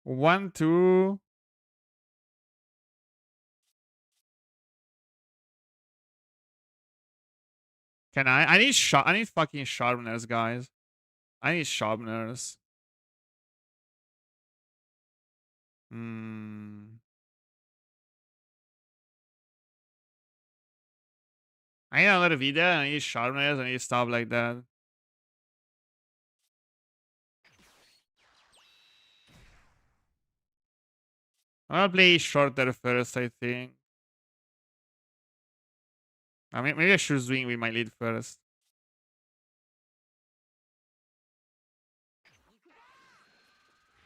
1, 2. Can I? I need fucking sharpeners, guys. I need sharpeners. Hmm. I need another video. I need sharpeners. I need stuff like that. I'm gonna play shorter first, I think. I mean, maybe I should swing with my lead first.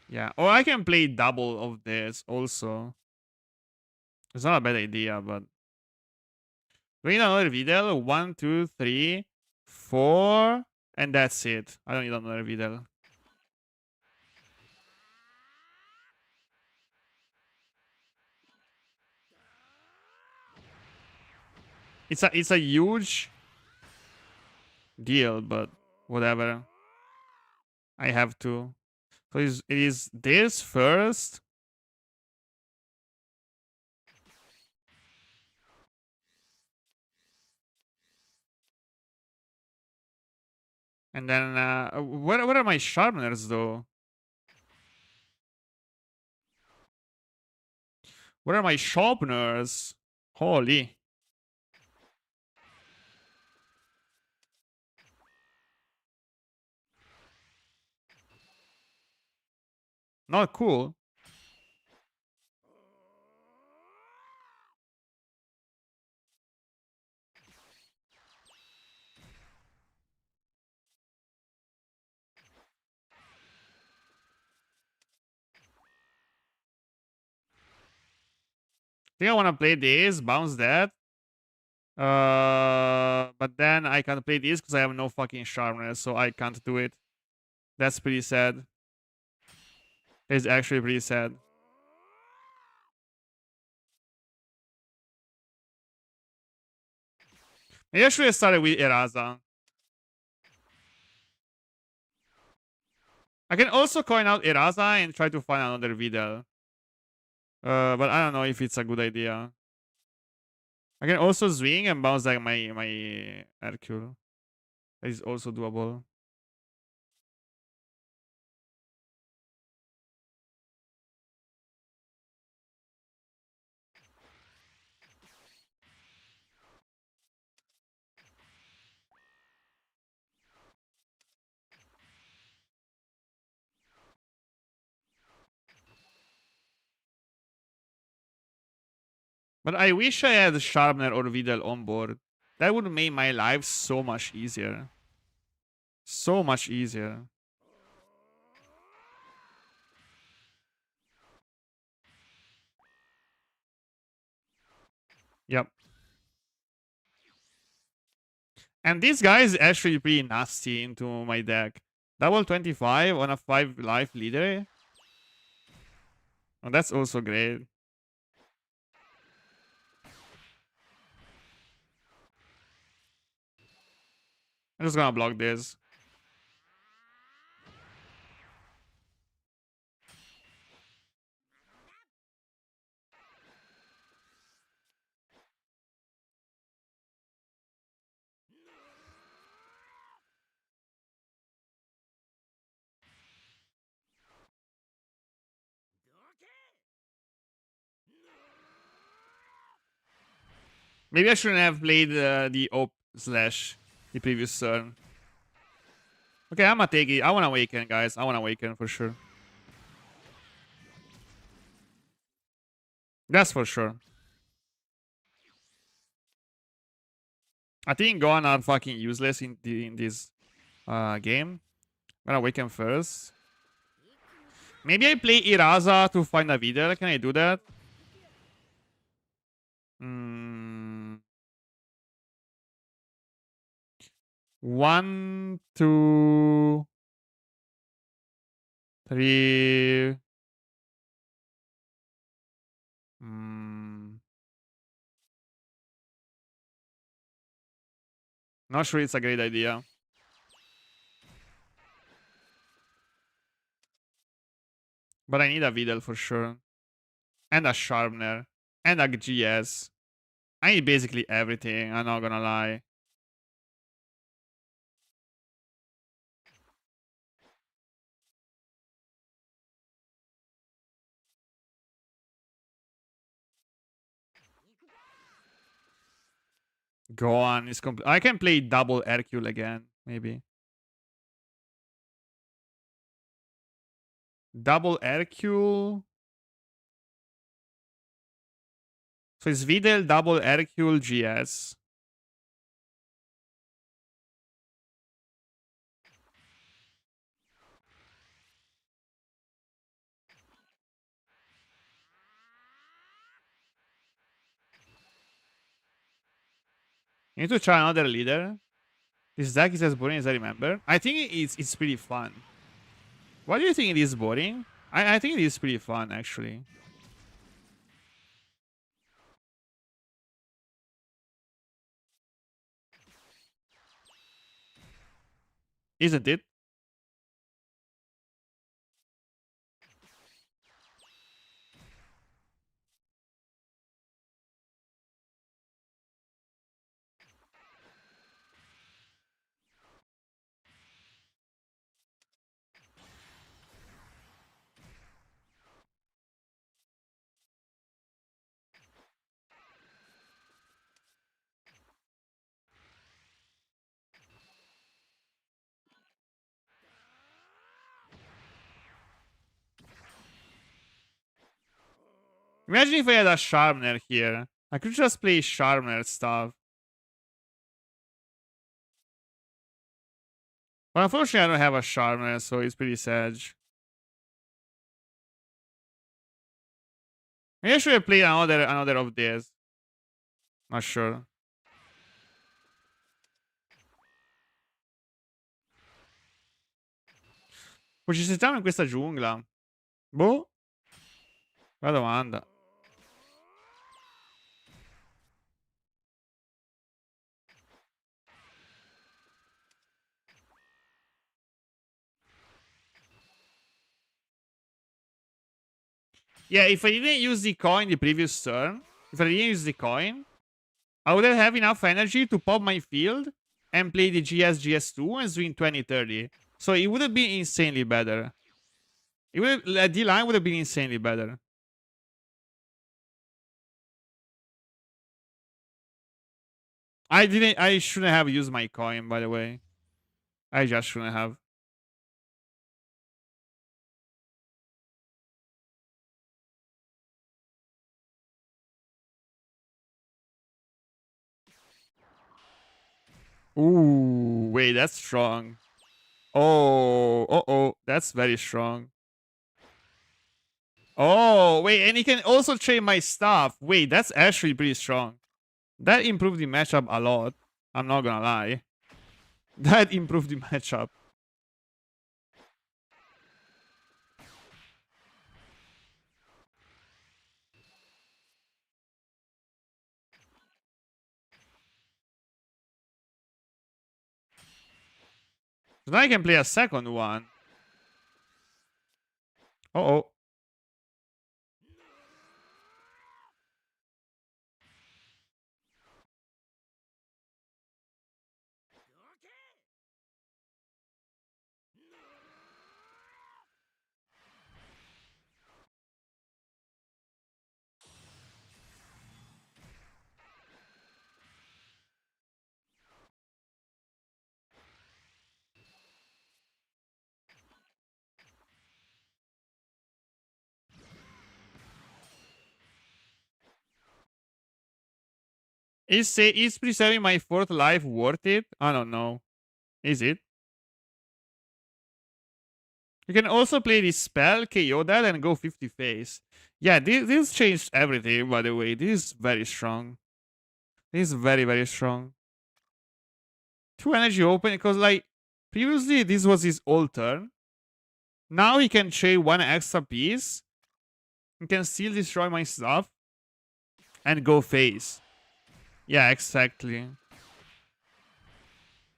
Yeah. Or I can play double of this also. It's not a bad idea, but we need another video. 1, 2, 3, 4, and that's it. I don't need another video. It's a huge deal, but whatever. I have to. So it is this first. And then where are my sharpeners though? Where are my sharpeners? Holy. Not cool. I think I want to play this, bounce that. But then I can't play this because I have no fucking sharpness, so I can't do it. That's pretty sad. It's actually pretty sad. Maybe I should have started with Eraza. I can also coin out Eraza and try to find another Videl. But I don't know if it's a good idea. I can also swing and bounce like my Hercule. That is also doable. But I wish I had Sharpener or Videl on board. That would make my life so much easier. So much easier. Yep. And this guy is actually pretty nasty into my deck. Double 25 on a 5 life leader. Oh, that's also great. I'm just gonna block this. Maybe I shouldn't have played the op slash the previous turn. Okay, I'm gonna take it. I wanna awaken, guys. I wanna awaken for sure. That's for sure. I think Gohan are fucking useless in this game. I'm gonna awaken first. Maybe I play Iraza to find a Videl. Can I do that? Hmm. 1, 2, 3. Hmm. Not sure it's a great idea. But I need a Videl for sure. And a Sharpener. And a GS. I need basically everything. I'm not gonna lie. Gohan is complete. I can play double Hercule again, maybe. Double Hercule. So it's Videl, double Hercule, GS. You need to try another leader. This deck is as boring as I remember. I think it's pretty fun. Why do you think it is boring? I think it is pretty fun, actually. Isn't it? Imagine if I had a Sharpener here. I could just play Sharpener stuff. But unfortunately, I don't have a Sharpener, so it's pretty sad. Maybe I should have played another of these. Not sure. Poi ci sentiamo in questa giungla. Boh. La domanda. Yeah, if I didn't use the coin the previous turn, if I didn't use the coin, I wouldn't have enough energy to pop my field and play the GS 2 and swing 20-30. So it would have been insanely better. It would have, the line would have been insanely better. I shouldn't have used my coin, by the way. I just shouldn't have. Ooh, wait, that's strong. Oh, oh, that's very strong. Oh, wait, and he can also trade my stuff. Wait, that's actually pretty strong. That improved the matchup a lot. I'm not gonna lie. That improved the matchup. So now I can play a second one. Uh-oh. Is preserving my fourth life worth it? I don't know. Is it? You can also play this spell, KO that, and go 50 face. Yeah, this changed everything, by the way. This is very strong. This is very, very strong. 2 energy open, because, like, previously this was his old turn. Now he can chain 1 extra piece. He can still destroy my stuff. And go face. Yeah, exactly.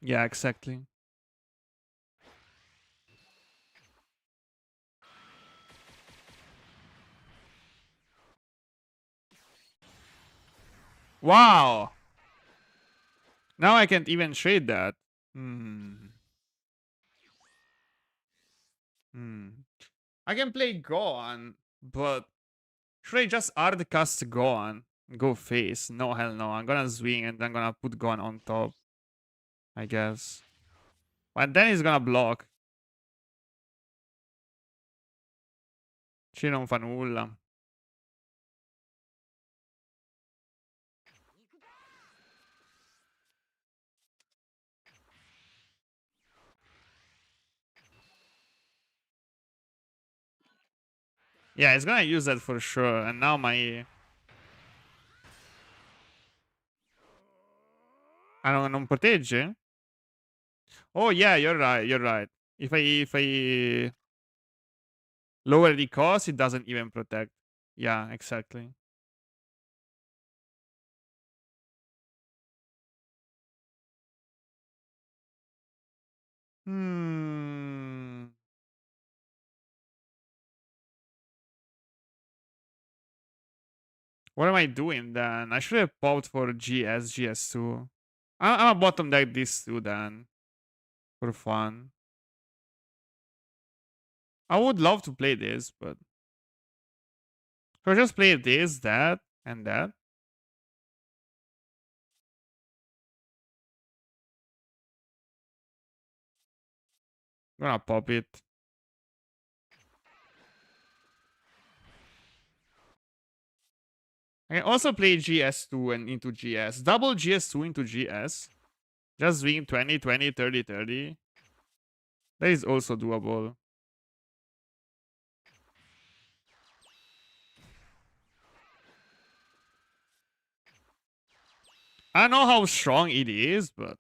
Yeah, exactly. Wow! Now I can't even trade that. Hmm. Hmm. I can play Gohan, but should I just hard cast Gohan? Go face? No, hell no. I'm gonna swing and I'm gonna put Gohan on top. I guess. But then he's gonna block. Ci non fa nulla. Yeah, he's gonna use that for sure. And now my... Ah, no, non protegge? Oh yeah, you're right, you're right. If I lower the cost, it doesn't even protect. Yeah, exactly. Hmm. What am I doing then? I should have popped for GS2. I'm a bottom deck this too then. For fun. I would love to play this, but so I just play this, that, and that. I'm gonna pop it. I can also play GS2 and into GS. Double GS2 into GS. Just win 20, 20, 30, 30. That is also doable. I don't know how strong it is, but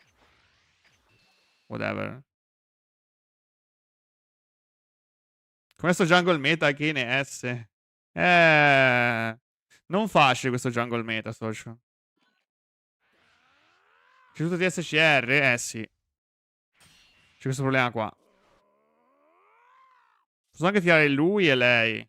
whatever. Questo jungle meta che ne S. Non facile questo jungle meta, socio. C'è tutto TSCR? Eh sì. C'è questo problema qua. Posso anche tirare lui e lei.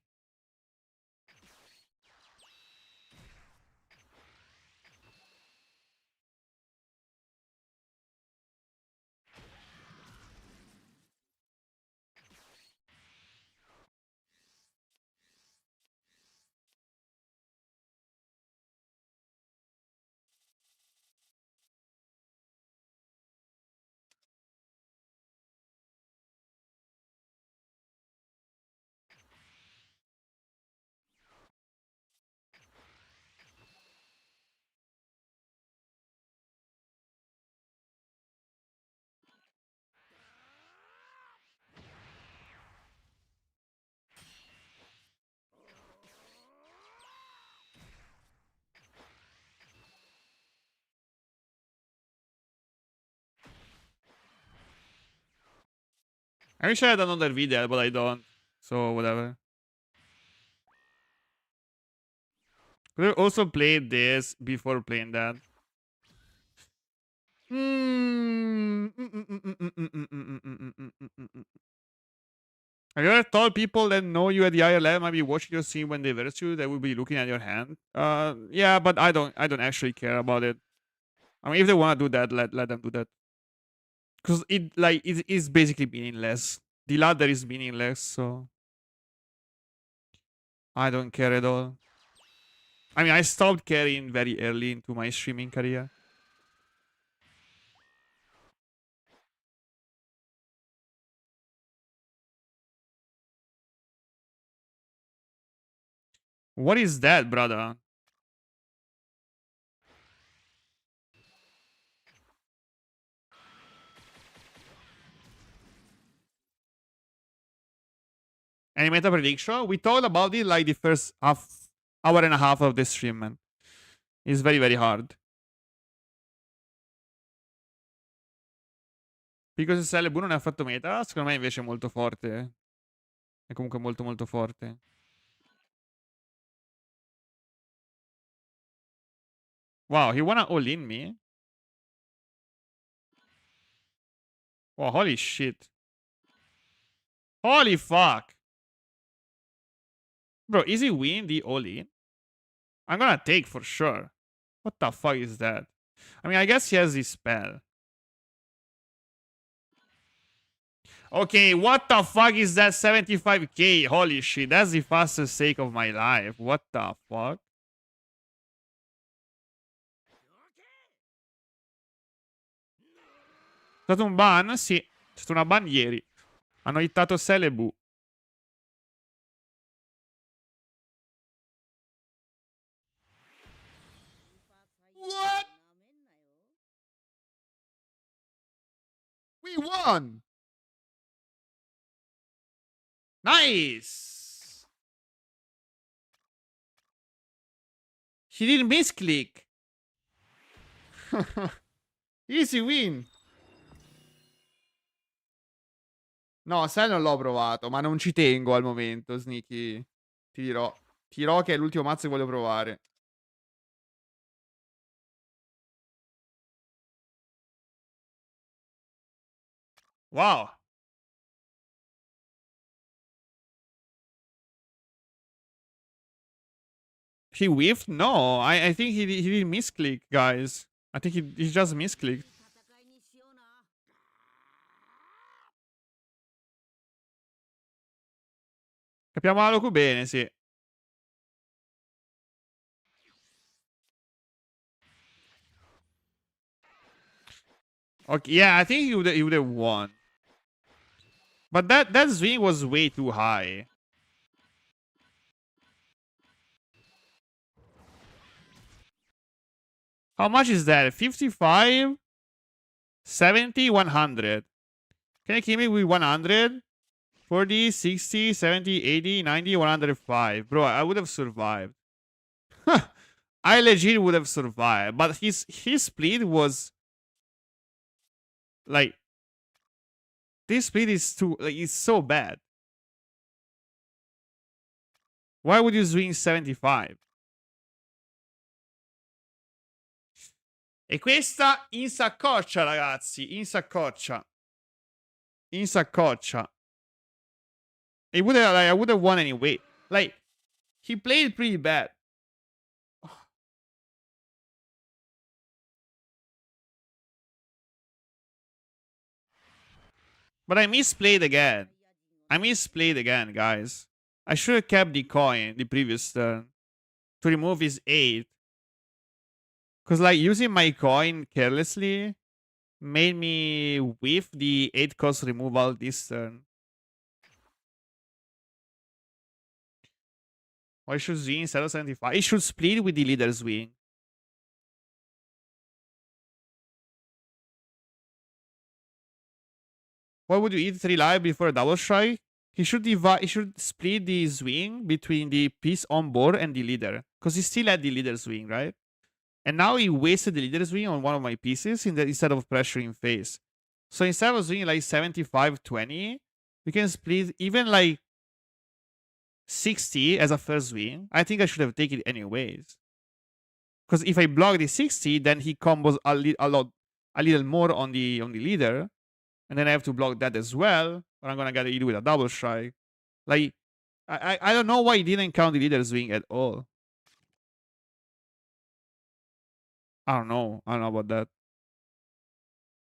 I wish I had another video, but I don't. So, whatever. Could have also played this before playing that. Have you ever told people that know you at the higher level might be watching your scene when they verse you, they will be looking at your hand? Yeah, but I don't actually care about it. I mean, if they want to do that, let them do that. Because it is basically meaningless. The ladder is meaningless, so I don't care at all. I mean, I stopped caring very early into my streaming career. What is that, brother? Any meta prediction? We talked about it like the first hour and a half of the stream, man. It's very, very hard. Pico SSL non è affatto meta, secondo me invece è molto forte. È comunque molto molto forte. Wow, he wanna all-in me? Wow, holy shit. Holy fuck. Bro, is he winning the all-in? I'm gonna take for sure. What the fuck is that? I mean, I guess he has his spell. Okay, what the fuck is that 75k? Holy shit, that's the fastest take of my life. What the fuck? C'è stato un ban? Sì, c'è stata una ban ieri. Hanno hittato Celebu. What? We won! Nice! He didn't misclick. Easy win. No, sai non l'ho provato, ma non ci tengo al momento, Sneaky. Ti dirò. Ti dirò che è l'ultimo mazzo che voglio provare. Wow. He whiffed? No, I think he didn't misclick, guys. I think he just misclicked. Capiamo la Loku bene, sì. Okay, yeah, I think he would have won. But that swing was way too high. How much is that? 55? 70? 100. Can you give me with 100? 40, 60, 70, 80, 90, 105. Bro, I would have survived. I legit would have survived. But his split was... Like... This split is too... Like, it's so bad. Why would you swing 75? E questa in saccoccia, ragazzi. In saccoccia. In saccoccia. It would have, like, I would have won anyway. Like, he played pretty bad. But I misplayed again. I misplayed again, guys. I should have kept the coin the previous turn to remove his 8. Because, like, using my coin carelessly made me whiff the 8 cost removal this turn. Why should swing instead of 75? It should split with the leader swing. Why would you eat 3 life before a double strike? He should divide. He should split the swing between the piece on board and the leader, because he still had the leader swing, right? And now he wasted the leader swing on one of my pieces instead of pressuring face. So instead of swinging like 75-20, we can split even like 60 as a first swing. I think I should have taken it anyways. Because if I block the 60, then he combos a little more on the leader. And then I have to block that as well, or I'm gonna get it with a double strike. Like, I don't know why he didn't count the leader swing at all. I don't know about that.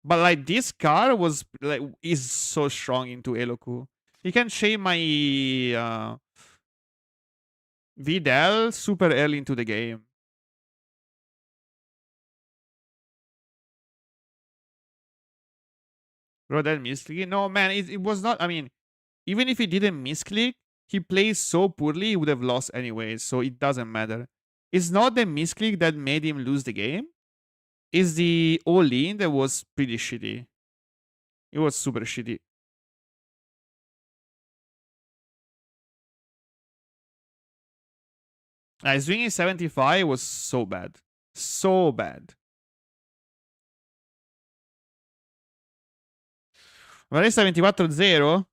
But like this card was like is so strong into Eloku. He can shave my Vidal super early into the game. Bro, that misclick? No, man, it was not. I mean, even if he didn't misclick, he plays so poorly, he would have lost anyway, so it doesn't matter. It's not the misclick that made him lose the game. It's the all-in that was pretty shitty. It was super shitty. Swinging 75 was so bad. So bad. Vorrei 74-0?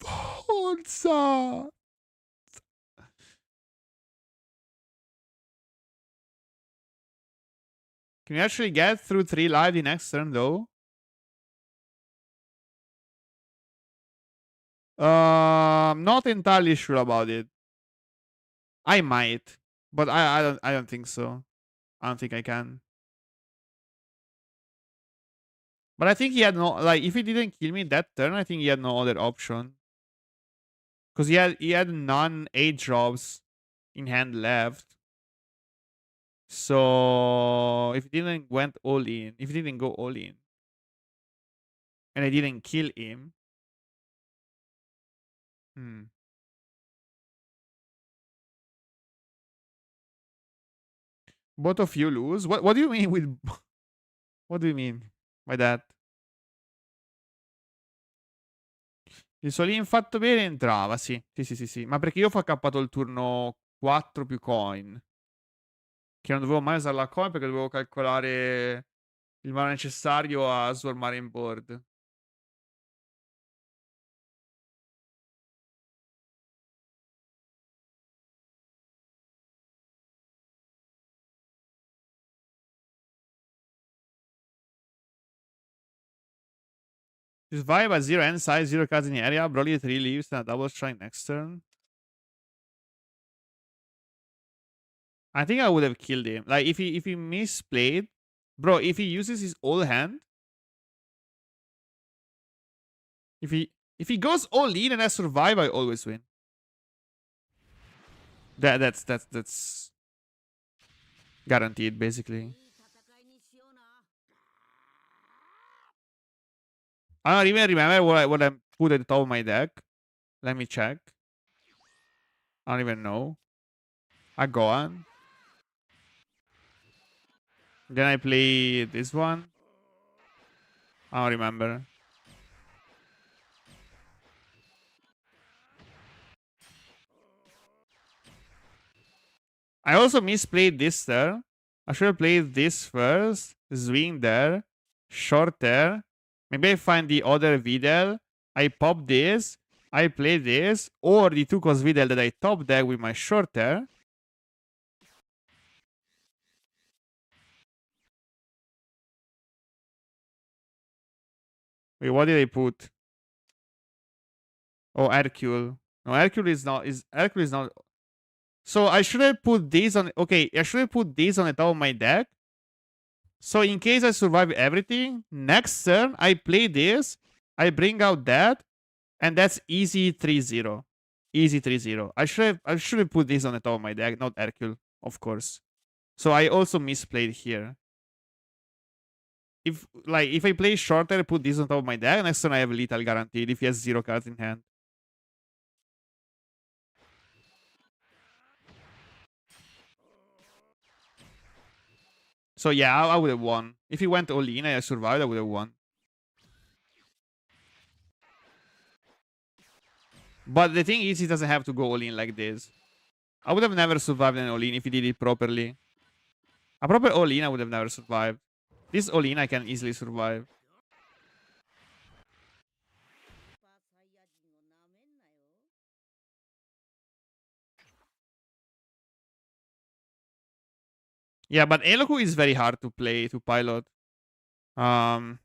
Forza! Can you actually get through 3 live the next turn, though? Not entirely sure about it. I might, but I don't think so. I don't think I can. But I think he had no, like, if he didn't kill me that turn, I think he had no other option. Because he had none 8 drops in hand left. So if he didn't went all in, if he didn't go all in, and I didn't kill him, both of you lose. What do you mean with? What do you mean by that? Il Solin fatto bene entrava, sì. Sì. Ma perché io ho accappato il turno 4 più coin. Che non dovevo mai usare la coin perché dovevo calcolare il mana necessario a swarmare in board. This vibe at 0 end size, 0 cards in the area, Broly 3 leaves and a double strike next turn. I think I would have killed him. Like if he misplayed, bro, if he uses his old hand, if he goes all in and I survive, I always win. That's guaranteed, basically. I don't even remember what I put at the top of my deck. Let me check. I don't even know. I go on. Then I play this one. I don't remember. I also misplayed this turn. I should have played this first. Swing there. Short there. Maybe I find the other Videl. I pop this. I play this, or the 2 cost Videl that I top deck with my shorter. Wait, what did I put? Oh, Hercule. No, Hercule is not. Hercule is not. So I should have put these on. Okay, I should have put these on the top of my deck. So in case I survive everything, next turn I play this. I bring out that, and that's easy 3-0. Easy 3-0. I should have put this on the top of my deck, not Hercule, of course. So I also misplayed here. If I play shorter, put this on top of my deck, next turn I have lethal guaranteed if he has 0 cards in hand. So yeah, I would have won. If he went all in and I survived, I would have won. But the thing is, he doesn't have to go all in like this. I would have never survived an all in if he did it properly. A proper all in, I would have never survived. This all in, I can easily survive. Yeah, but Eloku is very hard to play, to pilot. Um,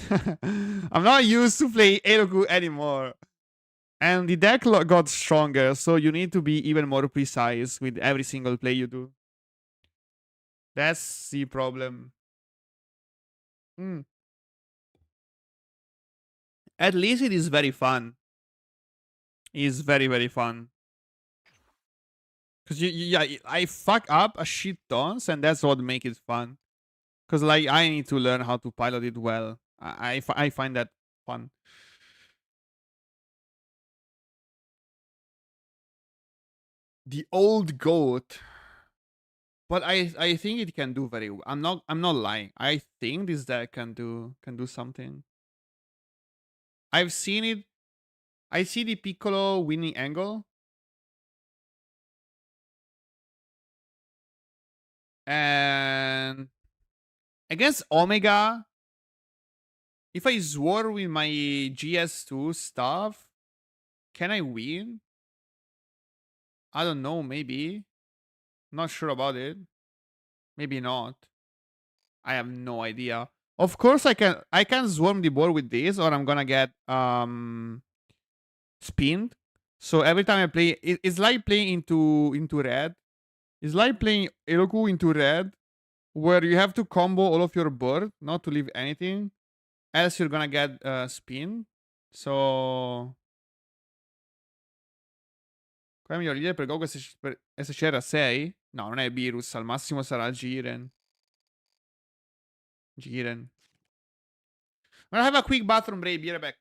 I'm not used to play Eloku anymore. And the deck got stronger, so you need to be even more precise with every single play you do. That's the problem. Hmm. At least it is very fun. It is very, very fun. Because yeah, I fuck up a shit tons, and that's what make it fun. Because like I need to learn how to pilot it well. I find that fun. The old goat. But I think it can do very well. I'm not lying. I think this deck can do something. I've seen it. I see the Piccolo winning angle. And against Omega, if I swore with my GS2 stuff, can I win? I don't know, maybe. Not sure about it. Maybe not. I have no idea. Of course I can swarm the board with this, or I'm gonna get spinned. So every time I play it's like playing into red. It's like playing Eloku into red, where you have to combo all of your board, not to leave anything. Else you're gonna get spin. So qual è il miglior leader per Goku SC era 6? No, non è Virus, al massimo sarà Jiren. Jiren. I'm gonna have a quick bathroom break, be right back.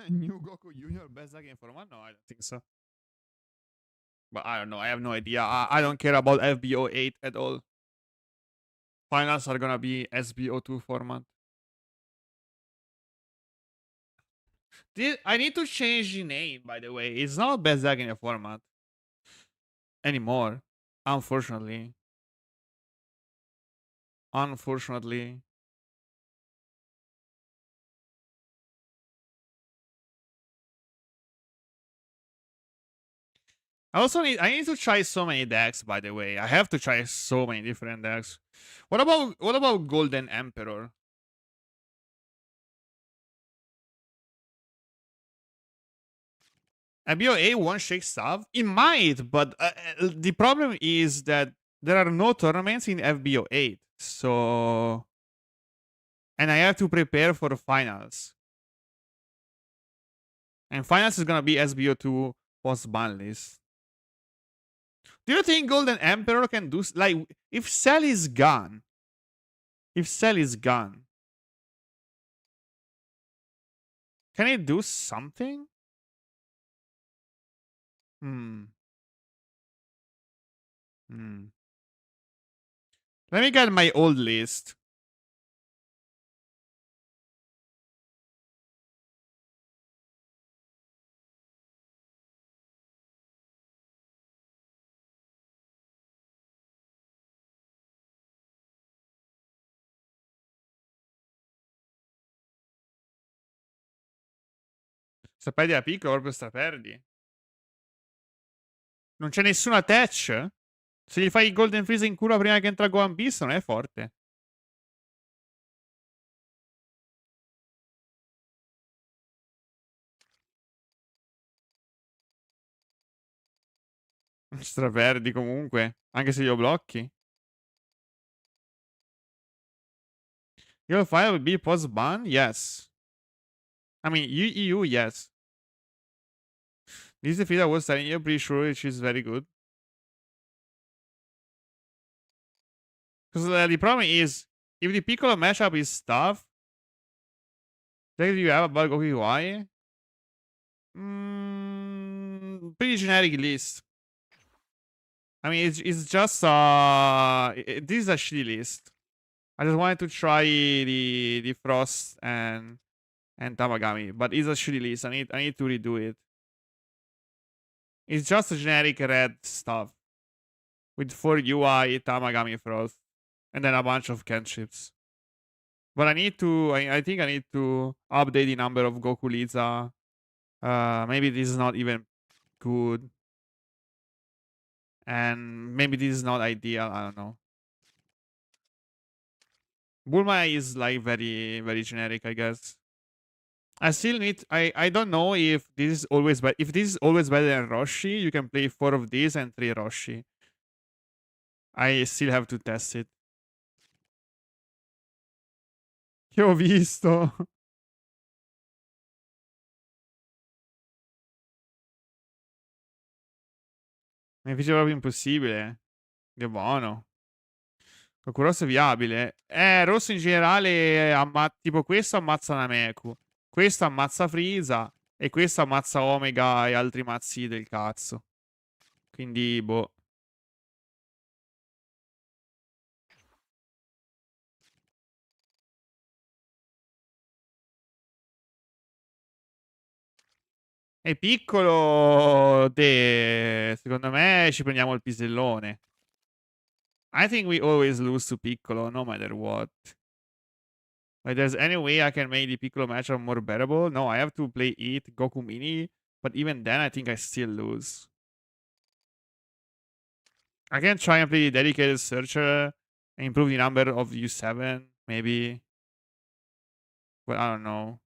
New Goku Junior best deck in format? No, I don't think so. But I don't know. I have no idea. I don't care about FBO 8 at all. Finals are gonna be SBO2 format. I need to change the name, by the way. It's not best deck in the format anymore. Unfortunately. Unfortunately. I need to try so many decks, by the way. I have to try so many different decks. What about Golden Emperor? MBOA one shake stuff? It might, but the problem is that there are no tournaments in FBO 8. So and I have to prepare for the finals. And finals is gonna be SBO 2 post ban list. Do you think Golden Emperor can do like if Cell is gone? If Cell is gone, can it do something? Hmm. Hmm. Let me get my old list. Se perdi la piccola, proprio sta perdi. Non c'è nessuna attach? Se gli fai il Golden Freeze in culo prima che entra Gohan Beast, non è forte. Straperdi comunque, anche se glielo blocchi. Your file will be post ban? Yes. I mean, EU, yes. This is the feed I was telling you, pretty sure she's very good. Because the problem is, if the Piccolo mashup is tough, then you have about Goku UI. Pretty generic list. I mean, it's just this is a shitty list. I just wanted to try the Frost and Tamagami, but it's a shitty list. I need to redo it. It's just a generic red stuff with 4 UI, Tamagami Frost, and then a bunch of cantrips. But I think I need to update the number of Goku Liza. Maybe this is not even good. And maybe this is not ideal. I don't know. Bulma is like very, very generic, I guess. I still need. I don't know if this is always better. If this is always better than Roshi, you can play 4 of these and 3 Roshi. I still have to test it. Che ho visto. Mi fece proprio impossibile. Che buono. Goku rosso è viabile. Rosso in generale, tipo questo ammazza Nameku. Questo ammazza Frieza. E questo ammazza Omega e altri mazzi del cazzo. Quindi, boh. È piccolo. Secondo me ci prendiamo il pisellone. I think we always lose to Piccolo, no matter what. Like, there's any way I can make the Piccolo matchup more bearable? No, I have to play it, Goku Mini. But even then, I think I still lose. I can try and play the dedicated searcher and improve the number of U7, maybe. But I don't know.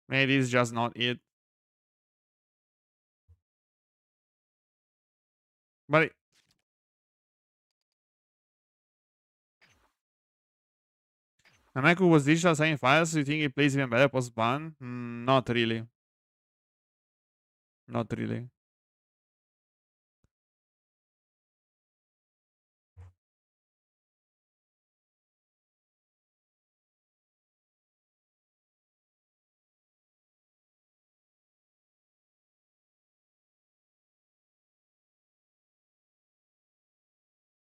Maybe it's just not it. But Nameku was digital semi-finals. Do you think he plays even better post-ban? Not really. Not really.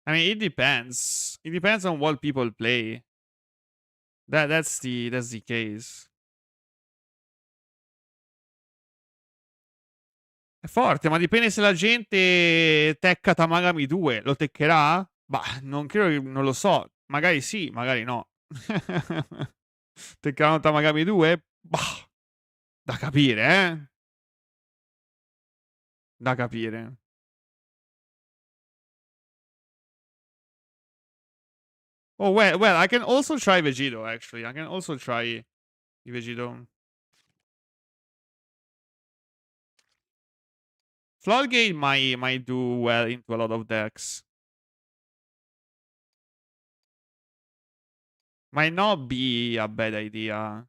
I mean, it depends. It depends on what people play. That's the case. È forte, ma dipende se la gente tecca Tamagami 2. Lo teccherà? Bah, non credo, non lo so. Magari sì, magari no. Teccheranno Tamagami 2? Bah, da capire, eh? Da capire. Oh, well, I can also try Vegito, actually. I can also try Vegito. Floodgate might do well into a lot of decks. Might not be a bad idea.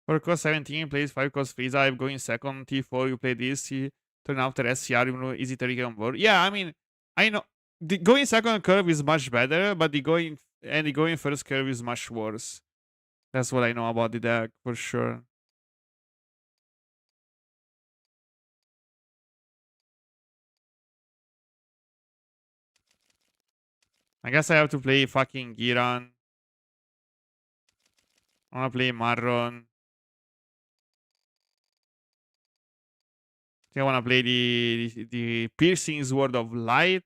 For cost 17, plays 5 cost Frieza. I'm going second. T4, you play this. Turn after SCR, you know, easy to get on board. Yeah, I mean, I know. The going second curve is much better, but the going first curve is much worse. That's what I know about the deck, for sure. I guess I have to play fucking Giran. I wanna play Marron. I think I wanna play the Piercing Sword of Light.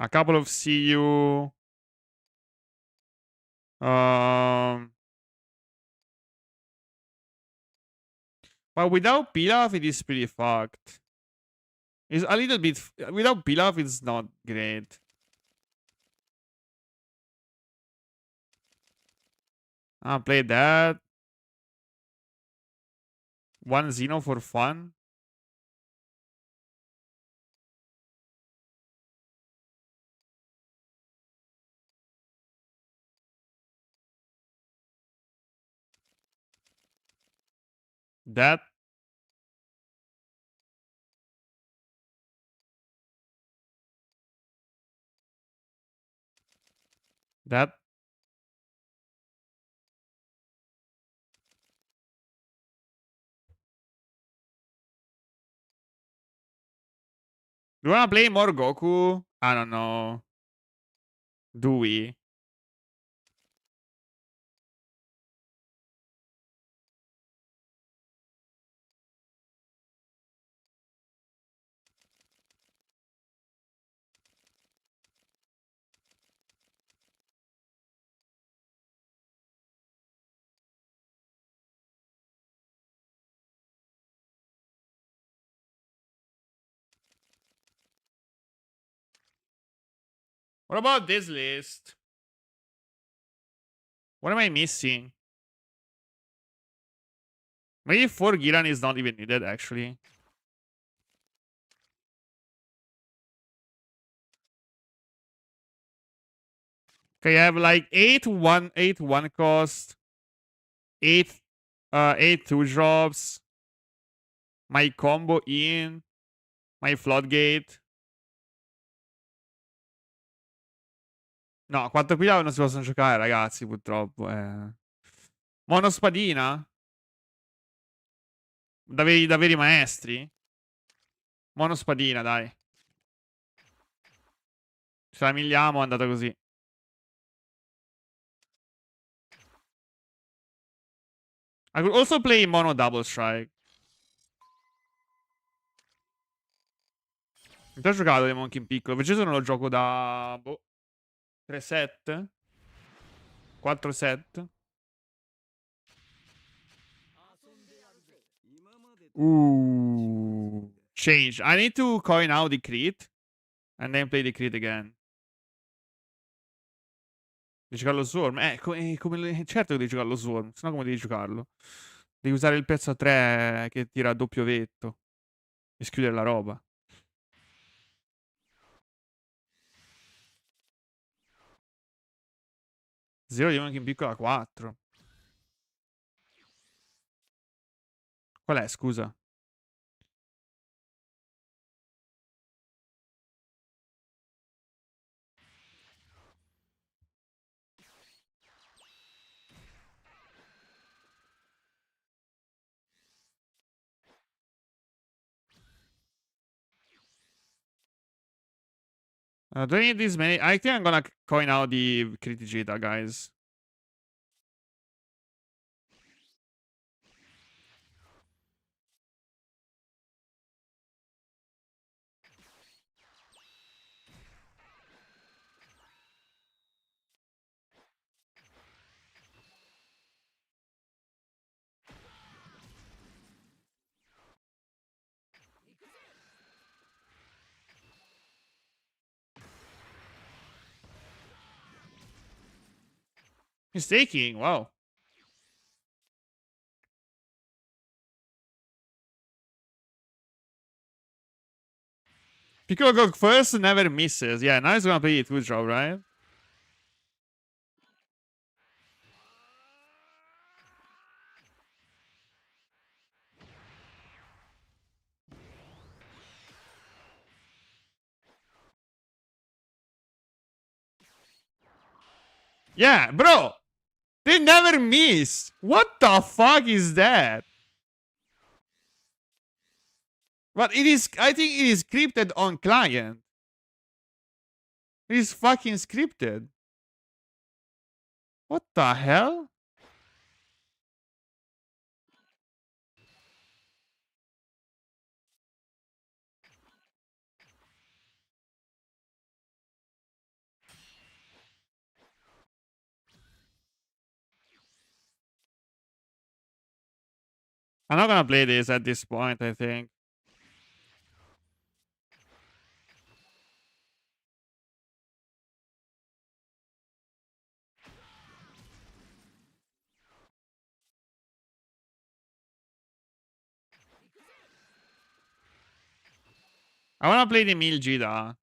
A couple of CU. Um, but without Pilaf, it is pretty fucked. It's a little bit without Pilaf, it's not great. I'll play that. One Xeno for fun. That. That. Do you wanna play more Goku? I don't know. Do we? What about this list? What am I missing? Maybe 4 Giran is not even needed, actually. Okay, I have like 8 cost, 8 8 2 drops, my combo in, my floodgate. No, 4 pila non si possono giocare, ragazzi, purtroppo. Monospadina? Da veri maestri? Monospadina, dai. Ce la miliamo, è andata così. I could also play mono double strike. Mi ho giocato dei Monkey in piccolo. Preciso non lo gioco da... Boh, 3 set? 4 set? Change. I need to coin out the crit. And then play the crit again. Devi giocarlo Swarm? Certo che devi giocarlo Swarm. Sennò come devi giocarlo? Devi usare il pezzo a 3 che tira a doppio vetto. E schiudere la roba. Zero di Monkey in piccola 4. Qual è, scusa? Do I need this many? I think I'm gonna coin out the Critigita, guys. He's taking. Wow. Piccolo go first, never misses. Yeah, now he's gonna play it 2-drop, right? Yeah, bro. They never miss. What the fuck is that? But it is. I think it is scripted on client. It is fucking scripted. What the hell? I'm not gonna play this at this point, I think. I wanna play the Miljida.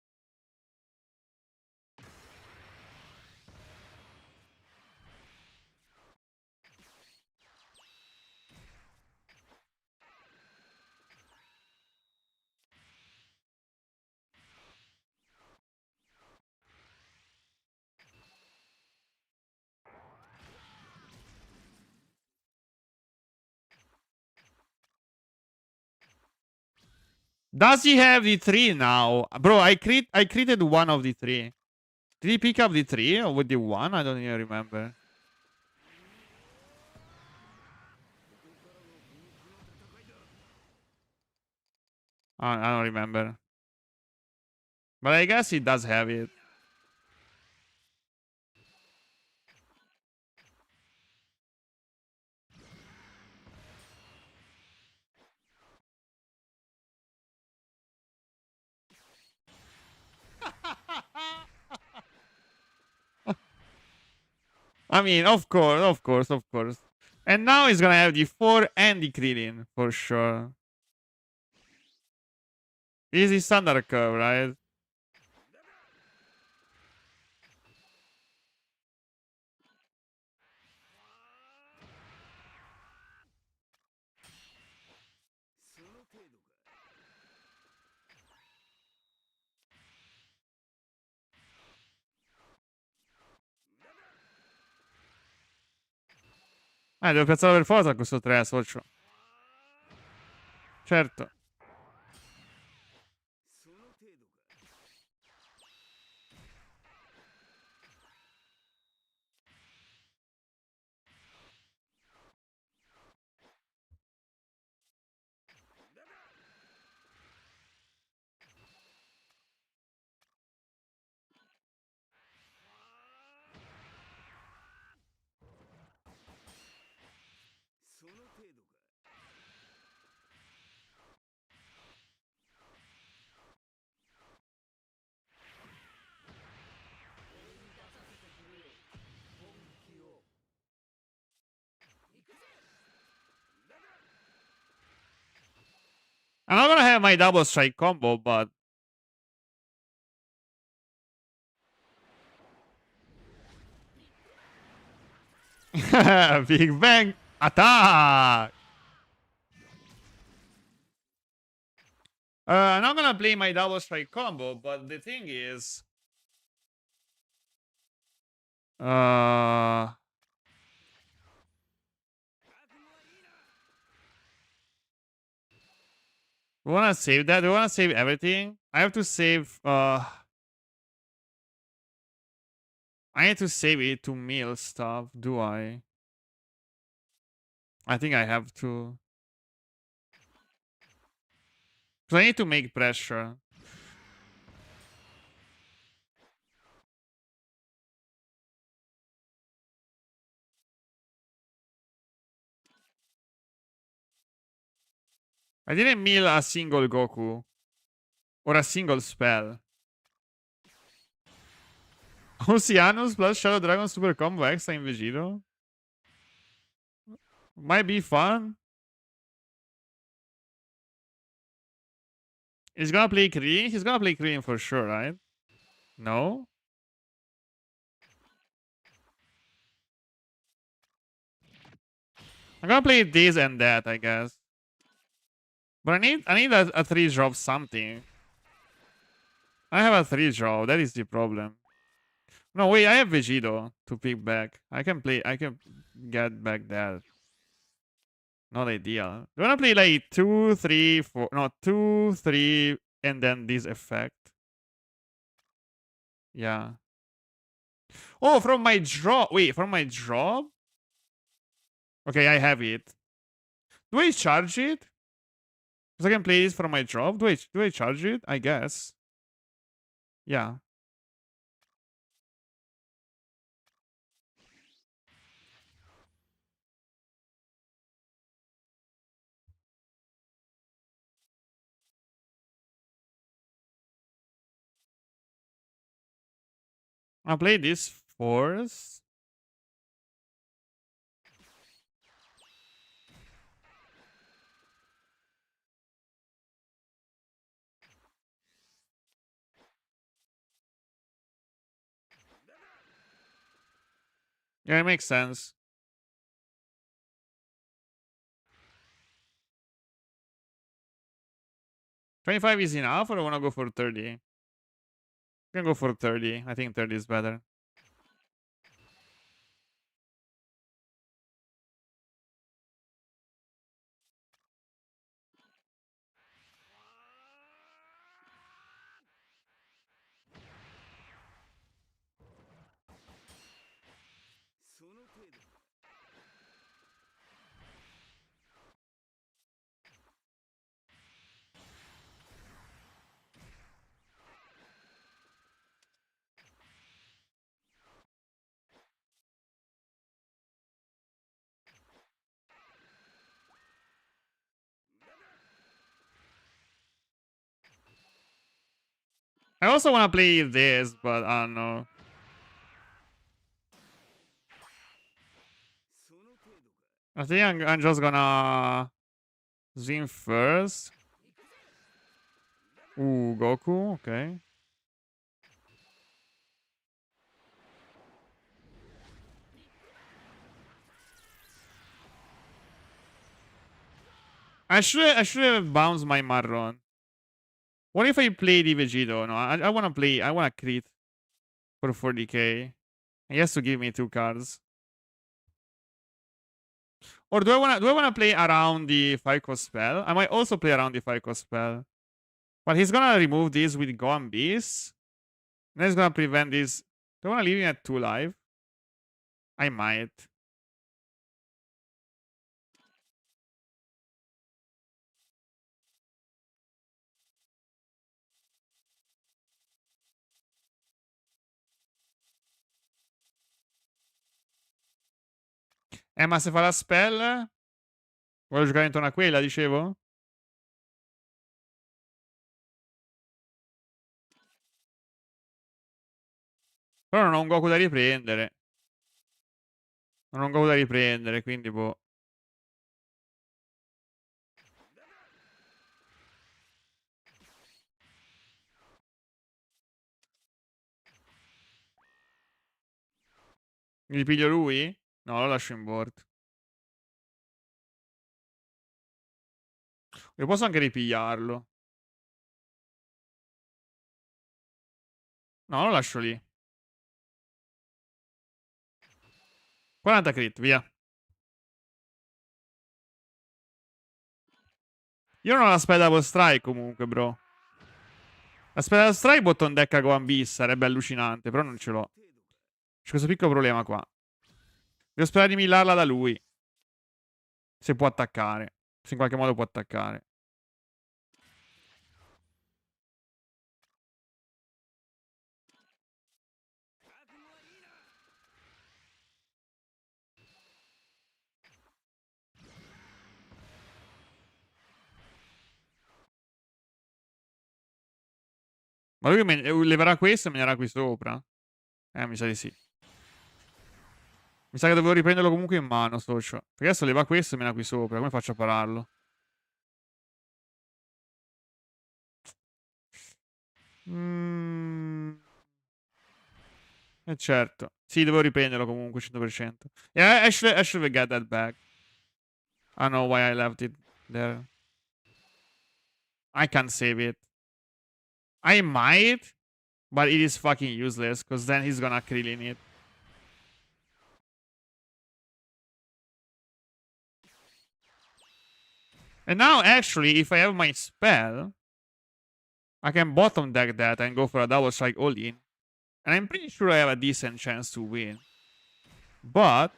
Does he have the 3 now? Bro, I created one of the 3. Did he pick up the 3 or with the 1? I don't even remember. I don't remember. But I guess he does have it. I mean, of course, of course, of course. And now he's gonna have the 4 and the Krillin, for sure. Easy standard curve, right? Devo piazzarlo per forza questo 3, socio. Certo. I'm not gonna have my double strike combo, but Big Bang attack! I'm not gonna play my double strike combo, but the thing is, uh, we wanna save that. We wanna save everything. I have to save. I need to save it to mill stuff, do I? I think I have to. Because I need to make pressure. I didn't mill a single Goku. Or a single spell. Oceanus plus Shadow Dragon Super Combo Extra in Vegito? Might be fun. He's gonna play Krillin? He's gonna play Krillin for sure, right? No? I'm gonna play this and that, I guess. But I need a 3-drop something. I have a 3-drop, that is the problem. No, wait, I have Vegito to pick back. I can get back that. Not ideal. Do you wanna play like 2, 3, 4? No, 2, 3, and then this effect. Yeah. Oh, from my drop. Wait, from my drop? Okay, I have it. Do I charge it? Because I can play this from my drop. Do I charge it? I guess. Yeah. I'll play this first. Yeah, it makes sense. $25 is enough, or I wanna go for 30? I can go for 30. I think 30 is better. I also wanna play this, but I don't know. I think I'm just gonna Zin first. Ooh, Goku, okay. I should have bounced my Marron. What if I play the Vegito? No, I wanna crit for 40k. He has to give me 2 cards. Or do I wanna play around the Fico spell? I might also play around the Fico spell. But he's gonna remove this with Gohan Beast. And then he's gonna prevent this. Do I wanna leave him at 2 life? I might. Ma se fa la spell? Voglio giocare intorno a quella, dicevo? Però non ho un Goku da riprendere. Non ho un Goku da riprendere, quindi boh. Mi ripiglio lui? No, lo lascio in board. Io posso anche ripigliarlo. No, lo lascio lì. 40 crit, via. Io non ho la Spell Strike comunque, bro. La Spell Strike bottom deck a Gohan Beast sarebbe allucinante, però non ce l'ho. C'è questo piccolo problema qua. Devo sperare di millarla da lui. Se può attaccare. Se in qualche modo può attaccare. Ma lui leverà questo e me ne darà qui sopra? Mi sa di sì. Mi sa che dovevo riprenderlo comunque in mano, socio. Perché adesso leva questo e me ne ha qui sopra. Come faccio a pararlo? Certo. Sì, devo riprenderlo comunque, 100%. Yeah, I should get that back. I don't know why I left it there. I can't save it. I might, but it is fucking useless, because then he's gonna krill in it. And now, actually, if I have my spell, I can bottom deck that and go for a double strike all in. And I'm pretty sure I have a decent chance to win. But...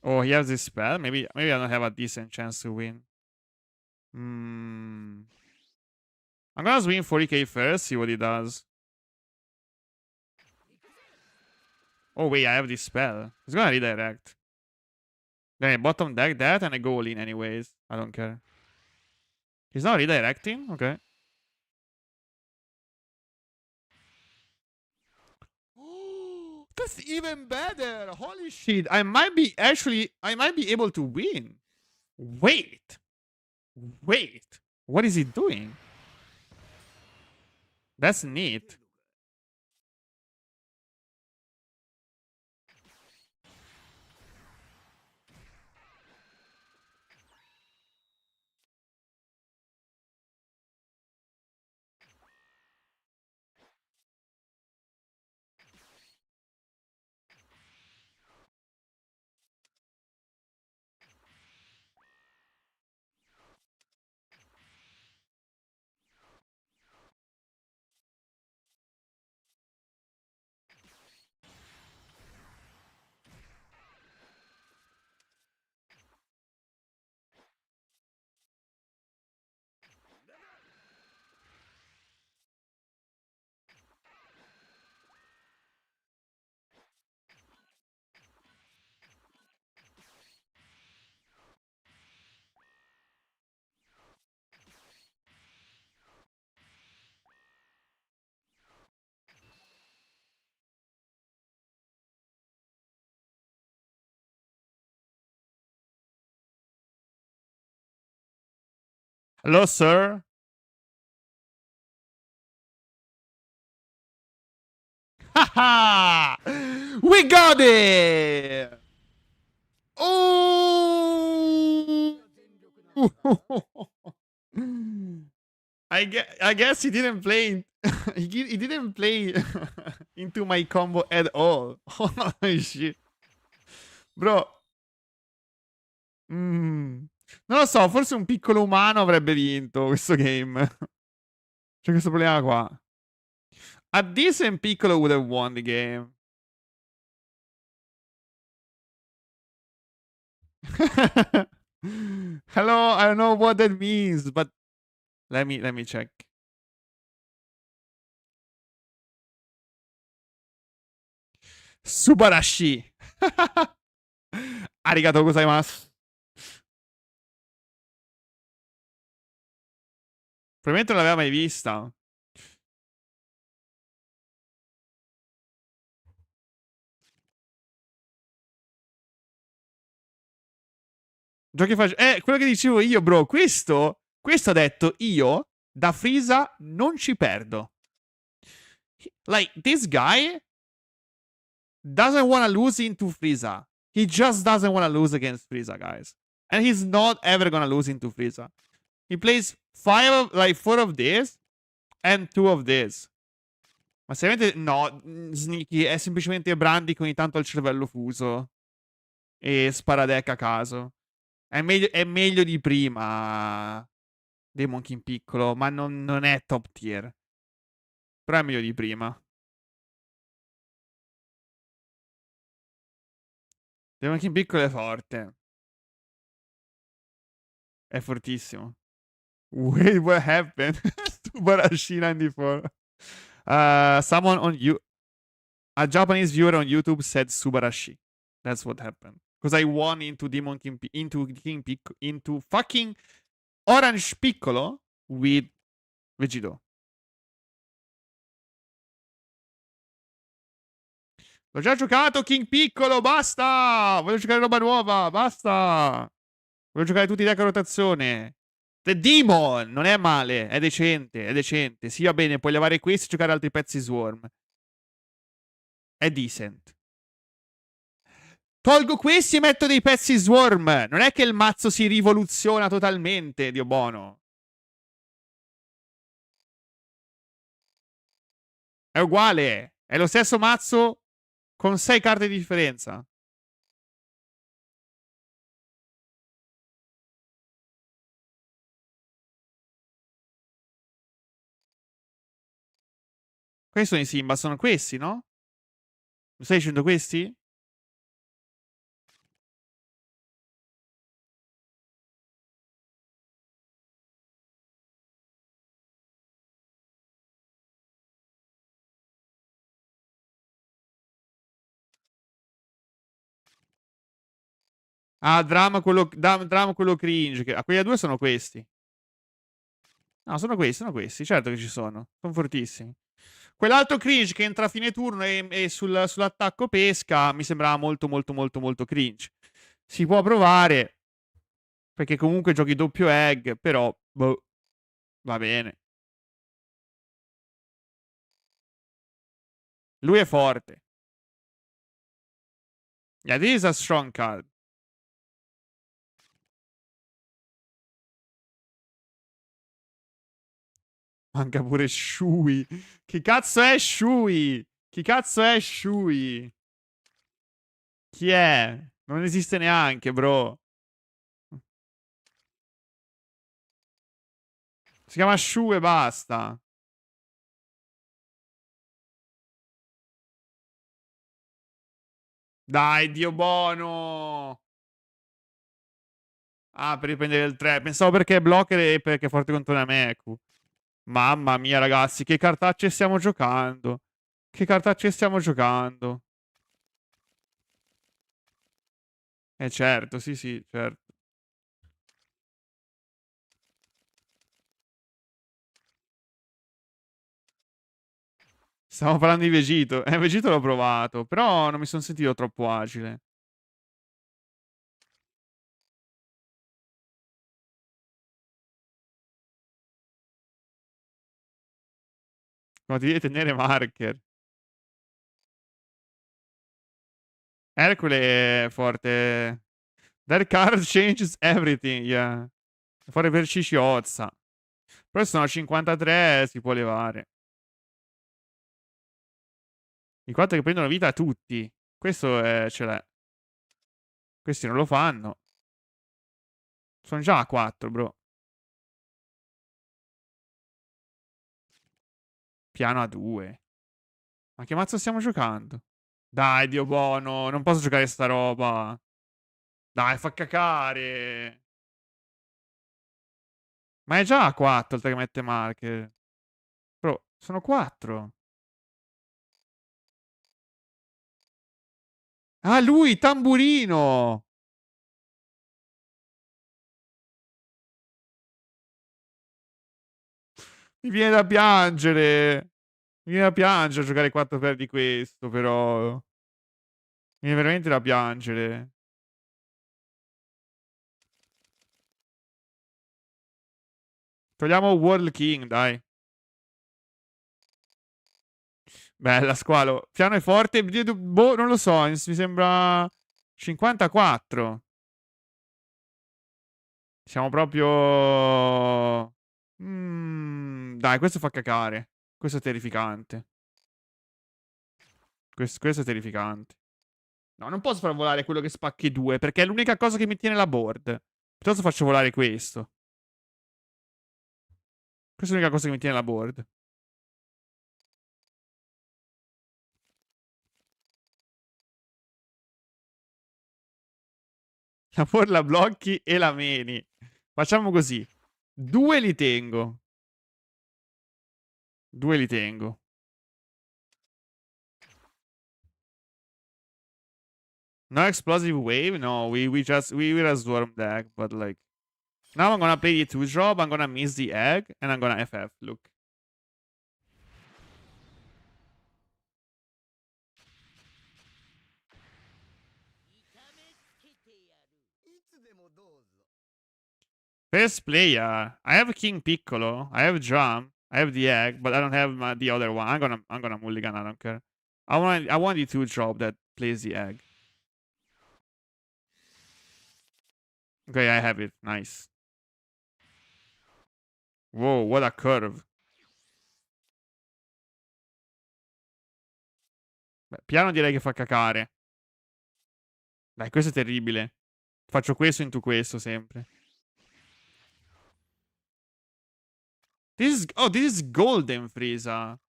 oh, he has this spell? Maybe I don't have a decent chance to win. I'm gonna swing 40k first, see what he does. Oh wait, I have this spell. He's gonna redirect. Then I bottom deck that and I go all in anyways. I don't care. He's not redirecting? Okay. That's even better. Holy shit. I might be able to win. Wait. What is he doing? That's neat. Hello, sir. Haha! We got it! Oh! I guess he didn't play. He didn't play into my combo at all. Holy shit. Bro. Non lo so, forse un piccolo umano avrebbe vinto questo game. C'è questo problema qua. A decent piccolo would have won the game. Hello, I don't know what that means, but let me check. Subarashi. Arigatou gozaimasu. Probabilmente non l'aveva mai vista. Giochi facili. Quello che dicevo io, bro. Questo ha detto io da Frieza non ci perdo. Like, this guy doesn't want to lose into Frieza. He just doesn't want to lose against Frieza, guys. And he's not ever gonna lose into Frieza. He plays 4 of this and 2 of this. Ma seriamente no, Sneaky è semplicemente Brandy che ogni tanto ha il cervello fuso e spara deck a caso. È meglio di prima dei Monkey in piccolo, ma non è top tier. Però è meglio di prima. Devo anche in piccolo è forte. È fortissimo. Wait, what happened? Subarashi 94. Someone on you, a Japanese viewer on YouTube said Subarashi. That's what happened. Because I won into Demon King, into King Piccolo, into fucking Orange Piccolo with Vegito. L'ho già giocato King Piccolo, basta! Voglio giocare roba nuova, basta! Voglio giocare tutti i deck a rotazione. The Demon! Non è male, è decente, è decente. Sì, va bene, puoi levare questi e giocare altri pezzi Swarm. È decent. Tolgo questi e metto dei pezzi Swarm. Non è che il mazzo si rivoluziona totalmente, Dio buono. È uguale. È lo stesso mazzo con 6 carte di differenza. Questi sono i Simba, sono questi, no? Mi stai dicendo questi? Ah, drama quello cringe. Quelli a due sono questi. No, sono questi. Certo che ci sono. Sono fortissimi. Quell'altro cringe che entra a fine turno e sull'attacco pesca mi sembrava molto, molto, molto, molto cringe. Si può provare, perché comunque giochi doppio egg, però, boh, va bene. Lui è forte. Yeah, this is a strong card. Manca pure Shui. Chi cazzo è Shui? Chi cazzo è Shui? Chi è? Non esiste neanche, bro. Si chiama Shu e basta. Dai, Dio buono. Ah, per riprendere il 3. Pensavo perché è blocker e perché è forte contro Nameku. Mamma mia, ragazzi, che cartacce stiamo giocando. Che cartacce stiamo giocando. Certo, sì, sì, certo. Stiamo parlando di Vegito. Vegito l'ho provato, però non mi sono sentito troppo agile. Come ti devi tenere marker. Ercole è forte. That card changes everything, yeah. È forte per Ciciozza. Però se sono a 53 si può levare. I 4 che prendono vita tutti. Questo ce l'è. Questi non lo fanno. Sono già a 4, bro. Piano a 2. Ma che mazzo stiamo giocando? Dai, Dio buono. Non posso giocare sta roba. Dai, fa cacare. Ma è già a 4 oltre che mette marker. Bro, sono 4. Ah, lui, tamburino. Mi viene da piangere. Mi viene da piangere a giocare 4 per di questo, però. Mi viene veramente da piangere. Togliamo World King, dai. Bella, squalo. Piano è forte. Boh, non lo so. Mi sembra 54. Siamo proprio. Dai, questo fa cacare. Questo è terrificante. Questo è terrificante. No, non posso far volare quello che spacchi 2, perché è l'unica cosa che mi tiene la board. Piuttosto faccio volare questo. Questa è l'unica cosa che mi tiene la board. La por la blocchi e la meni. Facciamo così. 2 li tengo. 2 li tengo. No explosive wave? No, we were a swarm deck, but like now I'm gonna play the 2-drop, I'm gonna miss the egg, and I'm gonna FF. Look. First player. I have King Piccolo. I have Drum. I have the egg, but I don't have the other one. I'm gonna mulligan. I don't care. I want the 2-drop that plays the egg. Okay, I have it. Nice. Whoa, what a curve. Beh, piano direi che fa cacare. Dai, questo è terribile. Faccio questo into questo sempre. This is golden Frieza.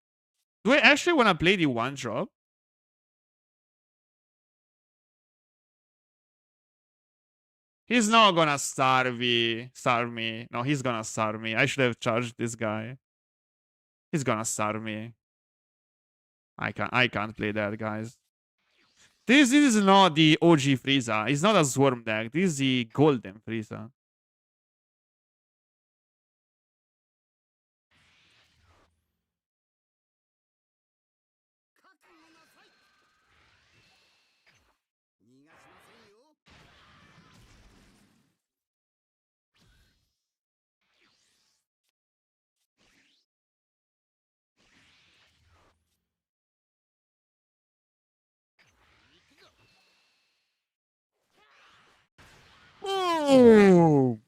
Do I actually wanna play the 1-drop? He's not gonna starve me. No, he's gonna starve me. I should have charged this guy. He's gonna starve me. I can't play that, guys. This is not the OG Frieza. It's not a swarm deck. This is the golden Frieza. Oh!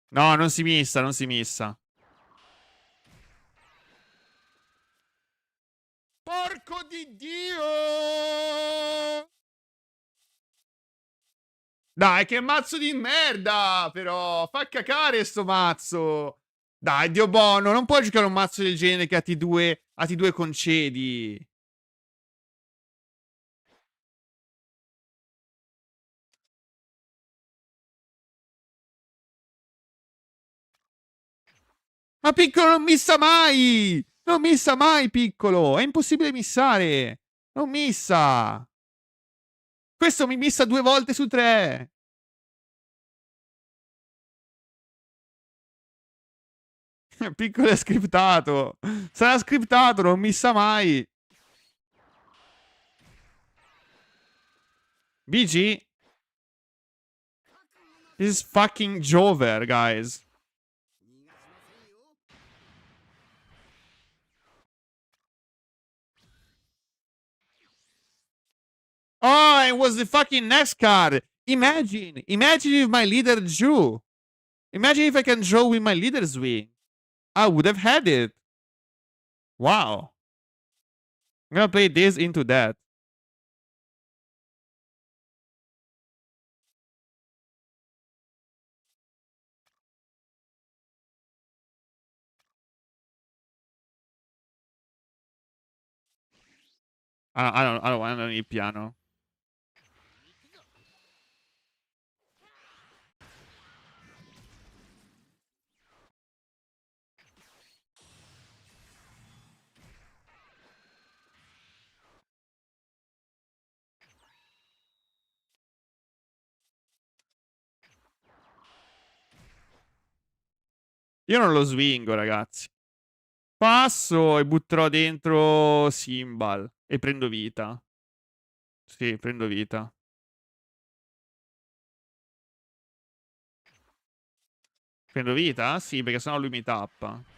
No, non si missa, non si missa. Porco di Dio! Dai, che mazzo di merda, però. Fa cacare sto mazzo. Dai, Dio buono, non puoi giocare un mazzo del genere che a T2 concedi. Ma piccolo non missa mai! Non missa mai, piccolo! È impossibile missare! Non missa! Questo mi missa 2 volte su 3! Piccolo è scriptato! Sarà scriptato, non missa mai! BG? This is fucking Jover, guys. Oh, it was the fucking next card. Imagine if my leader drew. Imagine if I can draw with my leader's wing. I would have had it. Wow. I'm gonna play this into that. I don't want any piano. Io non lo swingo, ragazzi. Passo e butterò dentro Simbal e prendo vita. Sì, prendo vita. Prendo vita? Sì, perché sennò lui mi tappa.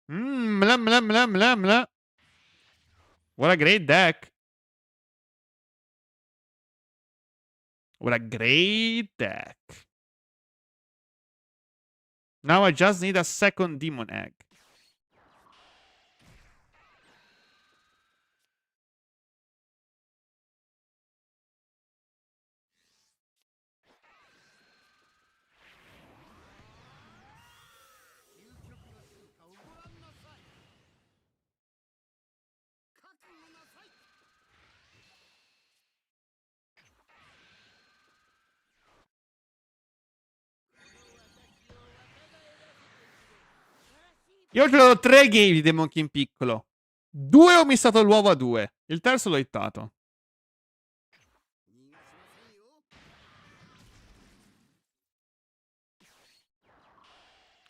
Mla mla mla mla mla. What a great deck. What a great deck. Now I just need a second demon egg. Io ho giocato 3 game di Demon King piccolo. 2 ho missato l'uovo a 2. Il terzo l'ho hittato.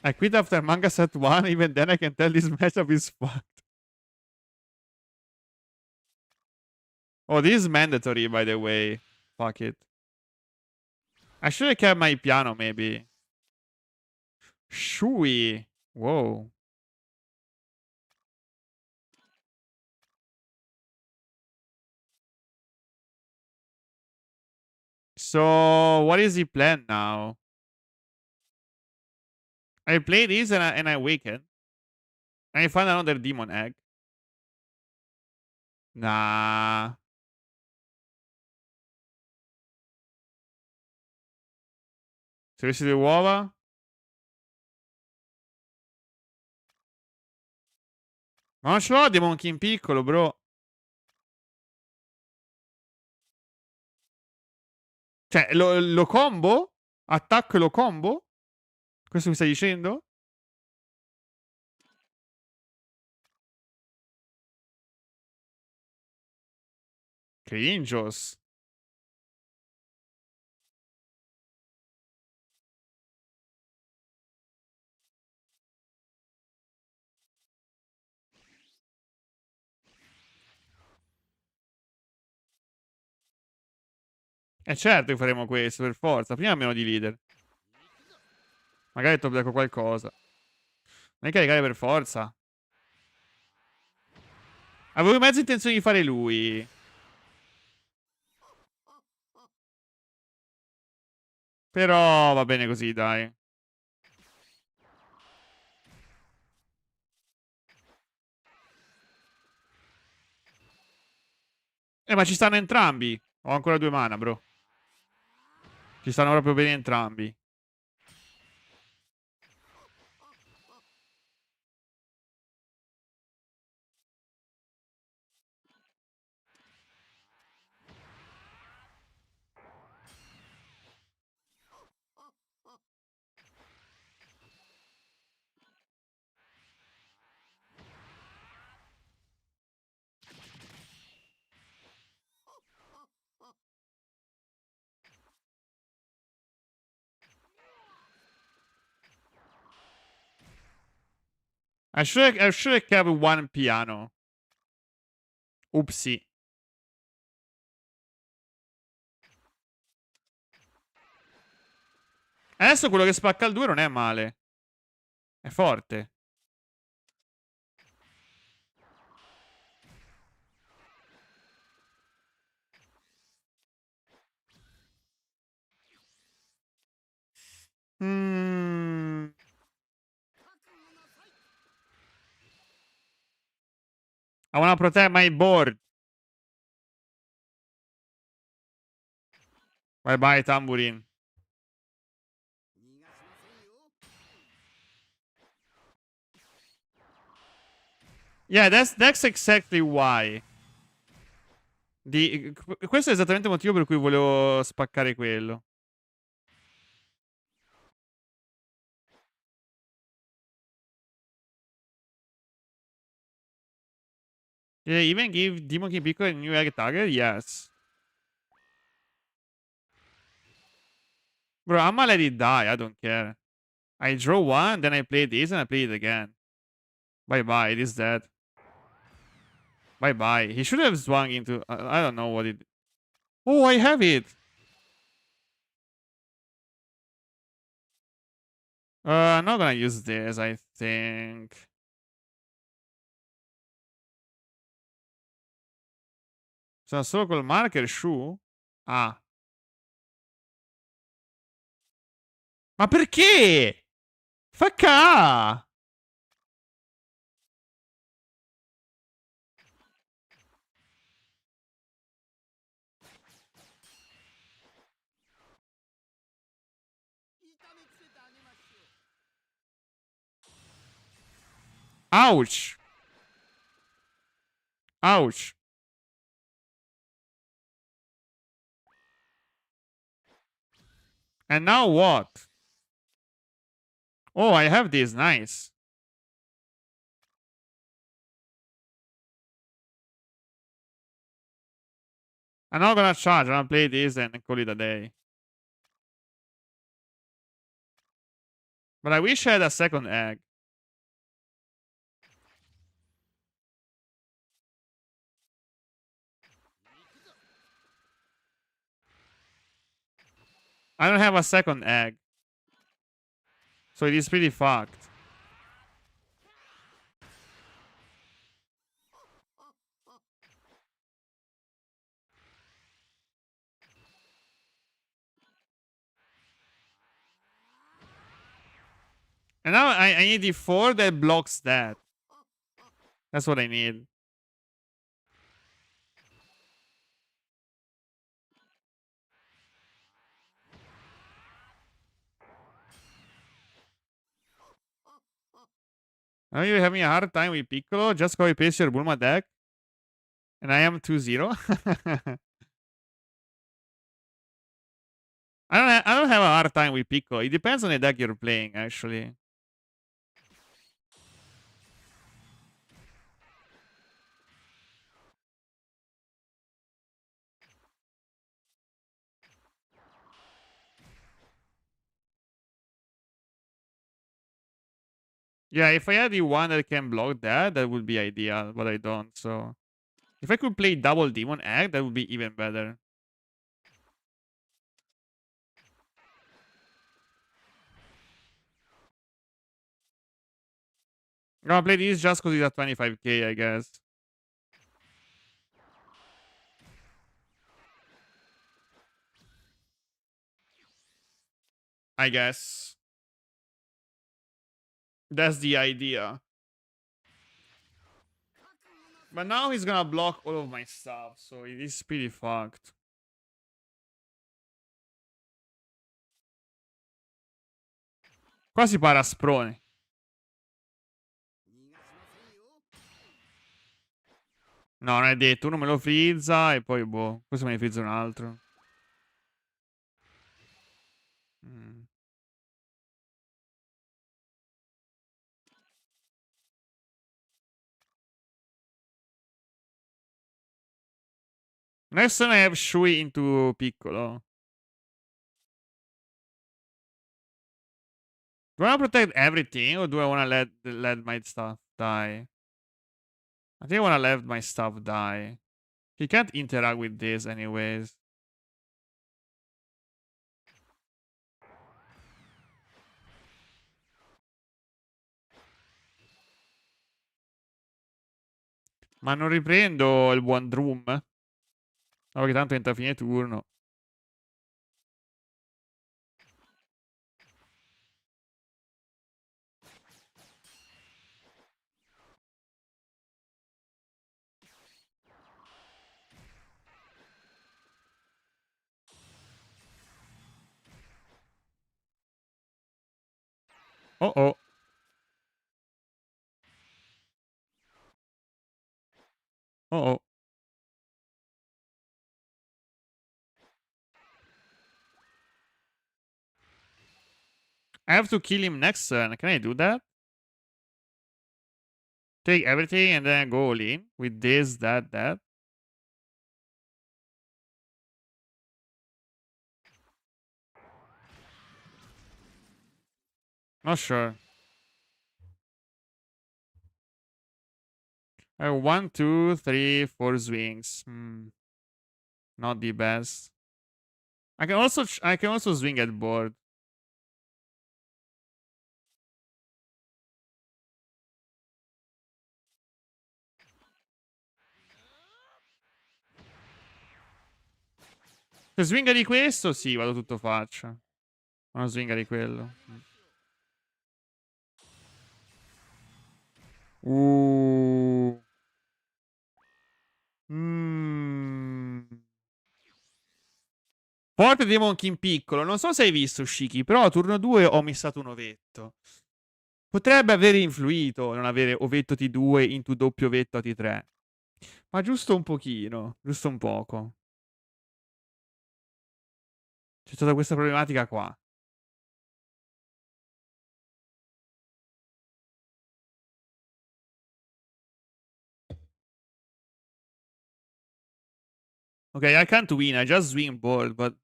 I quit after manga set 1, even then I can tell this matchup is fucked. Oh, this is mandatory, by the way. Fuck it. I should have kept my piano, maybe. Shui. Whoa. So, what is the plan now? I play this and I awaken. And I find another demon egg. Nah. Se avessi le uova? Ma non ce l'ho Demon King piccolo, bro. Cioè, lo combo? Attacco e lo combo? Questo mi stai dicendo? Cringios. Certo che faremo questo, per forza. Prima meno di leader. Magari top deck qualcosa. Non è caricare per forza. Avevo mezza intenzione di fare lui. Però va bene così, dai. Ma ci stanno entrambi. Ho ancora 2 mana, bro. Ci stanno proprio bene entrambi. I should have kept one piano. Upsi. Adesso quello che spacca il 2 non è male. È forte. Mm. I wanna protect my board. Bye bye, tambourine. Yeah, that's exactly why. Questo è esattamente il motivo per cui volevo spaccare quello. Yeah, even give Demon King Piccolo a new egg target? Yes. Bro, I'ma let it die. I don't care. I draw one, then I play this, and I play it again. Bye-bye. It is dead. Bye-bye. He should have swung into... I don't know what it... Oh, I have it! I'm not gonna use this, I think. Sono solo col marker, Shu? Ah. Ma perché? Facca! Ouch! Ouch! And now what? Oh, I have this. Nice. I'm not gonna charge. I'm gonna play this and call it a day. But I wish I had a second egg. I don't have a second egg. So it is pretty fucked. And now I need the 4 that blocks that. That's what I need. Now you're having a hard time with Piccolo. Just copy paste your Bulma deck. And I am 2-0. I don't have a hard time with Piccolo. It depends on the deck you're playing, actually. Yeah, if I had the one that can block that, that would be ideal, but I don't, so... If I could play double Demon Egg, that would be even better. I'm gonna play this just because it's at 25k, I guess. I guess. That's the idea. But now he's gonna block all of my stuff, so it is pretty fucked. Qua si para a sprone. No, non è detto. Uno me lo frizza e poi boh. Questo me ne frizza un altro. Mm. Next time I have Shui into Piccolo. Do I want to protect everything or do I want to let my stuff die? I think I want to let my stuff die. He can't interact with this anyways. Ma non riprendo il buon Drum. No, perché tanto entra a fine turno. Oh oh. Oh oh. I have to kill him next turn. Can I do that? Take everything and then go all in with this, that, that. Not sure. I have 1, 2, 3, 4 swings. Not the best. I can also swing at board. Se swinga di questo, sì, vado tutto faccia. Una swinga di quello. Uh. Mm. Forte Demon King piccolo. Non so se hai visto Shiki, però a turno 2 ho missato un ovetto. Potrebbe aver influito non avere ovetto T2 into doppio ovetto T3. Ma giusto un pochino, giusto un poco. C'è stata questa problematica qua. Okay, I can't win. I just swing board, but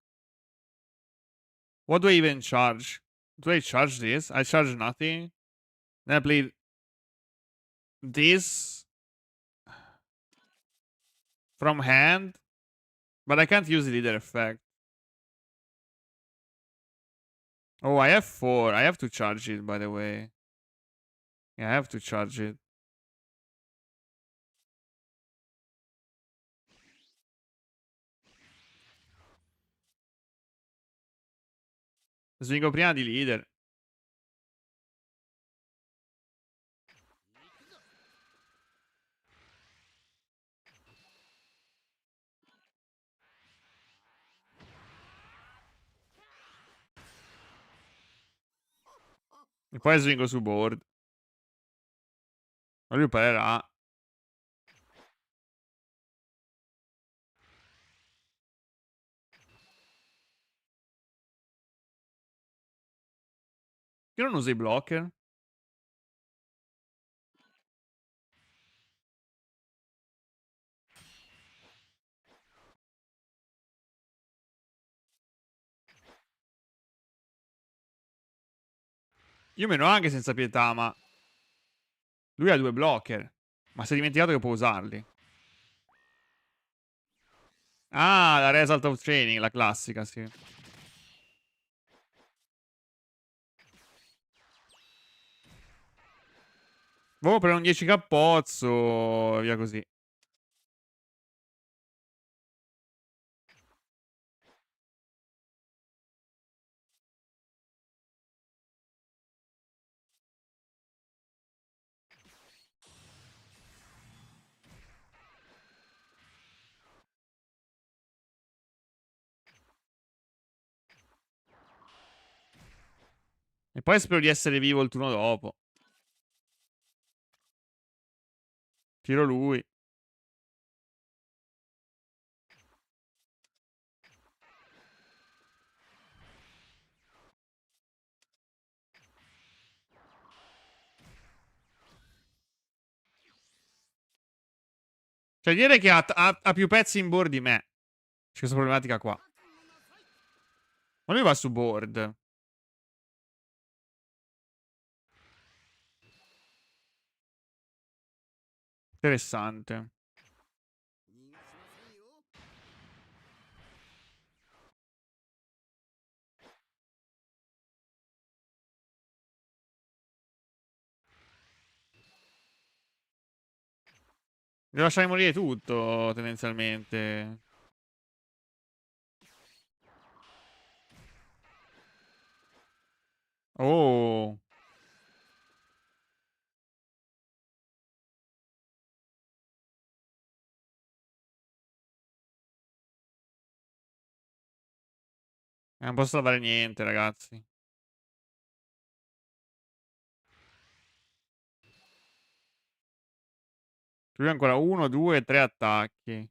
what do I even charge? Do I charge this? I charge nothing. Then I play this from hand, but I can't use the leader effect. Oh, I have 4. I have to charge it, by the way. Yeah, I have to charge it. Swingo prima di leader. E poi swingo su board. Ma lui parerà. Io non uso i blocker. Io meno anche senza pietà, ma lui ha 2 blocker. Ma si è dimenticato che può usarli. Ah, la result of training, la classica, sì. Boh, per un 10 cappozzo, via così. E poi spero di essere vivo il turno dopo. Tiro lui. Cioè, dire che ha più pezzi in board di me. C'è questa problematica qua. Ma lui va su board. Interessante. Devo lasciare morire tutto, tendenzialmente. Oh. Non posso salvare niente, ragazzi. Lui ha ancora 1, 2, 3 attacchi.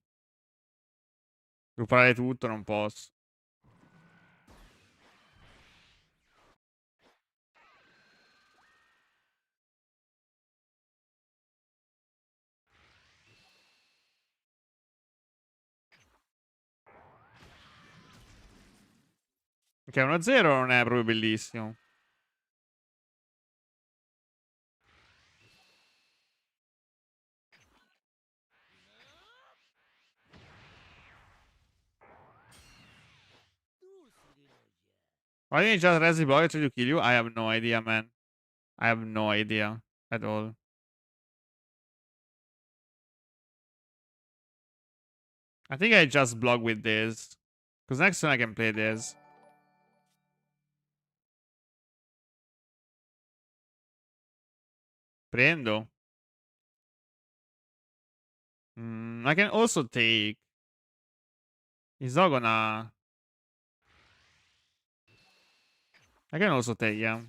Devo parare tutto, non posso. Ok, 1-0 non è proprio bellissimo. Why didn't you just rest the block to kill you? I have no idea, man. I have no idea at all. I think I just block with this. Because next time I can play this. Prendo. I can also take. He's not gonna. I can also take, yeah.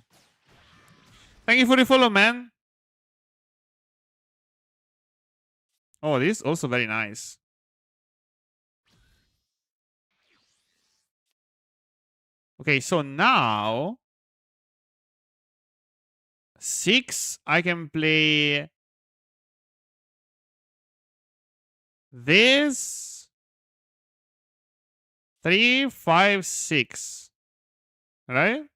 Thank you for the follow, man. Oh, this is also very nice. Okay, so now 6, I can play this. 3, 5, 6. Right?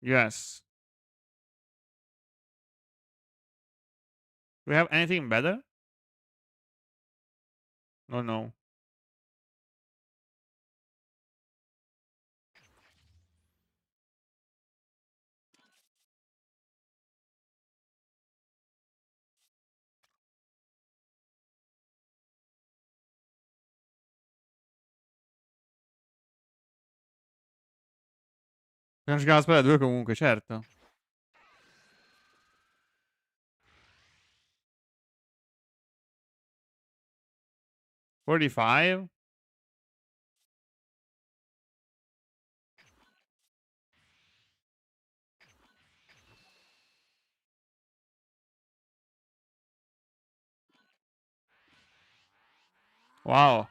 Yes. Do we have anything better? Oh no. Dobbiamo giocare alla spada 2 comunque, certo. 45? Wow.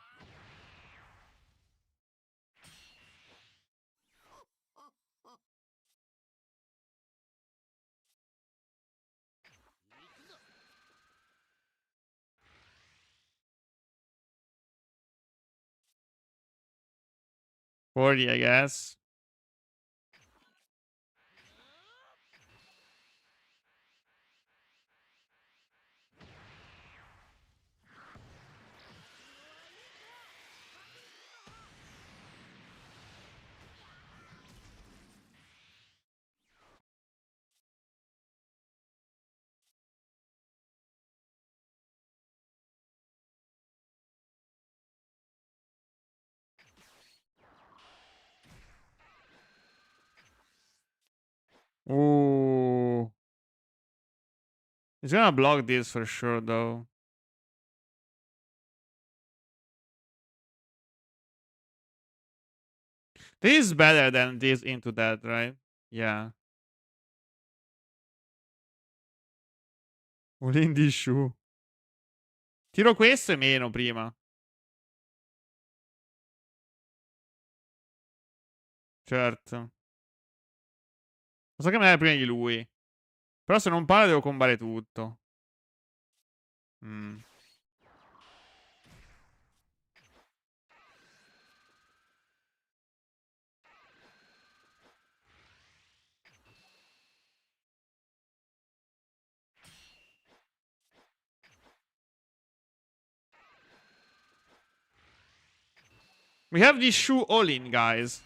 $40, I guess. Ooh. He's gonna block this for sure, though. This is better than this into that, right? Yeah. Un indie shoe. Tiro questo e meno prima. Certo. Lo so che me ne prima di lui. Però se non para devo combare tutto. Mm. We have this shoe all in, guys.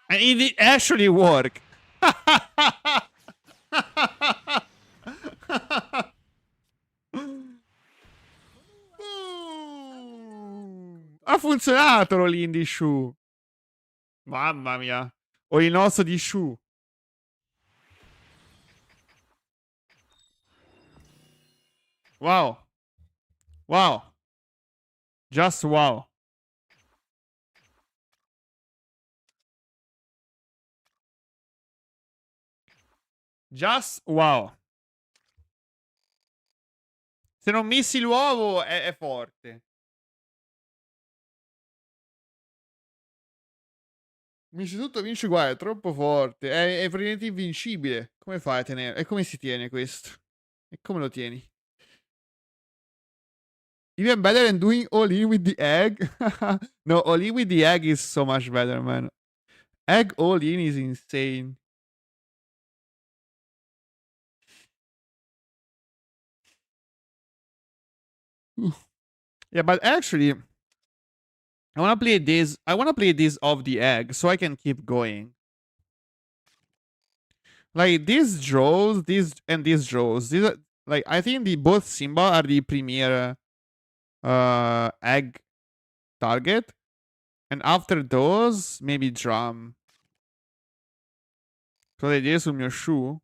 And it did actually work. Ha funzionato l'indie shoe. Mamma mia. Ho il nostro di shoe. Wow. Wow. Just wow. Just wow. Se non missi l'uovo è forte. Vinci tutto, vinci uguale, è troppo forte. È praticamente invincibile. Come fai a tenere? E come si tiene questo? E come lo tieni? Even better than doing all in with the egg? No, all in with the egg is so much better, man. Egg all in is insane. Yeah, but actually, I wanna play this. I wanna play this off the egg so I can keep going. Like these draws, these and these draws. These are like I think the both Simba are the premier egg target. And after those, maybe drum. Cosa devi dire sul mio shoe?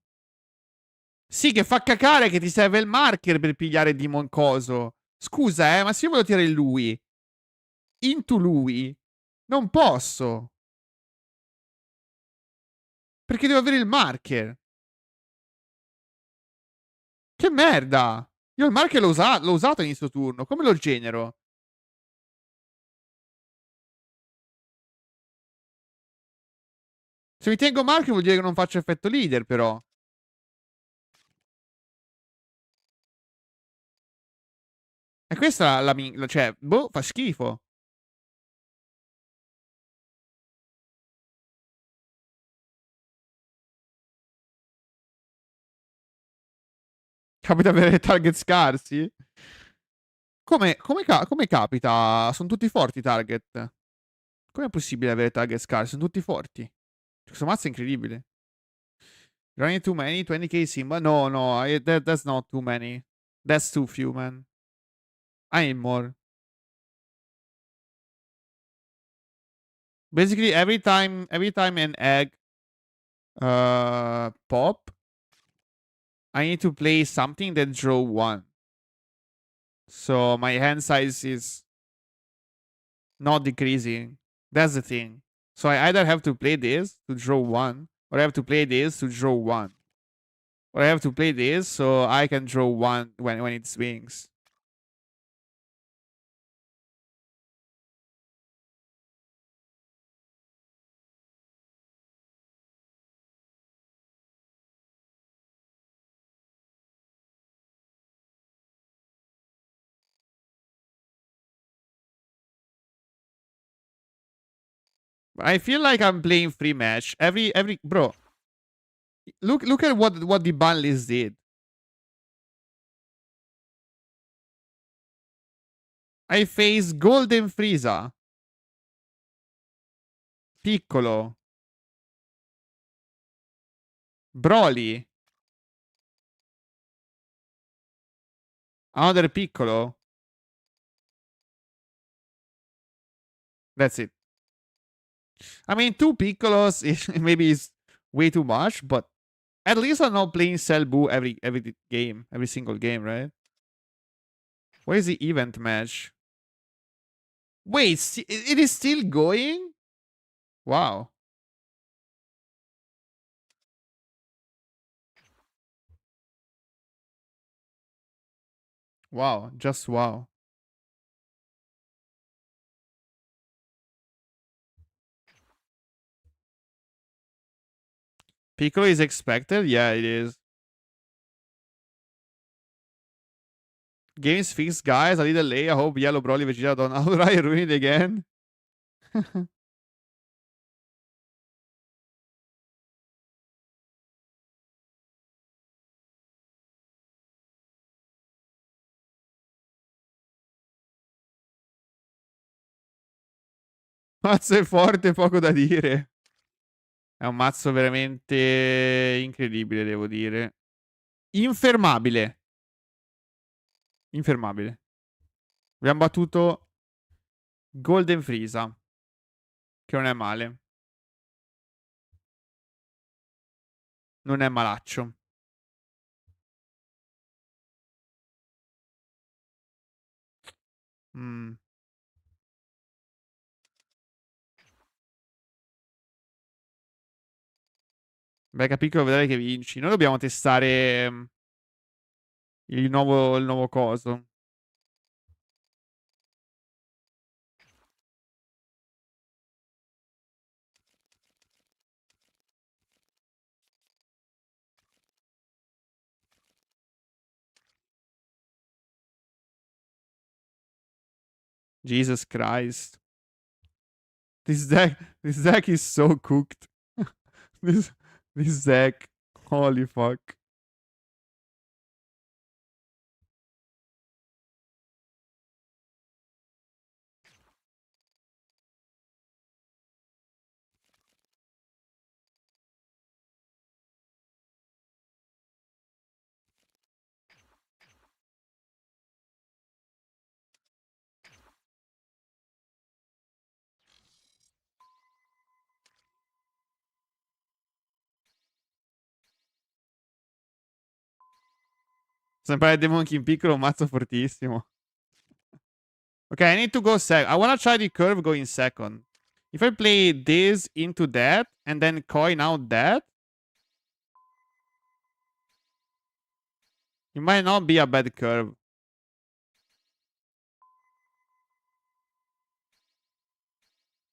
Sì, che fa cacare che ti serve il marker per pigliare Demon Coso. Scusa, ma se io voglio tirare lui, into lui, non posso. Perché devo avere il marker. Che merda. Io il marker l'ho usato inizio turno. Come lo genero? Se mi tengo marchio vuol dire che non faccio effetto leader, però. E questa è la cioè, boh, fa schifo. Capita avere target scarsi? Come capita? Sono tutti forti i target. Com'è possibile avere target scarsi? Sono tutti forti. Questo mazzo è incredibile. Running too many? 20k Simba? No, no, that's not too many. That's too few, man. I need more. Basically, every time an egg pop, I need to play something that draw one. So my hand size is not decreasing. That's the thing. So I either have to play this to draw one, or I have to play this to draw one. Or I have to play this so I can draw one when it swings. I feel like I'm playing free match. Every bro. Look at what the ban list did. I face Golden Frieza. Piccolo. Broly. Another piccolo. That's it. I mean, two piccolos maybe is way too much, but at least I'm not playing Cell Boo every game, every single game, right? What is the event match? Wait, it is still going? Wow. Wow, just wow. Piccolo is expected? Yeah, it is. Game is fixed, guys. A little late. I hope Yellow Broly Vegeta don't outright ruin it again. Mazzo è forte, poco da dire. È un mazzo veramente incredibile, devo dire. Infermabile. Infermabile. Abbiamo battuto Golden Frieza, che non è male. Non è malaccio. Mm. Beh, capisco vedere che vinci. Noi dobbiamo testare il nuovo coso. Jesus Christ. This deck is so cooked. this this deck. Holy fuck. Sempre Demon King piccolo, un mazzo fortissimo. Okay, I need to go I wanna try the curve going second. If I play this into that, and then coin out that, it might not be a bad curve.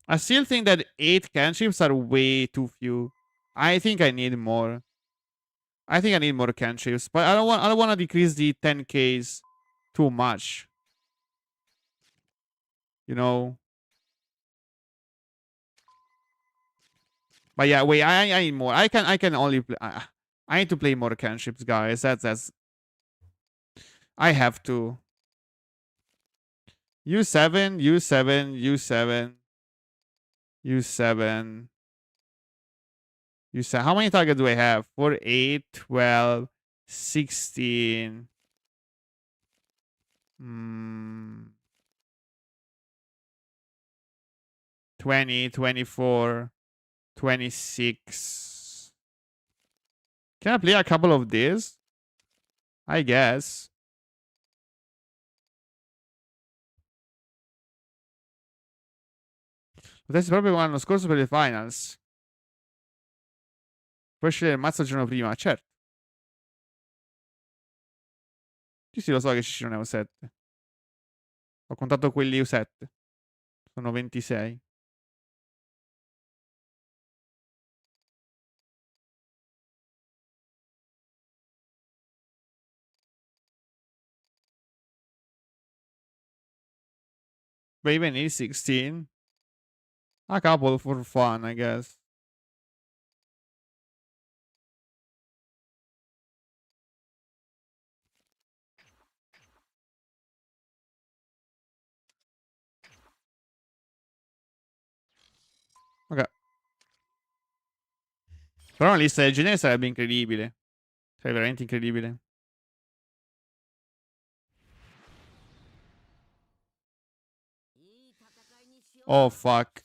I still think that 8 cantrips are way too few. I think I need more. I think I need more cantrips, but I don't want to decrease the 10Ks too much. You know. But yeah, wait, I need more. I can only play, I need to play more cantrips, guys. That's I have to. U7, U7, U7, U7, U7. How many targets do I have? 4, 8, 12, 16. Hmm. 20, 24, 26. Can I play a couple of these? I guess. Potresti proprio come l'anno scorso per le finals. Puoi scegliere il mazzo il giorno prima, certo. Sì, sì, lo so che ci sono U7. Ho contato quelli U7. Sono 26. But even need 16. A couple for fun, I guess. Ok. Però una lista del genere sarebbe incredibile. Sarebbe veramente incredibile. Oh, fuck.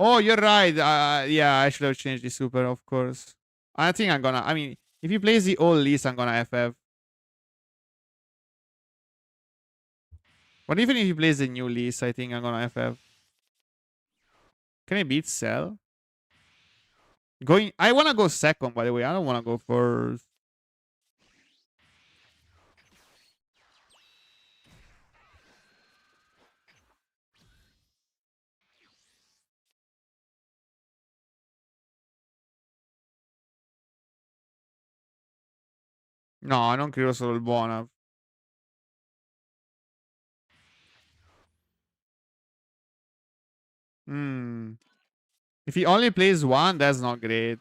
Oh, you're right. Yeah, I should have changed the super, of course. I think I'm gonna. I mean, if he plays the old list, I'm gonna FF. But even if he plays the new list, I think I'm gonna FF. Can I beat Cell? Going. I wanna go second, by the way. I don't wanna go first. No, non credo solo il buono. Hmm. If he only plays one, that's not great.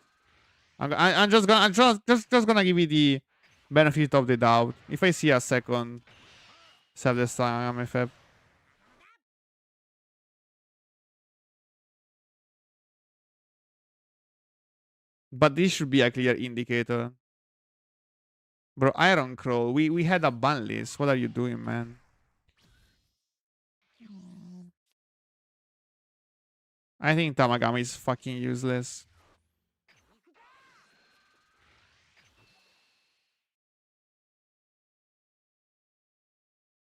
I'm just gonna. I'm just gonna give you the benefit of the doubt. If I see a second save this time, I'm FF. But this should be a clear indicator. Bro, Iron Crow, we had a ban list. What are you doing, man? I think Tamagami is fucking useless.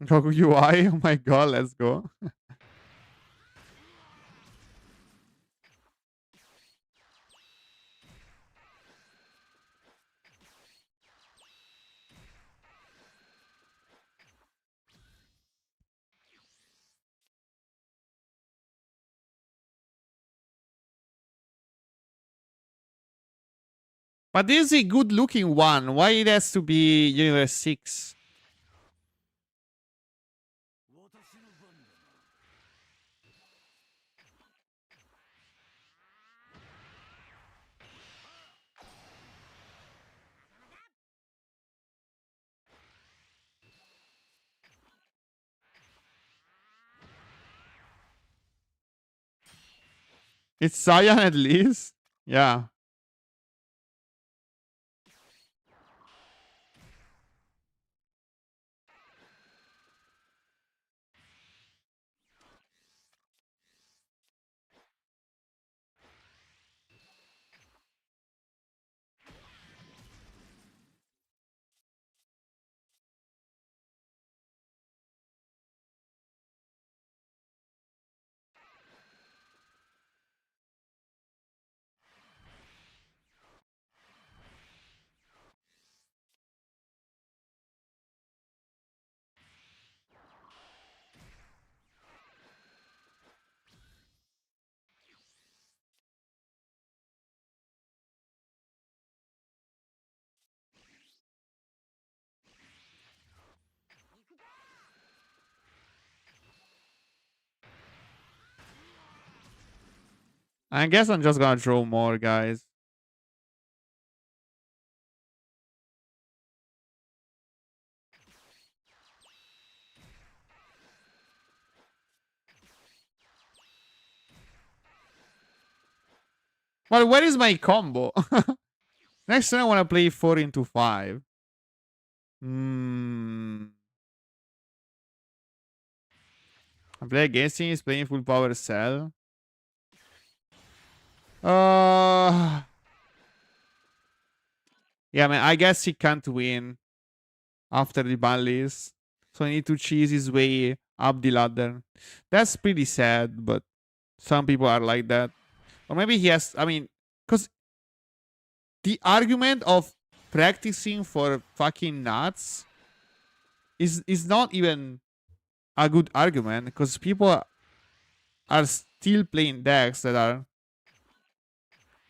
Goku UI, oh my god, let's go. But this is a good looking one. Why it has to be Universe 6? It's Saiyan at least? Yeah. I guess I'm just gonna draw more, guys. But where is my combo? Next turn I wanna play 4 into 5. Hmm. I play against him, he's playing full power cell. Uh yeah, man, I guess he can't win after the ban list. So I need to cheese his way up the ladder. That's pretty sad, but some people are like that. Or maybe he has, I mean, because the argument of practicing for fucking nuts is not even a good argument because people are still playing decks that are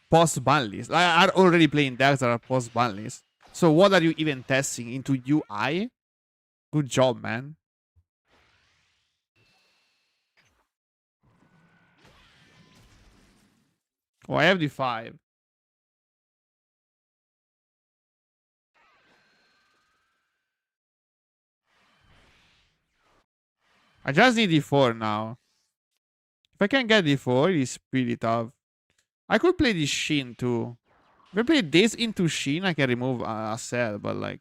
post ban list. Are already playing decks that are post ban list. So what are you even testing into UI? Good job, man. Oh, I have the 5. I just need the 4 now. If I can get the 4, it's pretty tough. I could play the Shin too. If I play this into Shin, I can remove a cell, but like...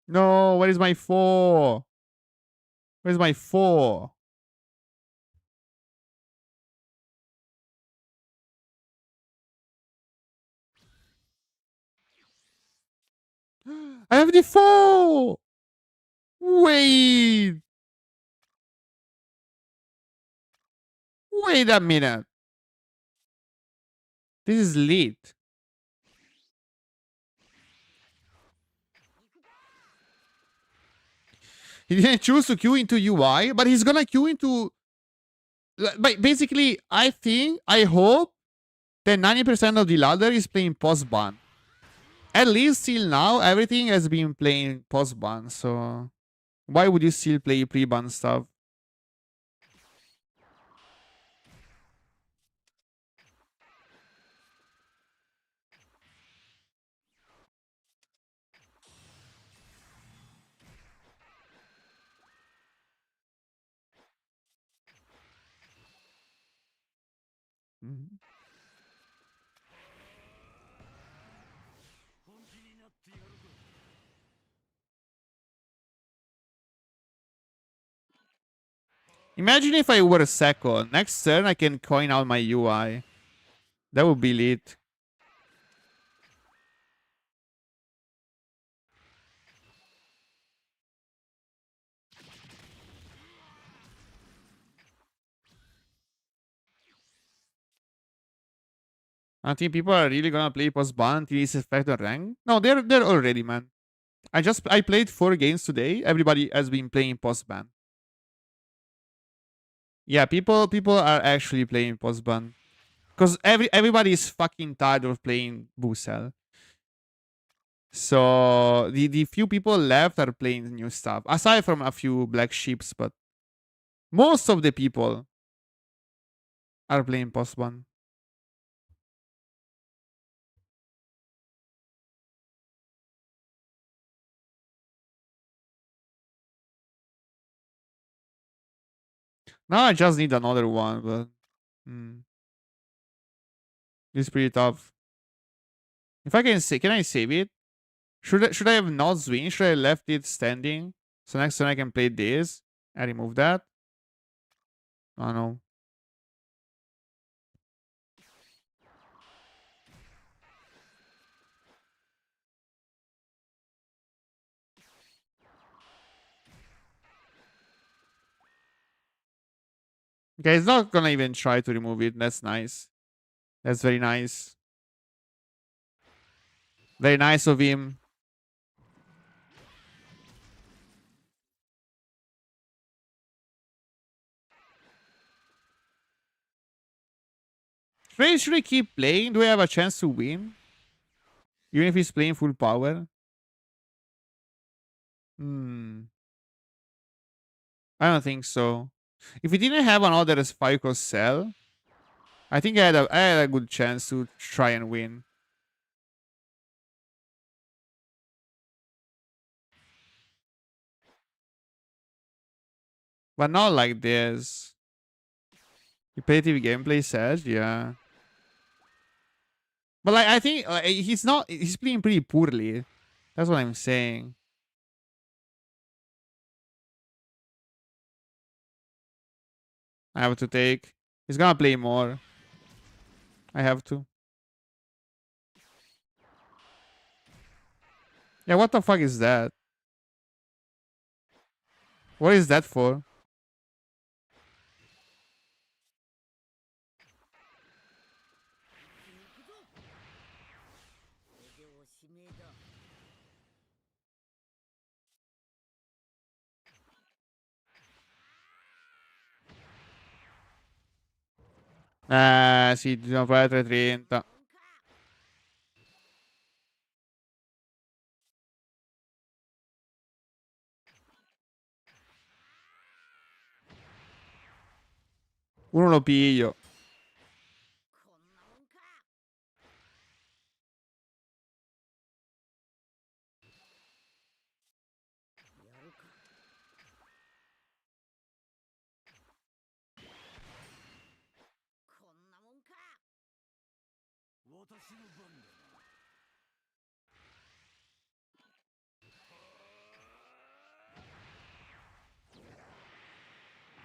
No, where is my 4? Where's my 4? I have the 4! Wait! Wait a minute. This is lit. He didn't choose to queue into UI, but he's gonna queue into... But basically, I think, I hope that 90% of the ladder is playing post-ban. At least till now, everything has been playing post-ban, so... Why would you still play pre-ban stuff? Mhm. Imagine if I were a second. Next turn, I can coin out my UI. That would be lit. I think people are really gonna play post-ban until it's effect on rank. No, they're already, man. I played 4 games today. Everybody has been playing post-ban. Yeah, people are actually playing post-ban. Because everybody is fucking tired of playing Boosel. So the few people left are playing new stuff. Aside from a few black sheeps, but most of the people are playing post-ban. Now I just need another one, but it's pretty tough. If I can I save it? Should I have not swing? Should I have left it standing? So next turn I can play this. I remove that. Oh no. Okay, he's not gonna even try to remove it. That's nice. That's very nice. Very nice of him. Should I keep playing? Do I have a chance to win? Even if he's playing full power? Hmm. I don't think so. If we didn't have another Spike cell, I think I had a good chance to try and win. But not like this. Repetitive gameplay says, yeah. But like I think he's playing pretty poorly. That's what I'm saying. I have to take. He's gonna play more. I have to. Yeah, what the fuck is that? What is that for? Ah, sì, bisogna fare 330. Uno lo piglio.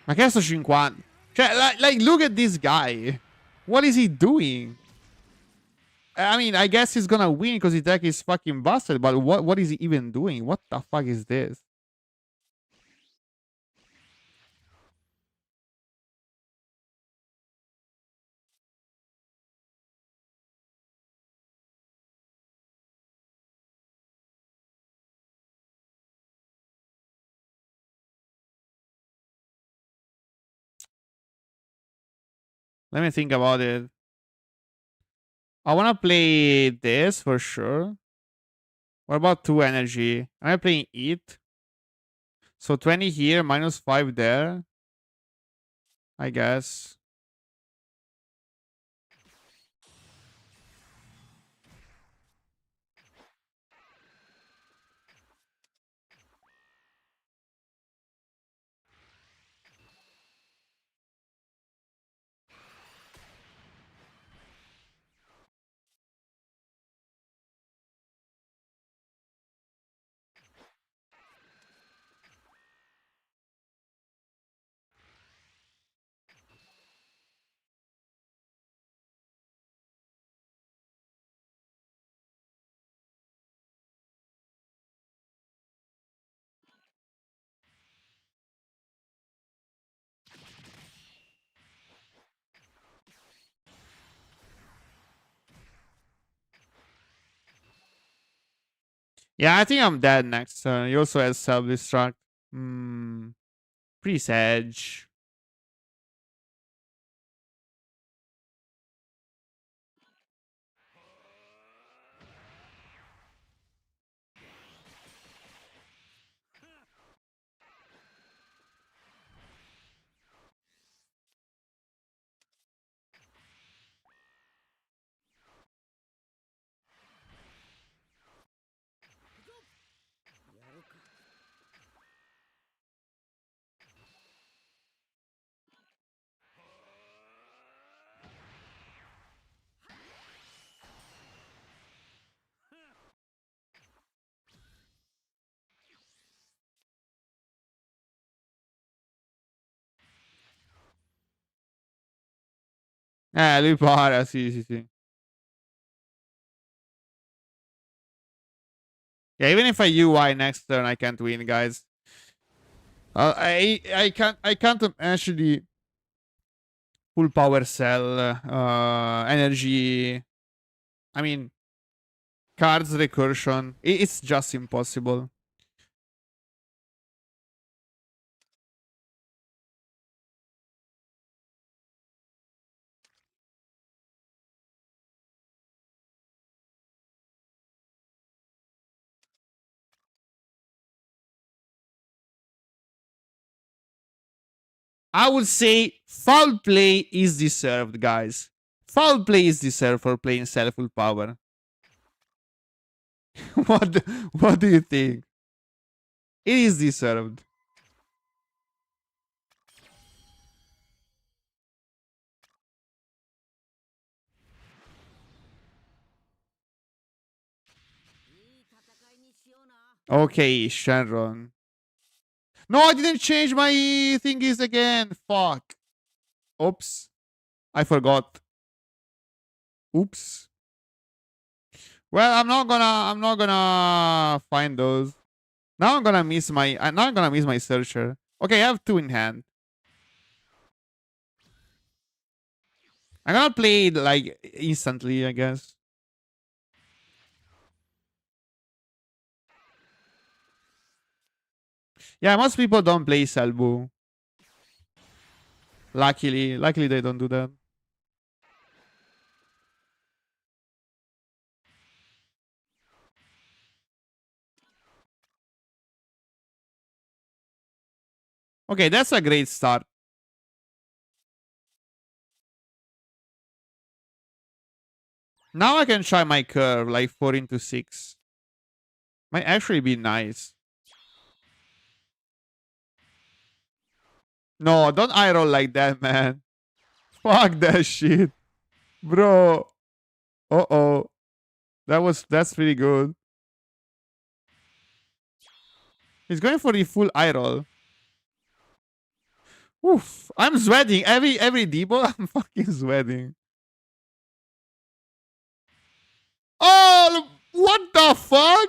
Ma che è sto 50? Cioè, like, look at this guy. What is he doing? I mean, I guess he's gonna win because his deck is fucking busted, but what is he even doing? What the fuck is this? Let me think about it. I wanna play this for sure. What about 2 energy? Am I playing it? So 20 here, -5 there. I guess. Yeah, I think I'm dead next turn. He also has self-destruct. Hmm. Pretty sedge. Lui para, sì, sì, sì. Yeah, even if I UI next turn, I can't win, guys. I can't actually full power cell energy. I mean, cards recursion. It's just impossible. I would say foul play is deserved, guys. Foul play is deserved for playing Self-Full Power. what, what do you think? It is deserved. Okay, Shenron. No, I didn't change my thingies again. Fuck. Oops. I forgot. Oops. Well, I'm not gonna find those. Now I'm gonna miss my searcher. Okay, I have two in hand. I'm gonna play it like instantly, I guess. Yeah, most people don't play Salvo. Luckily they don't do that. Okay, that's a great start. Now I can try my curve like 4 into 6. Might actually be nice. No, don't eye roll like that, man. Fuck that shit. Bro. Uh-oh. That's pretty good. He's going for the full eye roll. Oof. I'm sweating. Every debo, I'm fucking sweating. Oh, what the fuck?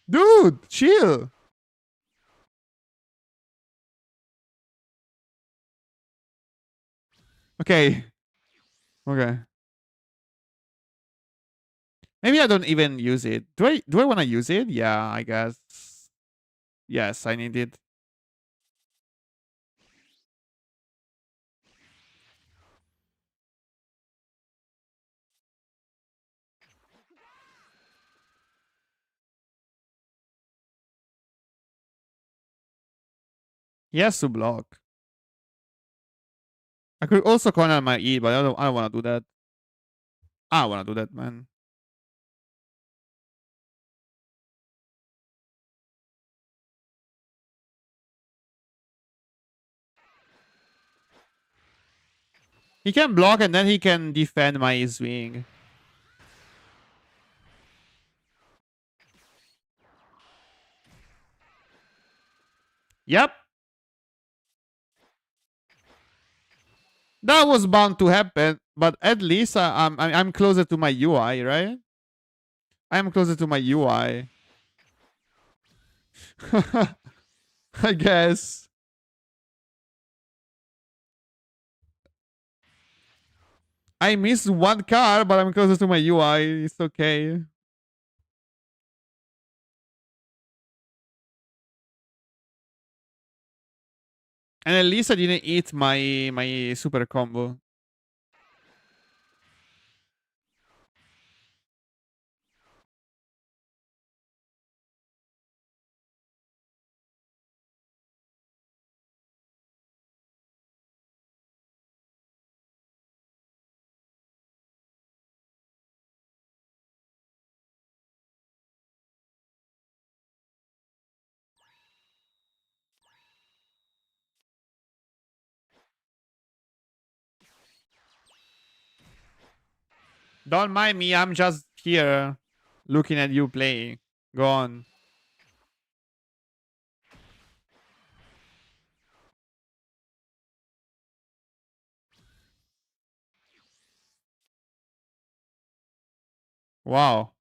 Dude, chill. Okay. Okay. Maybe I don't even use it. Do I want to use it? Yeah, I guess. Yes, I need it. He has to block. I could also corner my E, but I don't want to do that. I don't want to do that, man. He can block and then he can defend my swing. Yep. That was bound to happen, but at least I'm closer to my UI, right? I'm closer to my UI. I guess. I missed one car, but I'm closer to my UI. It's okay. And at least I didn't eat my super combo. Don't mind me, I'm just here looking at you playing. Go on. Wow.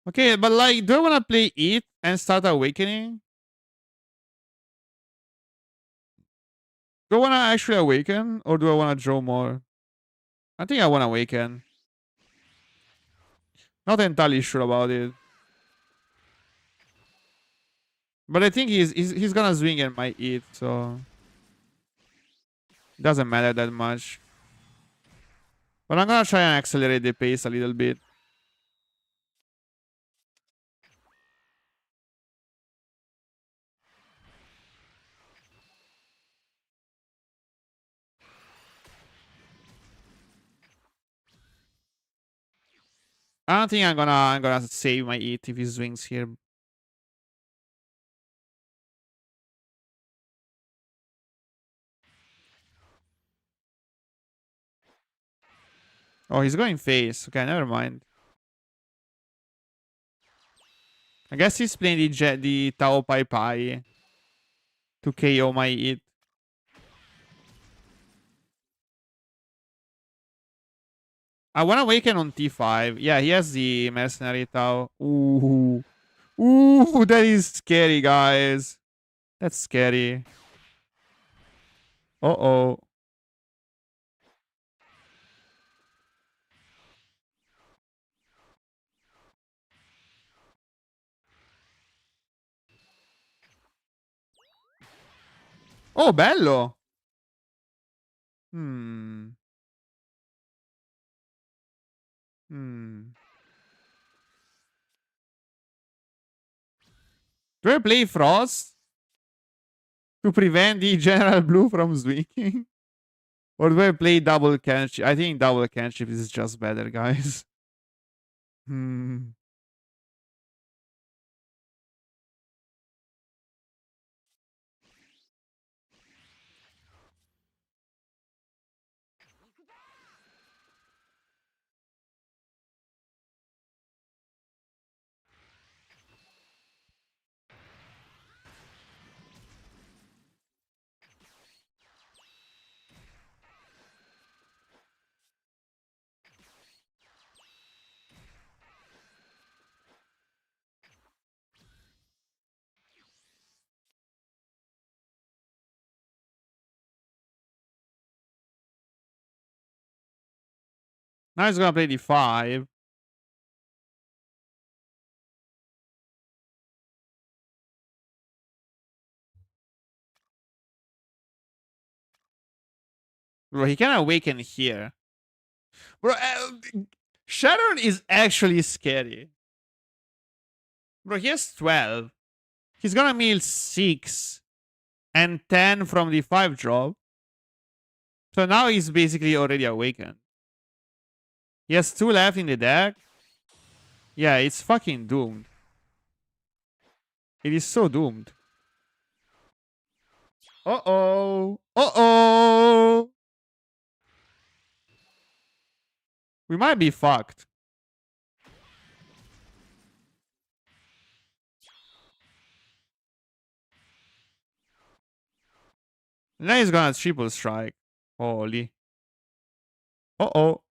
Okay, but like, do I want to play it and start awakening? Do I want to actually awaken or do I want to draw more? I think I want to awaken. Not entirely sure about it. But I think he's gonna swing and might eat, so doesn't matter that much. But I'm gonna try and accelerate the pace a little bit. I don't think I'm gonna save my E if he swings here. Oh, he's going face. Okay, never mind. I guess he's playing the Tao Pai Pai to KO my E. I want to awaken on T5. Yeah, he has the Mercenary Tao. Ooh. Ooh, that is scary, guys. That's scary. Uh-oh. Oh, bello. Hmm. Hmm. Do I play Frost to prevent the General Blue from swinging? Or do I play double cantrip? I think double cantrip is just better, guys. Hmm. Now he's gonna play D5. Bro, he can awaken here. Bro, Sharon is actually scary. Bro, he has 12. He's gonna mill 6 and 10 from the 5 drop. So now he's basically already awakened. He has 2 left in the deck. Yeah, it's fucking doomed. It is so doomed. Uh-oh. Uh-oh. We might be fucked. Now he's gonna triple strike. Holy. Uh-oh.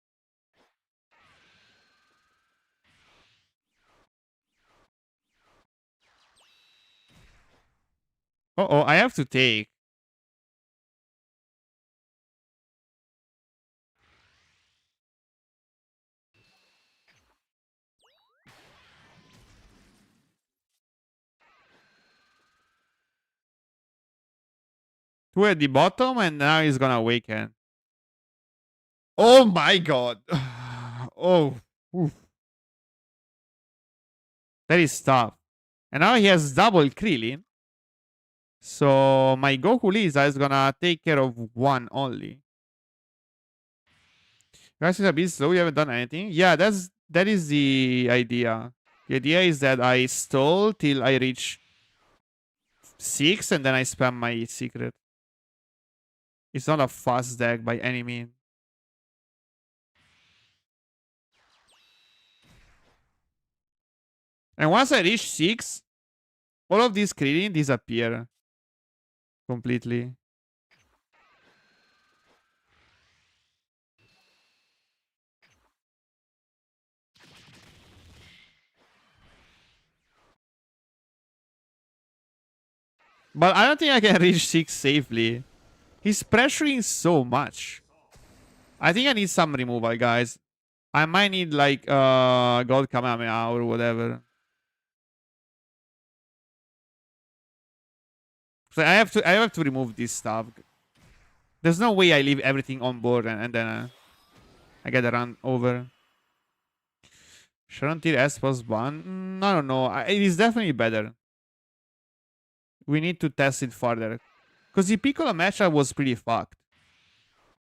Uh-oh, I have to take. Two at the bottom, and now he's gonna awaken. Oh my god. Oh. Oof. That is tough. And now he has double Krillin. So my Goku Lisa is gonna take care of one only. Guys, is a bit slow. You haven't done anything. Yeah, that is the idea. The idea is that I stall till I reach 6 and then I spam my secret. It's not a fast deck by any means. And once I reach 6, all of these Krillin disappear completely. But I don't think I can reach 6 safely. He's pressuring so much. I think I need some removal, guys. I might need like God Kamehameha or whatever. So I have to remove this stuff. There's no way I leave everything on board and then I get a run over. Sharon Tier S plus 1? I don't know. It is definitely better. We need to test it further. Because the Piccolo matchup was pretty fucked.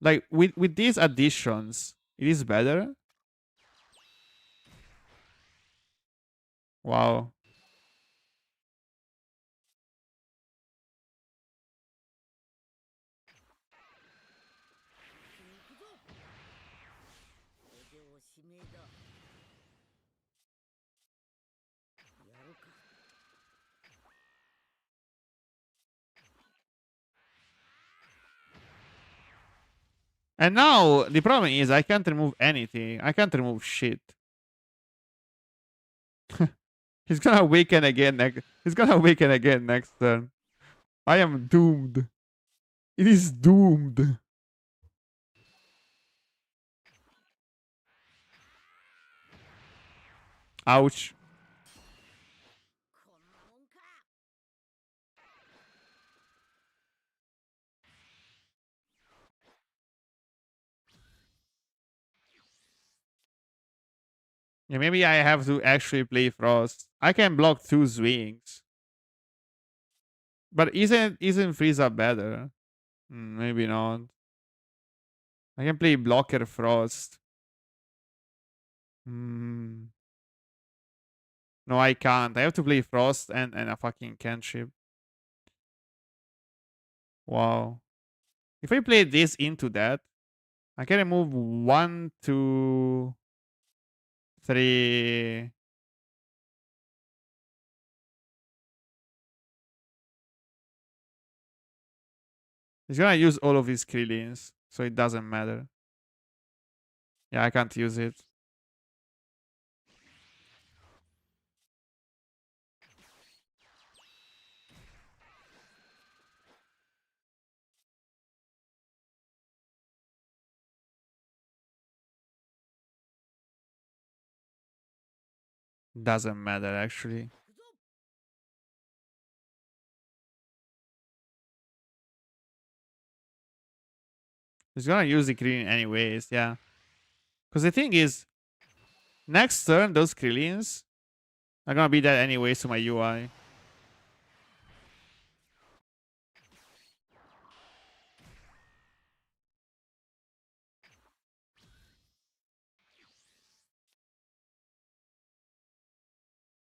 Like, with these additions, it is better. Wow. And now the problem is I can't remove anything. I can't remove shit. He's gonna awaken again next. He's gonna awaken again next turn. I am doomed. It is doomed. Ouch. Yeah, maybe I have to actually play Frost. I can block two swings. But isn't Frieza better? Maybe not. I can play blocker Frost. Hmm. No, I can't. I have to play Frost and a fucking cantrip. Wow. If I play this into that, I can remove 1, 2, 3. He's gonna use all of his Krillins, so it doesn't matter. Yeah, I can't use it. Doesn't matter actually. He's gonna use the Krillin anyways, yeah. Because the thing is, next turn those Krillins are gonna be dead anyways to my UI.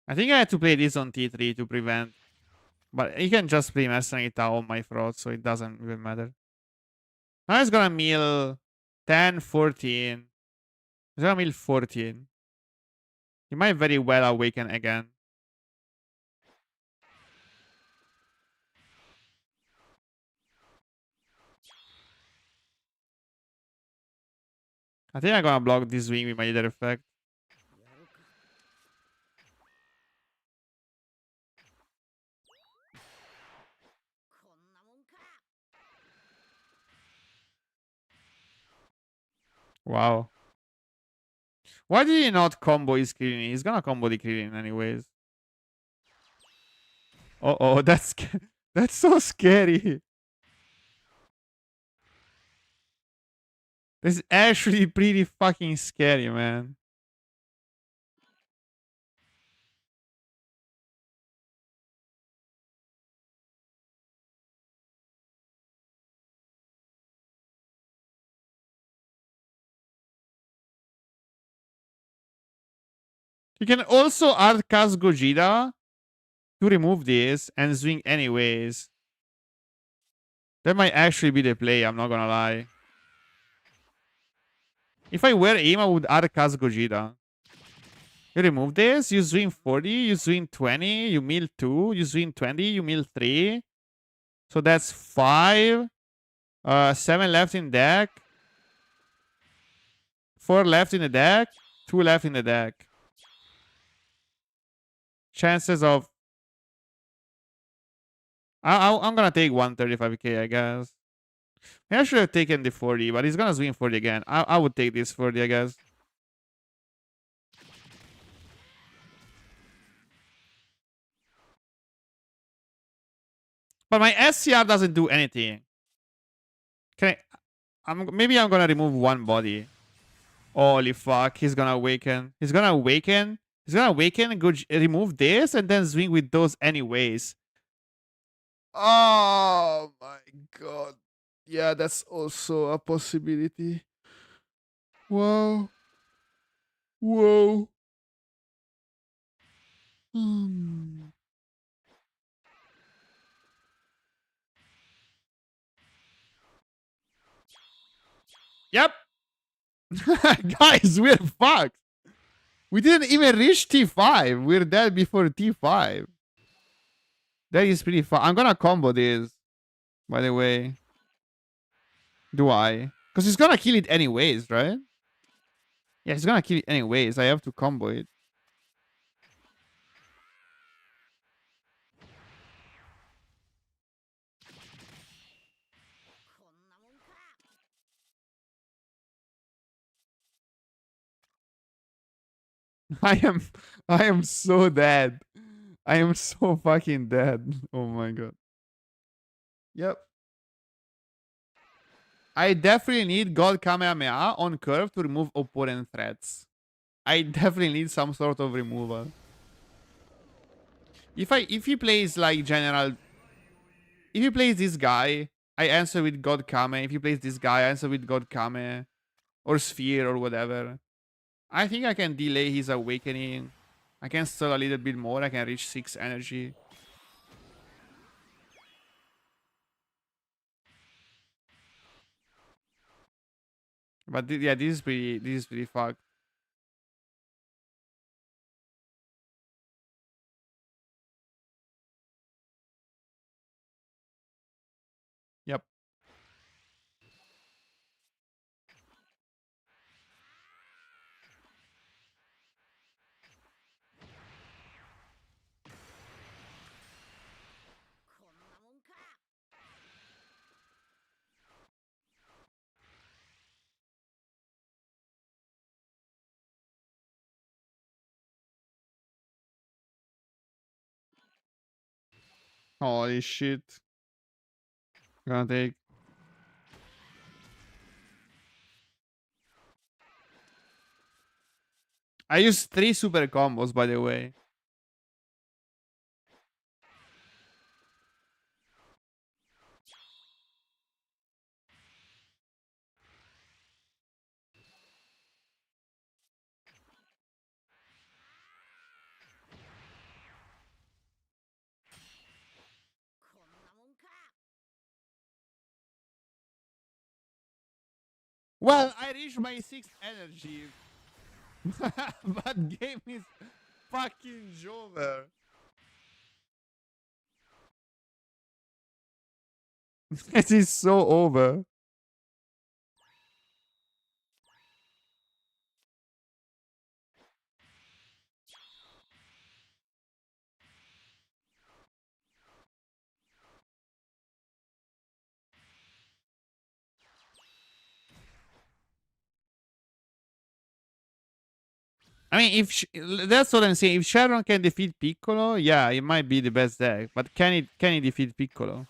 I think I had to play this on T3 to prevent. But you can just play Mastering it out on my fraud, so it doesn't even matter. Now it's gonna mill 10, 14. It's gonna mill 14. He might very well awaken again. I think I'm gonna block this wing with my leader effect. Wow. Why did he not combo his Krillin? He's gonna combo the Krillin anyways. Oh, that's so scary. This is actually pretty fucking scary, man. You can also add cast Gogeta to remove this and swing anyways. That might actually be the play, I'm not gonna lie. If I were him, I would add cast Gogeta. You remove this, you swing 40, you swing 20, you mill 2, you swing 20, you mill 3. So that's 5. 7 left in deck. 4 left in the deck. 2 left in the deck. Chances of... I'm gonna take 135k, I guess. I should have taken the 40, but he's gonna swing 40 again. I would take this 40, I guess. But my SCR doesn't do anything. Can maybe I'm gonna remove one body. Holy fuck, he's gonna awaken. He's gonna awaken. He's gonna awaken, remove this, and then swing with those anyways. Oh my god. Yeah, that's also a possibility. Whoa. Whoa. Hmm. Yep. Guys, we're fucked. We didn't even reach T5. We're dead before T5. That is pretty fun. I'm gonna combo this, by the way. Do I? Because he's gonna kill it anyways, right? Yeah, he's gonna kill it anyways. I have to combo it. I am I am so dead. I am so fucking dead. Oh my god. Yep. I definitely need God Kamehameha on curve to remove opponent threats. I definitely need some sort of removal. If he plays like general, if he plays this guy, I answer with God Kame. If he plays this guy, I answer with God Kame or Sphere or whatever. I think I can delay his awakening. I can still a little bit more. I can reach 6 energy. But yeah, this is pretty fucked. Yep. Holy shit. Gonna take. I used 3 super combos, by the way. Well, I reached my 6th energy. But game is fucking over. It is so over. I mean, that's what I'm saying. If Sharon can defeat Piccolo, yeah, it might be the best deck. But can it defeat Piccolo?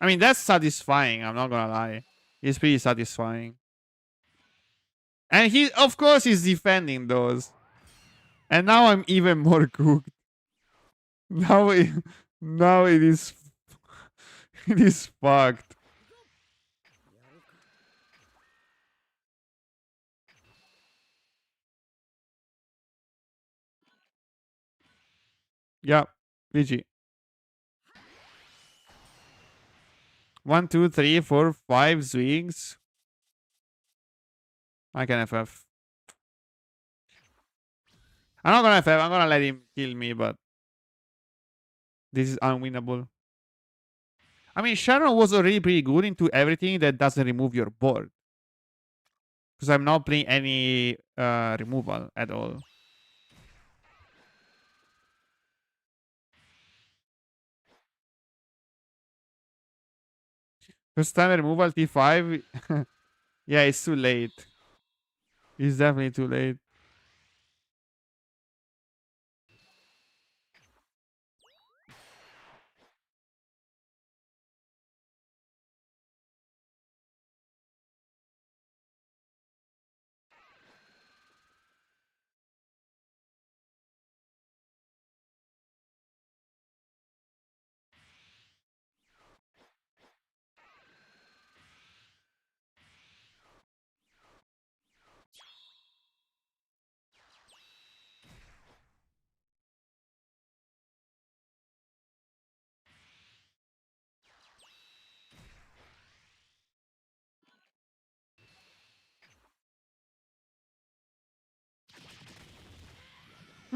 I mean, that's satisfying. I'm not gonna lie. It's pretty satisfying. And he, of course, is defending those. And now I'm even more cooked. Now it, now it is, it is fucked. Yeah, VG. 1, 2, 3, 4, 5 swings. I can FF. I'm not gonna FF. I'm gonna let him kill me, but this is unwinnable. I mean, Sharon was already pretty good into everything that doesn't remove your board. Because I'm not playing any removal at all. First time removal T5. Yeah, it's too late. It's definitely too late.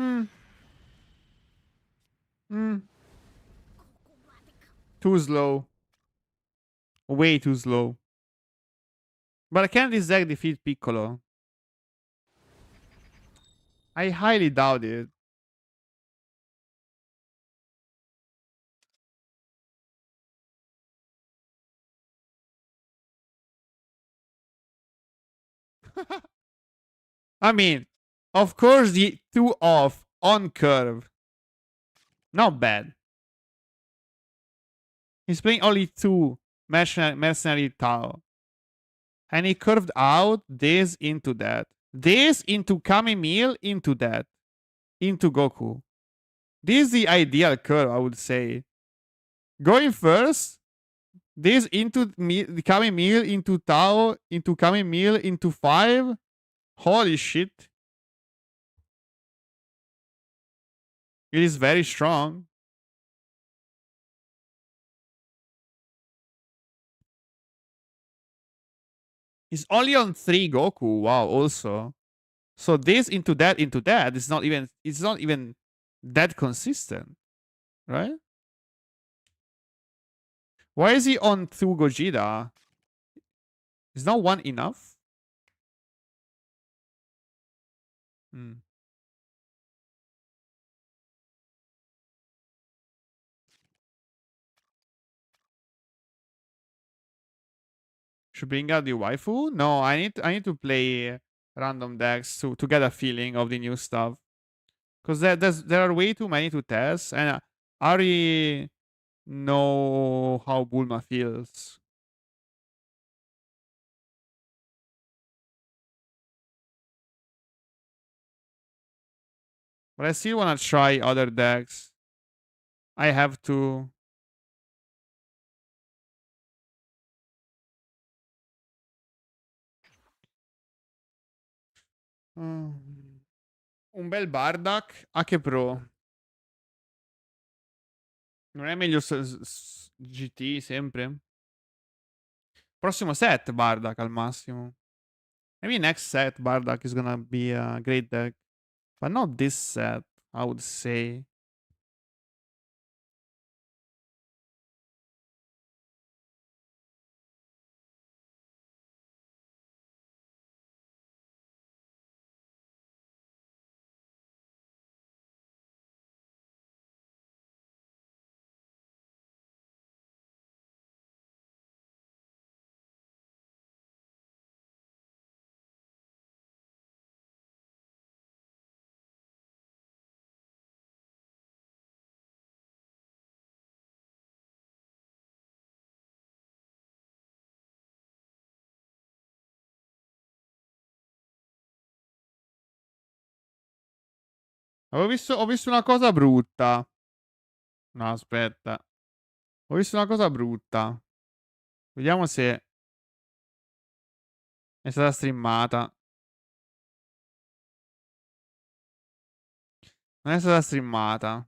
Hmm. Hmm. Too slow. Way too slow. But can this deck defeat Piccolo? I highly doubt it. I mean, of course, the 2 off on curve. Not bad. He's playing only 2 Mercenary Tau. And he curved out this into that. This into Kami Meal into that. Into Goku. This is the ideal curve, I would say. Going first, this into the Kami Meal into Tau, into Kami Meal into 5. Holy shit. It is very strong. He's only on 3 Goku. Wow, also. So this into that is not even it's not even that consistent, right? Why is he on 2 Gogeta? Is not 1 enough? Hmm. Should bring out the waifu? No, I need to play random decks to get a feeling of the new stuff. Because there are way too many to test, and I already know how Bulma feels. But I still wanna try other decks. I have to. Mm. Un bel Bardock. A che pro? Non è meglio GT sempre? Prossimo set Bardock al massimo. Maybe next set Bardock is gonna be a great deck. But not this set, I would say. Ho visto una cosa brutta. No, aspetta. Ho visto una cosa brutta. Vediamo se è stata streamata. Non è stata streamata.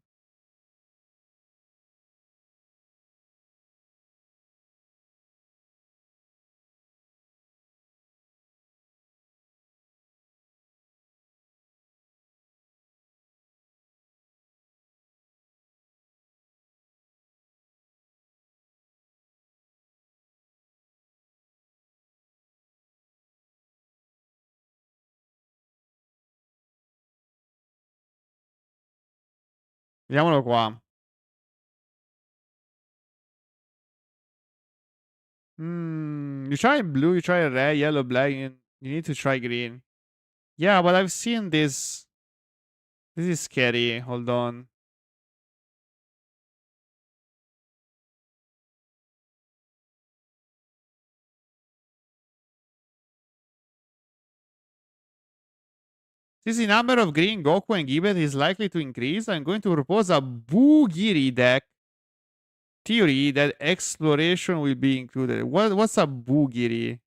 Vediamolo qua. You try blue, you try red, yellow, black, and you need to try green. Yeah, but I've seen this. This is scary. Hold on. Since the number of green Goku and Gibbet is likely to increase, I'm going to propose a Boogiri deck theory that exploration will be included. What's a Boogiri?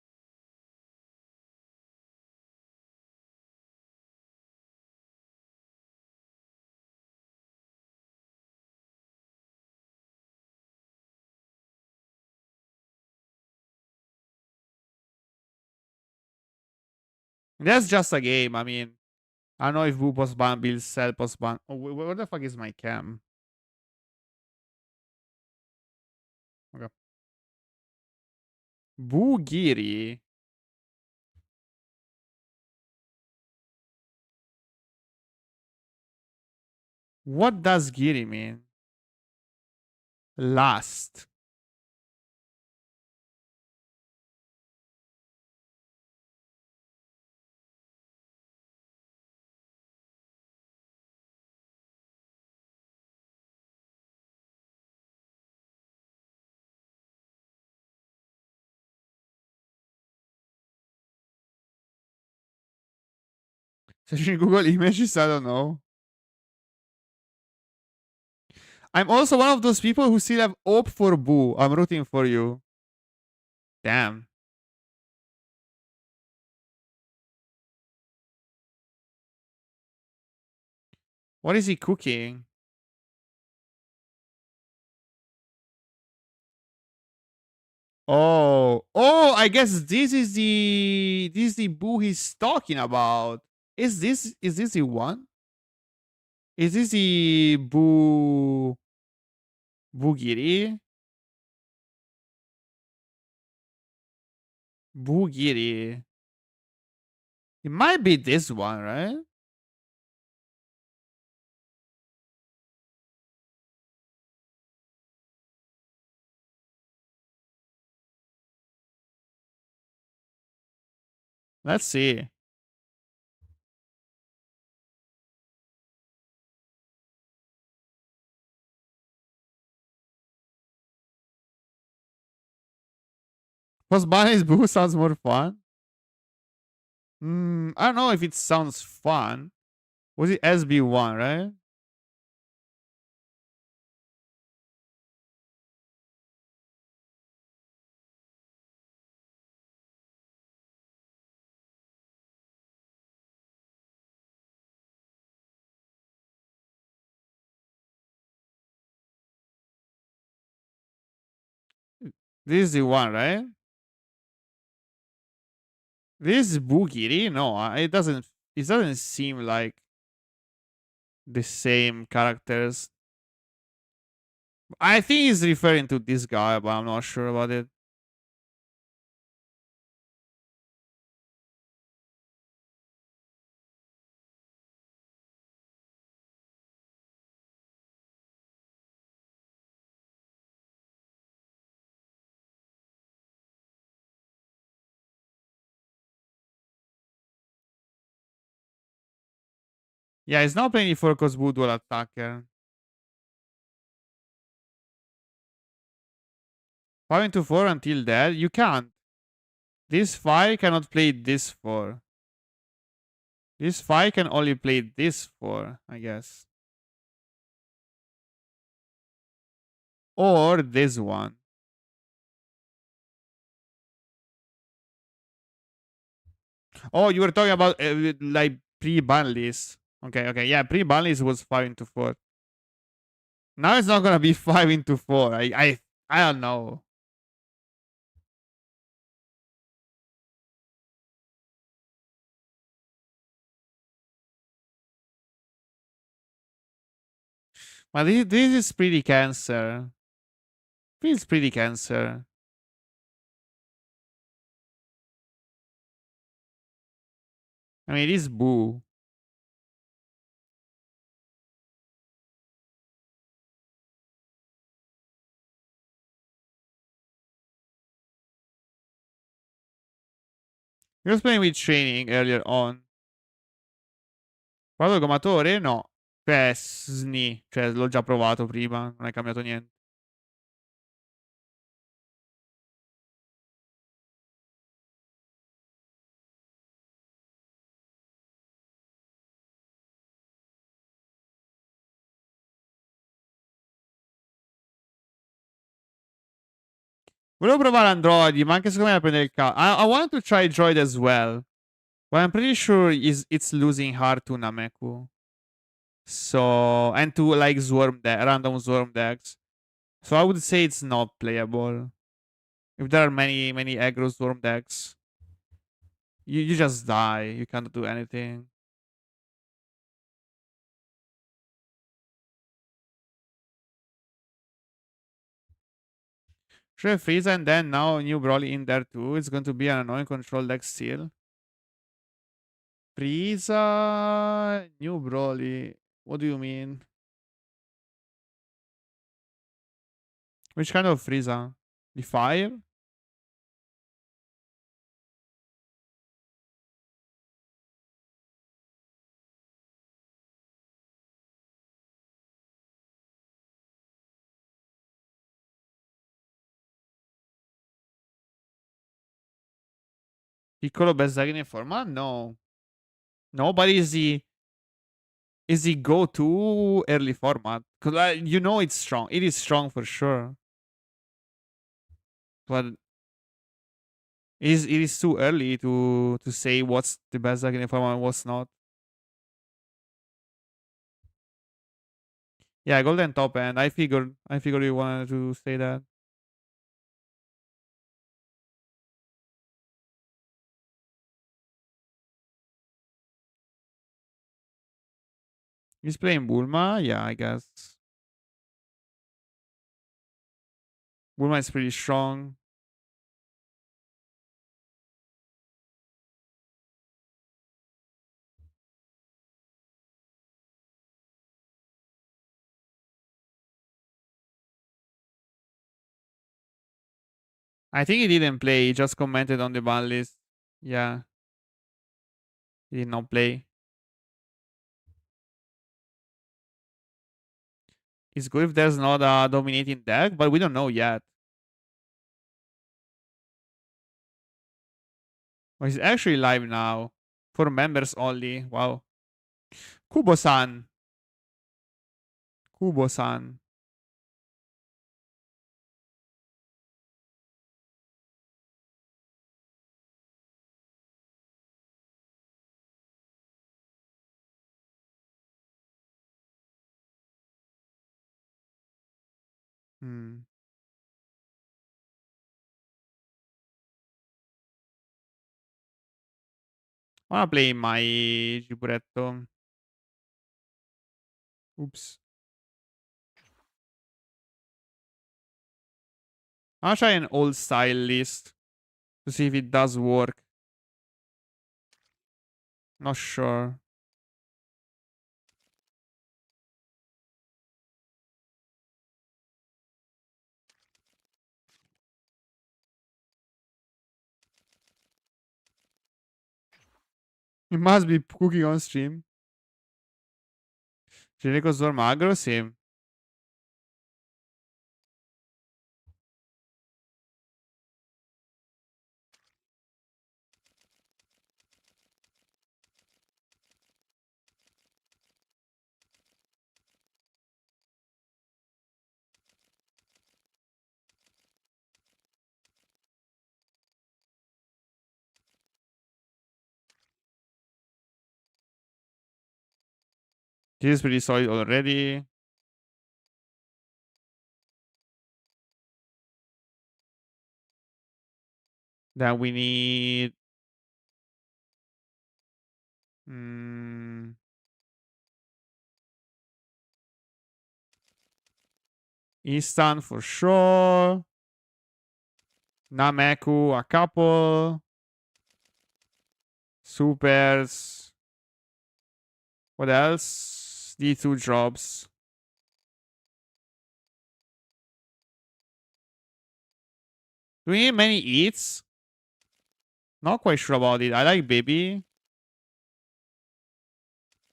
That's just a game. I mean, I don't know if Boo post ban builds sell post ban. Oh, where the fuck is my cam? Okay. Boo Giri. What does Giri mean? Last. Searching Google images, I don't know. I'm also one of those people who still have hope for Boo. I'm rooting for you. Damn. What is he cooking? Oh, I guess this is the Boo he's talking about. Is this the one? Is this the Boogiri? Boogiri. It might be this one, right? Let's see. Post Bunny's Boo sounds more fun. I don't know if it sounds fun. Was it SB1, right? This is the one, right? This is Boogiri? No, it doesn't. It doesn't seem like the same characters. I think he's referring to this guy, but I'm not sure about it. Yeah, he's not playing for because Boo dual attacker. 5 into 4 until dead. You can't. This 5 cannot play this 4. This 5 can only play this 4, I guess. Or this one. Oh, you were talking about like pre-ban list. Okay. Yeah, pre-ban list was 5 into 4. Now it's not gonna be 5 into 4. I don't know. But this is pretty cancer. Feels pretty cancer. I mean, it is Boo. He was playing with training earlier on. Provato il gomatore? No. Cioè, SNI. Cioè, l'ho già provato prima. Non è cambiato niente. Volevo provare Android, ma anche secondo me da prendere il cazzo. I want to try Droid as well. But I'm pretty sure it's losing hard to Nameku. So, and to like random Swarm decks. So I would say it's not playable. If there are many aggro Swarm decks, you just die. You can't do anything. Should have Frieza and then now new Broly in there too. It's going to be an annoying control deck still. Frieza, new Broly. What do you mean? Which kind of Frieza? The fire? Piccolo best deck in format? No. No, but is the go-to early format? Cause you know it's strong. It is strong for sure. But it is too early to say what's the best deck in format and what's not. Yeah, golden top end. I figured you wanted to say that. He's playing Bulma. Yeah, I guess. Bulma is pretty strong. I think he didn't play. He just commented on the ban list. Yeah, he did not play. It's good if there's not a dominating deck, but we don't know yet. Oh, he's actually live now. For members only. Wow. Kubo-san. Kubo-san. Hmm. I wanna play my Giburetto. Oops. I'll try an old style list to see if it does work. Not sure. It must be cooking on stream. Generico Storm aggro, sì. This is pretty solid already. Then we need mm, Istan for sure. Nameku, a couple. Supers. What else? These two drops. Do we need many eats? Not quite sure about it. I like baby.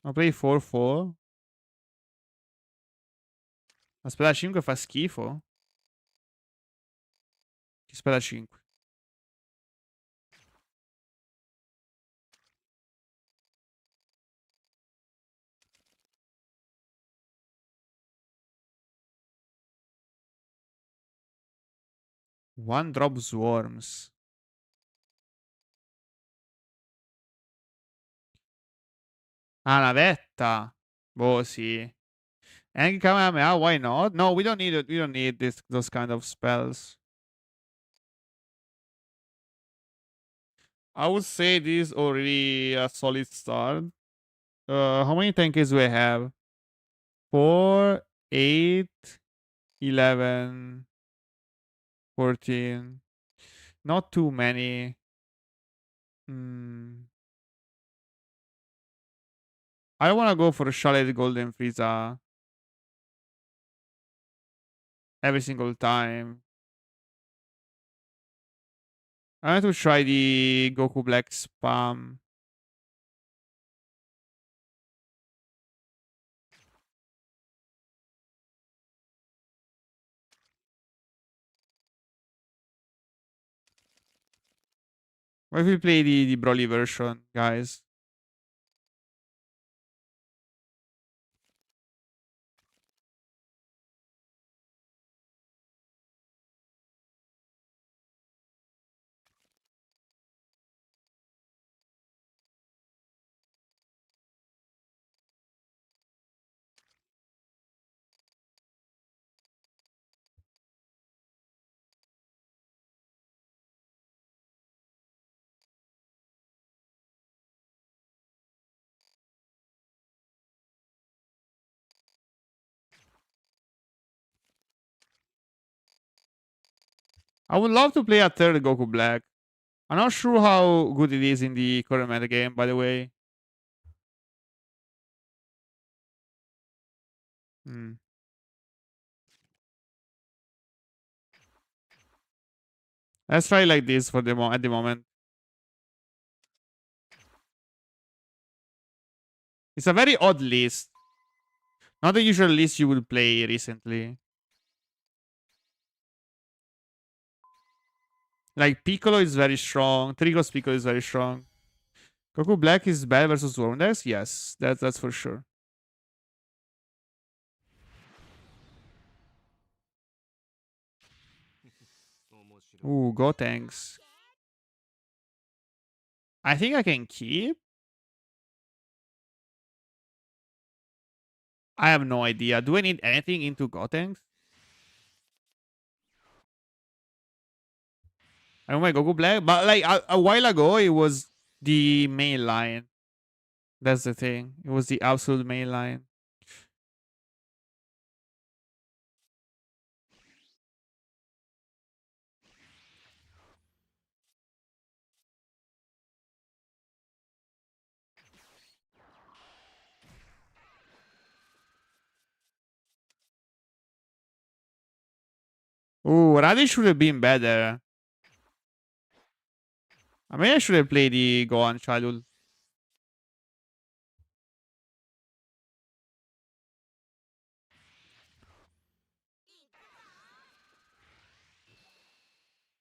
I'll play 4-4. La spada 5 fa schifo. Che spada 5? One drop swarms. Ah, navetta. Boh, sì. And Kamehameha, why not? No, we don't need it. We don't need those kind of spells. I would say this is already a solid start. How many tankers do we have? 4, 8, 11. 14. Not too many. Hmm. I want to go for Charlotte Golden Frieza every single time. I want to try the Goku Black spam. What if we play the Broly version, guys? I would love to play a third Goku Black. I'm not sure how good it is in the current metagame, by the way. Hmm. Let's try like this for at the moment. It's a very odd list. Not the usual list you would play recently. Like Piccolo is very strong. Trigo's Piccolo is very strong. Goku Black is bad versus Wondex? Yes, that's for sure. Ooh, Gotenks. I think I can keep. I have no idea. Do I need anything into Gotenks? I want my Goku Black, but like a while ago, it was the main line. That's the thing. It was the absolute main line. Ooh, Radish should have been better. I mean, I should have played the Gohan childhood.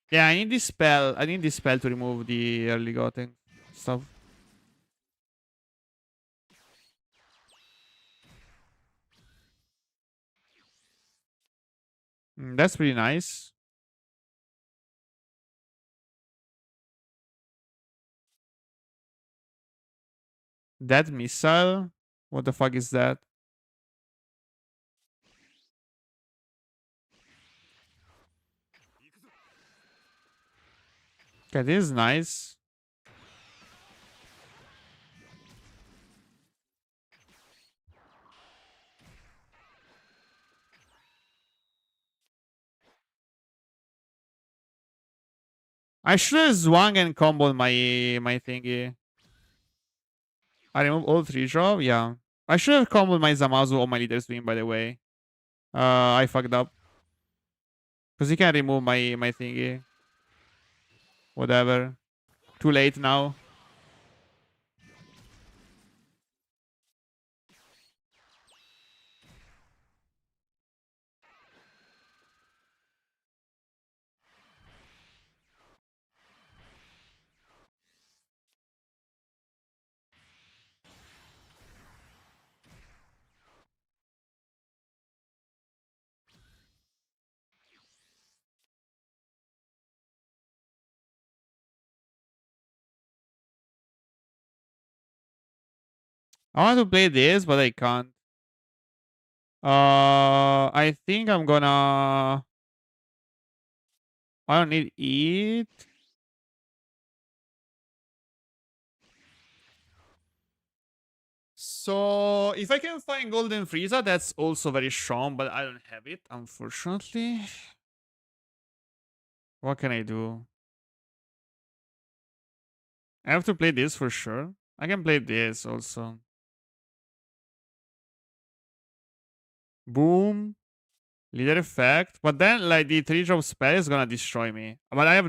Yeah, I need this spell. I need this spell to remove the early Goten stuff. That's pretty nice. That missile? What the fuck is that? Okay, this is nice. I should have swung and comboed my thingy. I remove all three drop? Yeah. I should have comboed my Zamazu on my leader swing, by the way. I fucked up. Because he can remove my thingy. Whatever. Too late now. I want to play this, but I can't. I think I'm gonna... I don't need it. So if I can find Golden Frieza, that's also very strong, but I don't have it, unfortunately. What can I do? I have to play this for sure. I can play this also. Boom. Leader effect. But then like the 3-drop spell is gonna destroy me. But I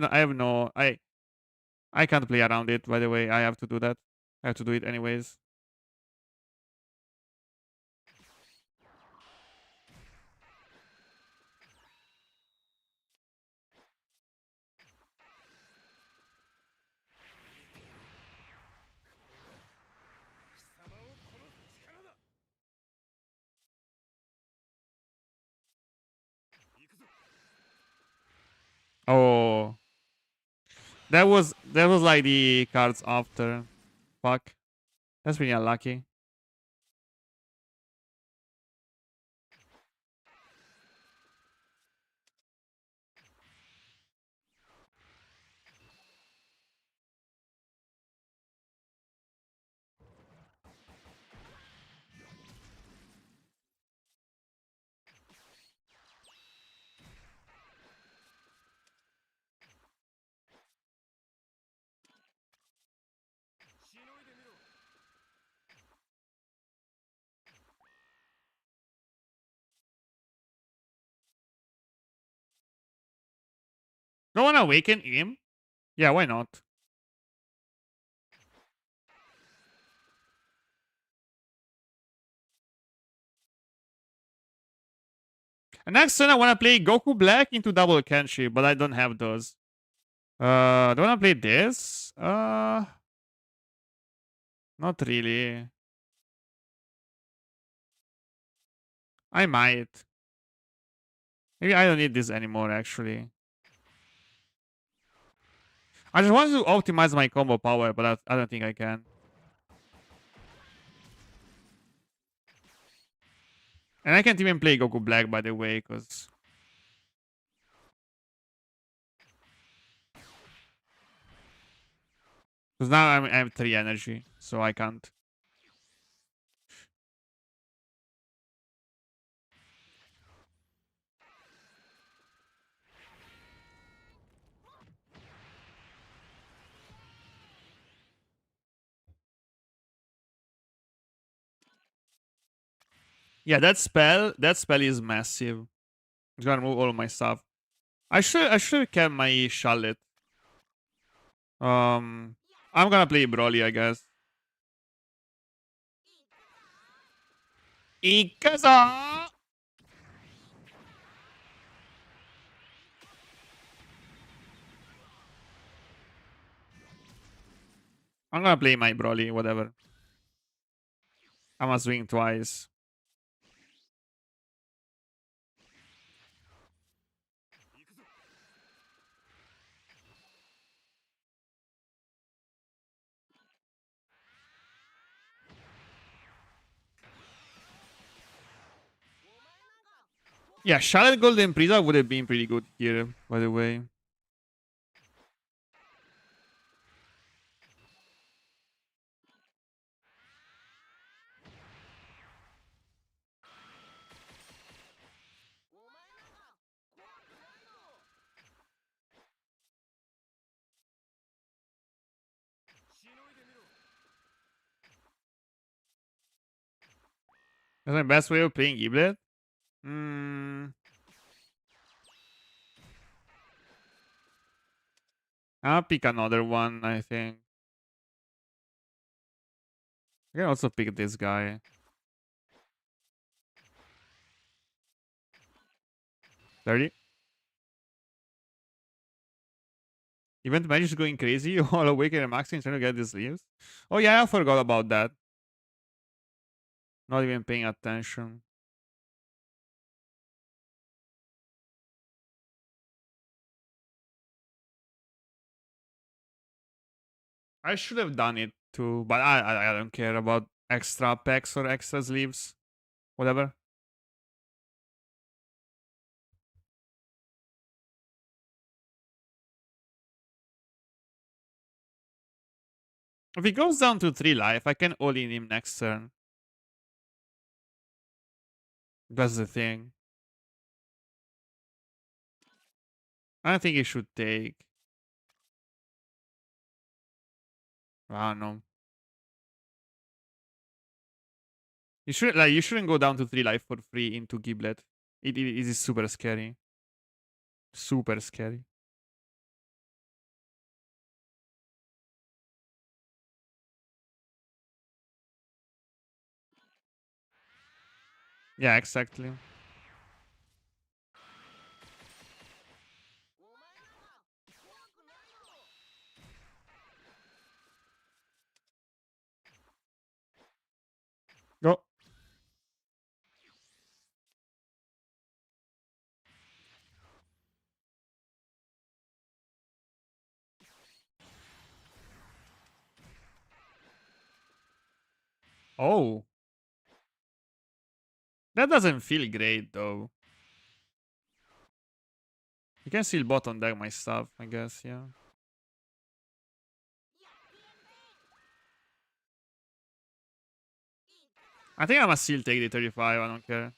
can't play around it, by the way. I have to do that. I have to do it anyways. Oh. That was like the cards after. Fuck. That's pretty unlucky. Don't wanna awaken him? Yeah, why not? And next turn I wanna play Goku Black into double Kenshi, but I don't have those. Do I wanna play this? Not really. I might. Maybe I don't need this anymore, actually. I just want to optimize my combo power, but I don't think I can. And I can't even play Goku Black, by the way, because now I have 3 energy, so I can't. Yeah, that spell is massive. It's gonna remove all of my stuff. I should have kept my Charlotte. I'm gonna play Broly, I guess. Ikaza! I'm gonna play my Broly, whatever. I'm gonna swing twice. Yeah, Charlotte Golden Prisa would have been pretty good here, by the way. That's my best way of playing Giblet. Hmm. I'll pick another one, I think. I can also pick this guy. 30. Event Magic is going crazy. All awaken and maxing trying to get these leaves. Oh yeah, I forgot about that. Not even paying attention. I should have done it too, but I don't care about extra packs or extra sleeves. Whatever. If he goes down to 3 life, I can all in him next turn. That's the thing. I don't think he should take. I don't know. You shouldn't go down to 3 life for free into Giblet. It is super scary. Super scary. Yeah, exactly. Go. Oh, that doesn't feel great though. You can still bottom deck my stuff, I guess, yeah. I think I must still take the 35, I don't care.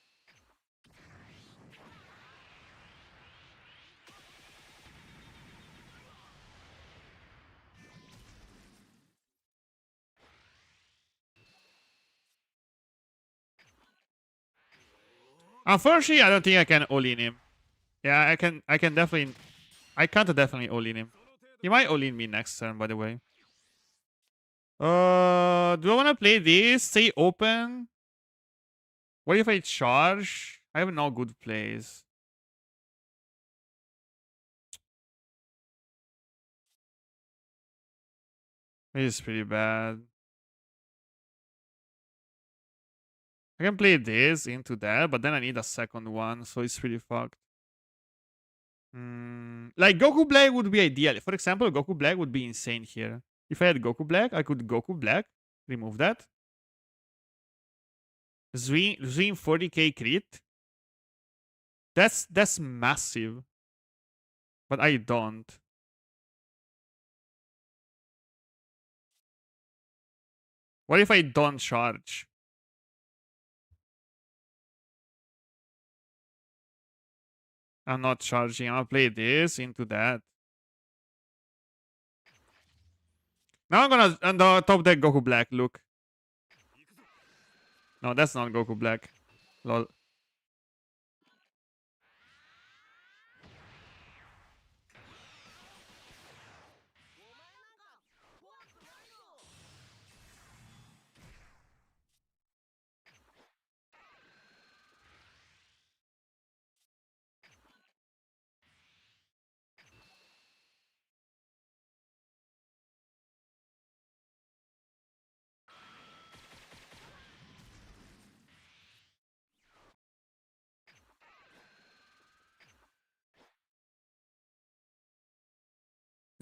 Unfortunately, I don't think I can all-in him. Yeah, I can definitely I can't definitely all-in him. He might all-in me next turn, by the way. Do I wanna play this? Stay open? What if I charge? I have no good plays. This is pretty bad. I can play this into that, but then I need a second one, so it's pretty fucked. Like Goku Black would be ideal. For example, Goku Black would be insane here. If I had Goku Black, I could Goku Black, remove that. Zwing 40k crit. That's massive. But I don't. What if I don't charge? I'm not charging. I'll play this into that. Now I'm gonna on the top deck Goku Black. Look. No, that's not Goku Black. Lol.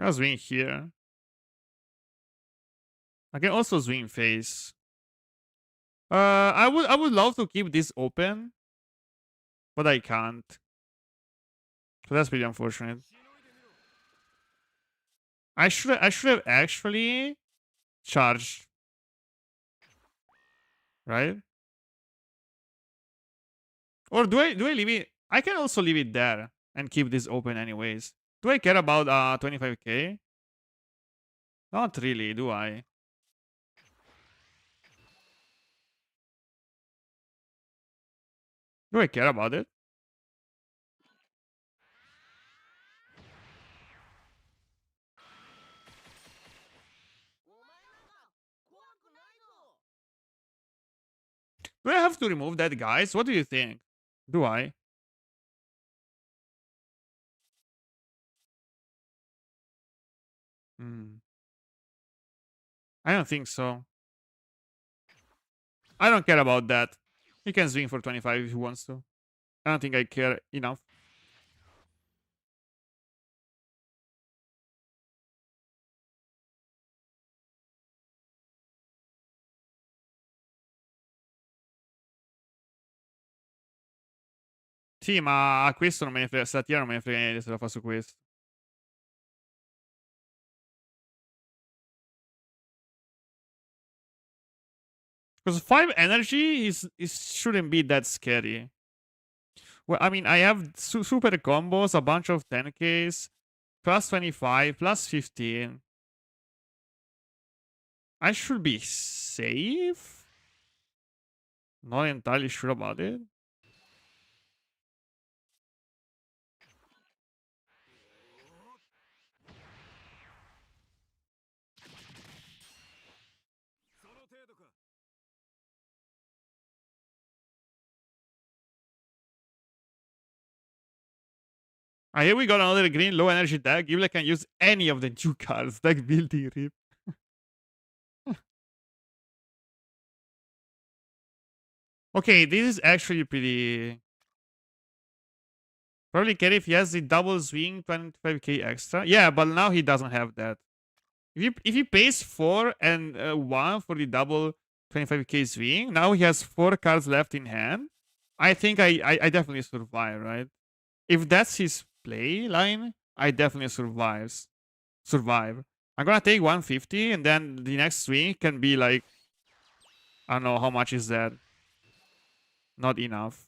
I'll swing here. I can also swing face. I would love to keep this open, but I can't. So that's pretty unfortunate. I should have actually charged, right? Or do I leave it? I can also leave it there and keep this open anyways. Do I care about 25k? Not really, do I? Do I care about it? Do I have to remove that, guys? What do you think? Do I? Hmm. I don't think so. I don't care about that. He can swing for 25 if he wants to. I don't think I care enough. Sì, ma a questo non me ne frega. Statia non me ne frega niente se la fa su questo. Because 5 energy is shouldn't be that scary. Well, I mean, I have super combos, a bunch of 10Ks, plus 25, plus 15. I should be safe. Not entirely sure about it. Ah, here we got another green low energy deck. Giblet can use any of the new cards. Deck building rip. Okay, this is actually pretty... Probably carry if he has the double swing, 25k extra. Yeah, but now he doesn't have that. If he pays 4 and 1 for the double 25k swing, now he has 4 cards left in hand. I think I definitely survive, right? If that's his play line, I definitely survive. I'm gonna take 150 and then the next swing can be like, I don't know how much is that. Not enough.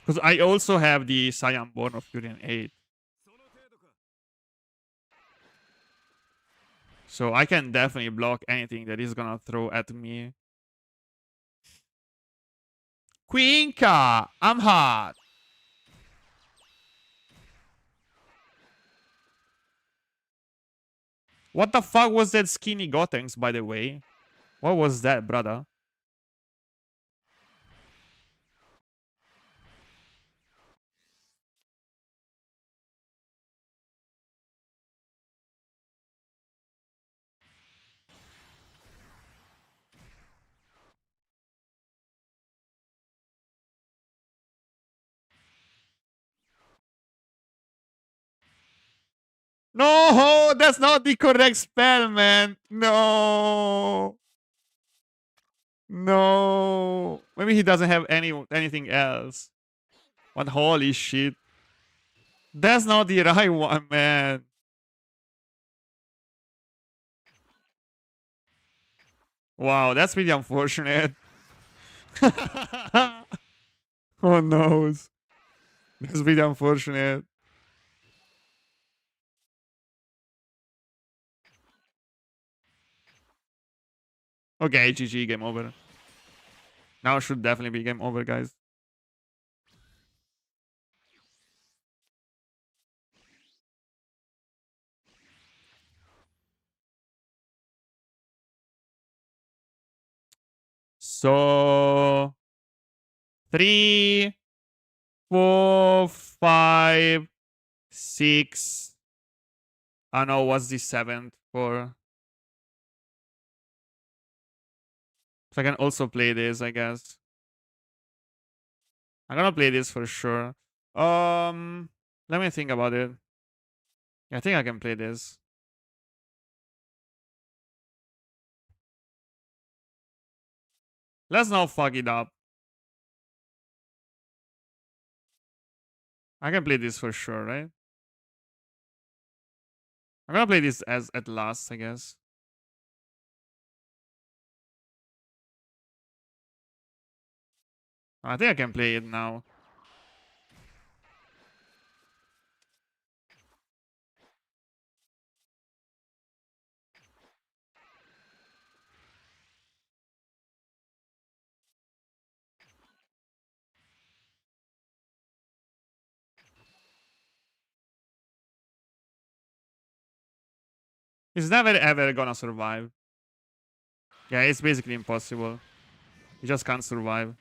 Because I also have the Scion Born of Fury 8. So I can definitely block anything that is gonna throw at me. Queenka! I'm hot! What the fuck was that skinny Gotenks, by the way? What was that, brother? No, that's not the correct spell, man. No. No. Maybe he doesn't have anything else. But holy shit. That's not the right one, man. Wow, that's pretty unfortunate. Oh no. That's pretty unfortunate. Okay, GG, game over. Now it should definitely be game over, guys. So 3, 4, 5, 6. I know what's the 7th for. So I can also play this, I guess. I'm gonna play this for sure. Let me think about it. I think I can play this. Let's not fuck it up. I can play this for sure, right? I'm gonna play this as at last, I guess. I think I can play it now. It's never ever gonna survive. Yeah, it's basically impossible. You just can't survive.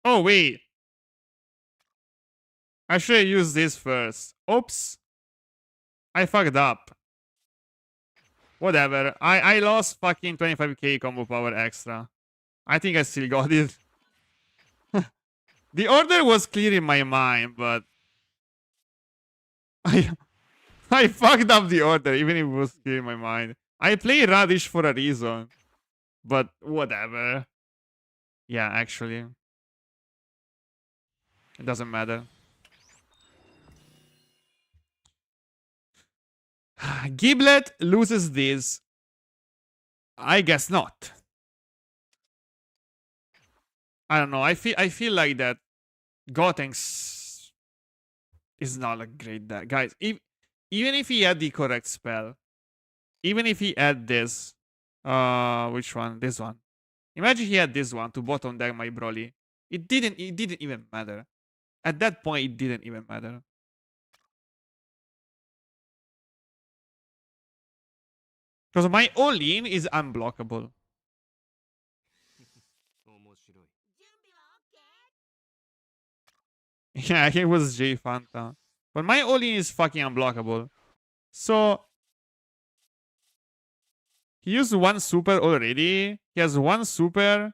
Oh, wait. I should have used this first. Oops. I fucked up. Whatever. I lost fucking 25k combo power extra. I think I still got it. The order was clear in my mind, but I I fucked up the order, even if it was clear in my mind. I play Radish for a reason. But whatever. Yeah, actually. It doesn't matter. Giblet loses this. I guess not. I don't know. I feel like that Gotenks is not a great deck. Guys, even if he had the correct spell, even if he had this, which one? This one. Imagine he had this one to bottom deck my Broly. It didn't even matter. At that point, it didn't even matter. Because my all-in is unblockable. Yeah, it was J Fanta. But my all-in is fucking unblockable. So he used one super already. He has one super.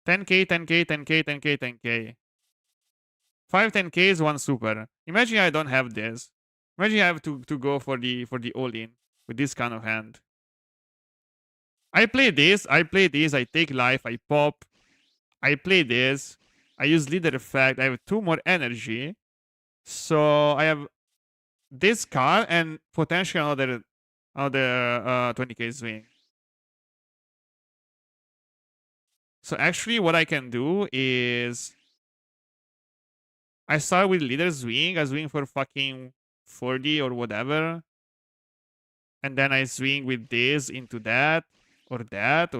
10k, 10k, 10k, 10k, 10k. 5 10k is one super. Imagine I don't have this. Imagine I have to go for the all-in with this kind of hand. I play this, I take life, I pop. I play this. I use leader effect. I have 2 more energy. So I have this card and potentially another 20k swing. So actually what I can do is I start with leader swing. I swing for fucking 40 or whatever. And then I swing with this into that or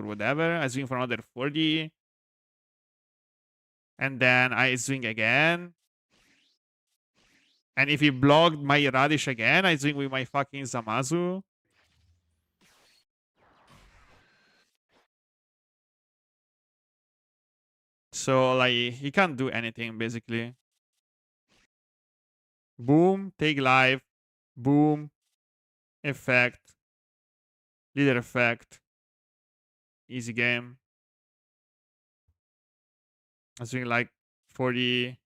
whatever. I swing for another 40. And then I swing again. And if he blocked my Radish again, I swing with my fucking Zamasu. So, like, he can't do anything, basically. Boom, take life. Boom. Effect. Leader effect. Easy game. I swing like 40,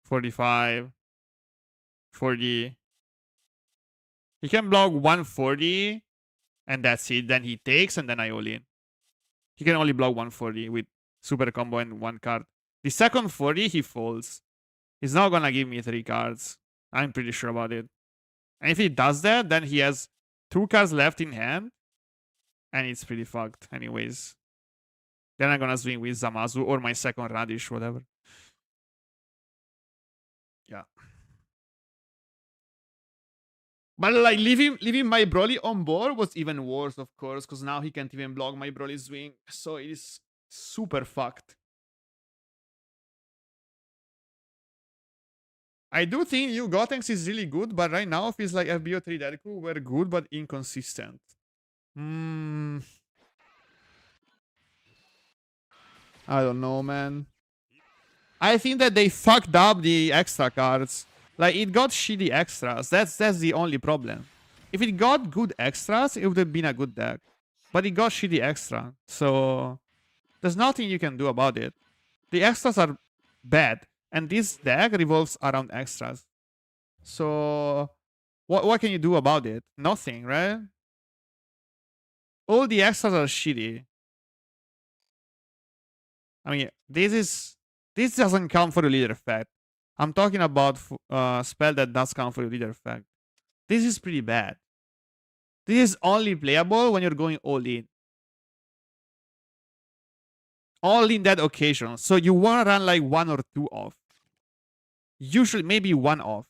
45, 40. He can block 140, and that's it. Then he takes, and then I all in. He can only block 140 with super combo and 1 card. The second 40, he folds. He's not gonna give me 3 cards. I'm pretty sure about it. And if he does that, then he has 2 cards left in hand. And it's pretty fucked anyways. Then I'm gonna swing with Zamasu or my second Radish, whatever. Yeah. But like leaving my Broly on board was even worse, of course, because now he can't even block my Broly swing. So it is super fucked. I do think new Gotenks is really good, but right now feels like FBO3 Deku were good but inconsistent. I don't know, man. I think that they fucked up the extra cards. Like, it got shitty extras. That's the only problem. If it got good extras, it would have been a good deck. But it got shitty extra. So there's nothing you can do about it. The extras are bad. And this deck revolves around extras. So what can you do about it? Nothing, right? All the extras are shitty. I mean, this doesn't count for the leader effect. I'm talking about spell that does count for the leader effect. This is pretty bad. This is only playable when you're going all in. All in that occasion. So you want to run like 1 or 2 off. Usually maybe 1 off.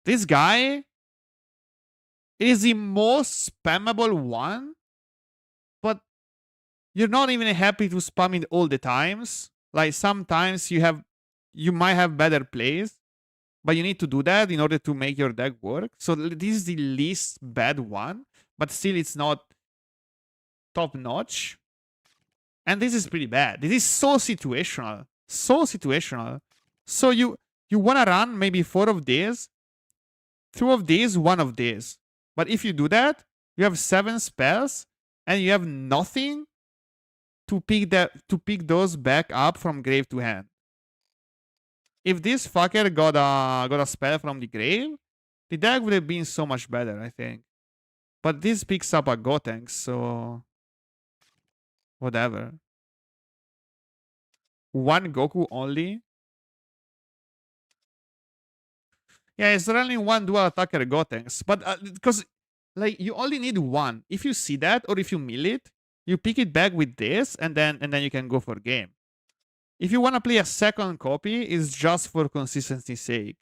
This guy is the most spammable one, but you're not even happy to spam it all the times. Like sometimes you might have better plays, but you need to do that in order to make your deck work. So this is the least bad one, but still it's not top notch. And this is pretty bad. This is so situational. So situational. So you wanna run maybe 4 of these, 2 of these, 1 of these. But if you do that, you have 7 spells and you have nothing to pick those back up from grave to hand. If this fucker got a spell from the grave, the deck would have been so much better, I think. But this picks up a Gotenks, so whatever. 1 Goku only. Yeah, it's only 1 dual attacker Gotenks, but because like you only need 1. If you see that or if you mill it, you pick it back with this, and then you can go for game. If you want to play a second copy, it's just for consistency's sake.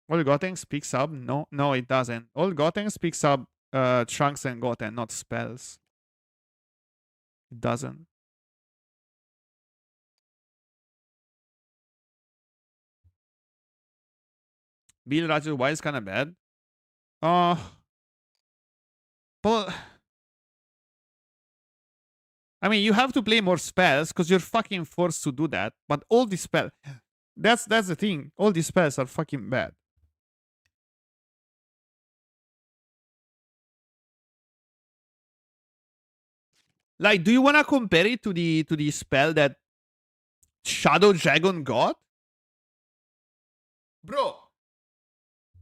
All Gotenks picks up? No, it doesn't. All Gotenks picks up Trunks and Goten, not spells. It doesn't. Bill Raju, why is kind of bad? But I mean, you have to play more spells because you're fucking forced to do that. But all these spells, that's the thing. All these spells are fucking bad. Like, do you wanna compare it to the spell that Shadow Dragon got? Bro,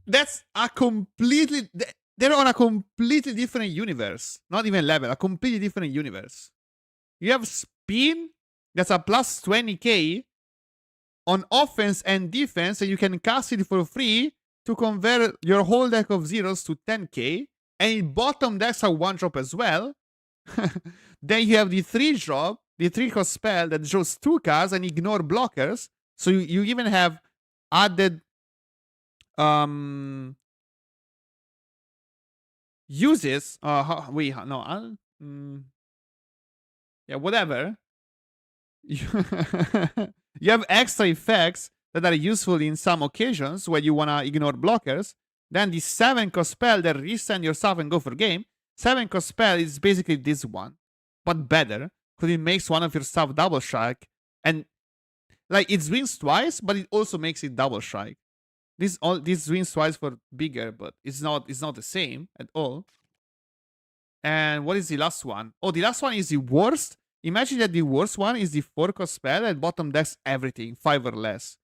that's a completely. They're on a completely different universe. Not even level, a completely different universe. You have Spin, that's a plus 20k on offense and defense, and you can cast it for free to convert your whole deck of zeros to 10k. And in bottom decks a 1-drop as well. Then you have the 3-drop, the 3-cost spell that draws 2 cards and ignore blockers. So you even have added uses. Wait, no, yeah, whatever. You have extra effects that are useful in some occasions when you wanna ignore blockers. Then the 7-cost spell that resend yourself and go for game. 7-cost spell is basically this one, but better because it makes one of your stuff double strike, and like it wins twice, but it also makes it double strike. This wins twice for bigger, but it's not the same at all. And what is the last one? Oh, the last one is the worst. Imagine that the worst one is the 4-cost spell and bottom decks everything 5 or less,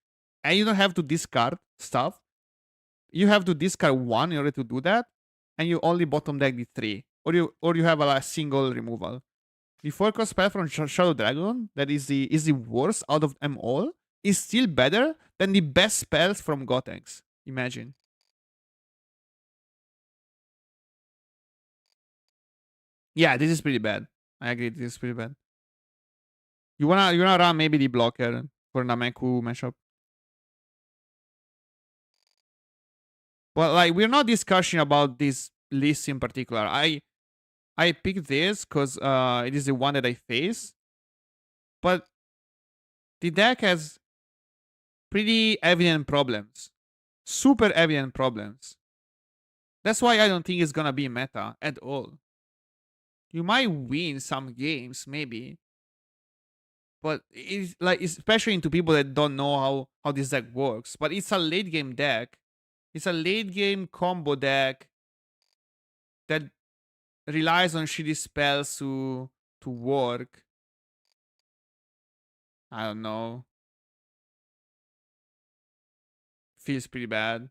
and you don't have to discard stuff. You have to discard 1 in order to do that, and you only bottom deck the 3, or you have a single removal. The 4-cost spell from Shadow Dragon, that is the worst out of them all, is still better than the best spells from Gotenks. Imagine. Yeah, this is pretty bad. I agree, this is pretty bad. You wanna run maybe the blocker for Nameku matchup. But like, we're not discussing about this list in particular. I picked this because it is the one that I face. But the deck has pretty evident problems. Super evident problems. That's why I don't think it's gonna be meta at all. You might win some games, maybe. But it's like, especially into people that don't know how this deck works. But it's a late game deck. It's a late game combo deck that relies on shitty spells to work. I don't know. Feels pretty bad.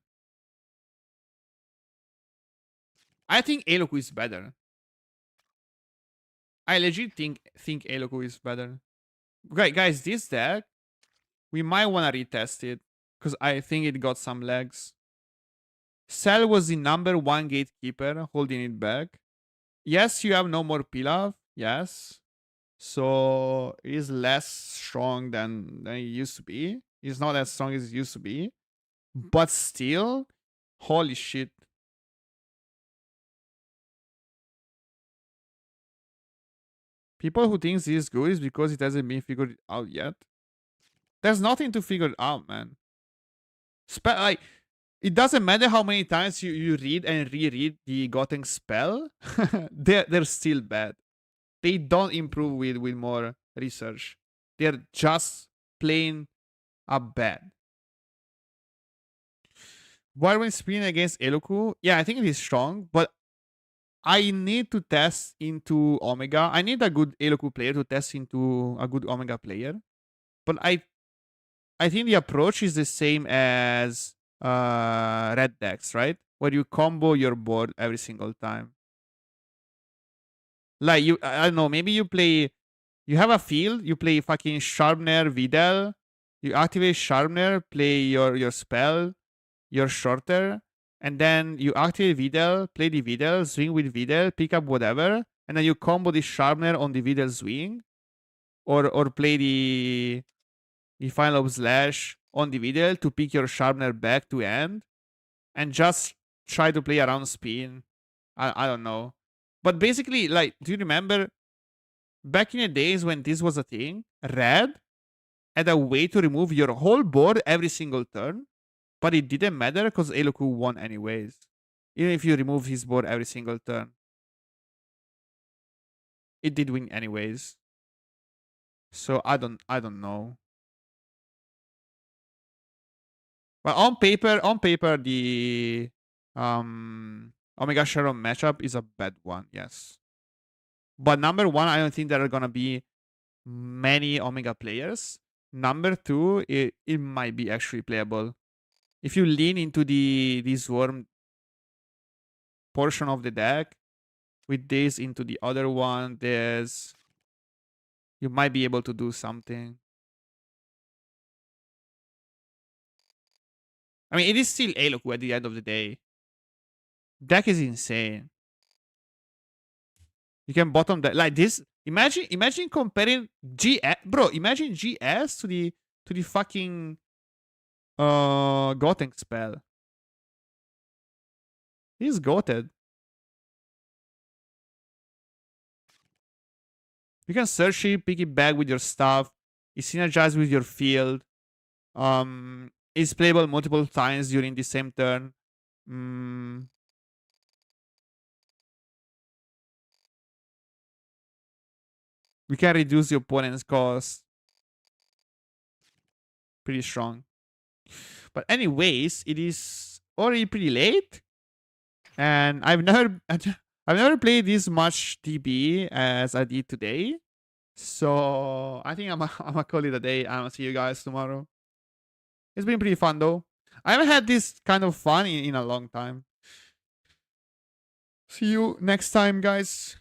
I think Eloku is better. I legit think Eloku is better. Okay, guys, this deck, we might want to retest it because I think it got some legs. Cell was the #1 gatekeeper, holding it back. Yes, you have no more Pilaf. Yes. So it is less strong than it used to be. It's not as strong as it used to be. But still, holy shit. People who think this is good is because it hasn't been figured out yet. There's nothing to figure out, man. Like, it doesn't matter how many times you read and reread the Goten spell. they're still bad. They don't improve with more research. They're just plain up bad. Warwing Spin against Eloku, yeah, I think it is strong, but I need to test into Omega. I need a good Eloku player to test into a good Omega player. But I think the approach is the same as red decks, right? Where you combo your board every single time. Like I don't know, maybe you have a field, you play fucking Sharpener Vidal, you activate Sharpener, play your spell, your shorter, and then you activate Vidal, play the Vidal, swing with Vidal, pick up whatever, and then you combo the Sharpener on the Vidal swing, or play the final of slash on the Vidal to pick your Sharpener back to end, and just try to play around spin. I don't know. But basically, like, do you remember back in the days when this was a thing? Red had a way to remove your whole board every single turn, but it didn't matter because Eloku won anyways. Even if you remove his board every single turn, it did win anyways. So I don't know. But on paper, the Omega Shadow matchup is a bad one, yes. But number one, I don't think there are gonna be many Omega players. Number two, it might be actually playable. If you lean into the Swarm portion of the deck with this into the other one, you might be able to do something. I mean, it is still Eloku at the end of the day. Deck is insane. You can bottom that like this. Imagine comparing GS, bro. Imagine GS to the fucking Goten spell. He's goated. You can search it, pick it back with your stuff. It synergizes with your field. It's playable multiple times during the same turn. We can reduce the opponent's cost. Pretty strong. But anyways, it is already pretty late. And I've never played this much TB as I did today. So I think I'm gonna call it a day. I'll see you guys tomorrow. It's been pretty fun though. I haven't had this kind of fun in a long time. See you next time, guys.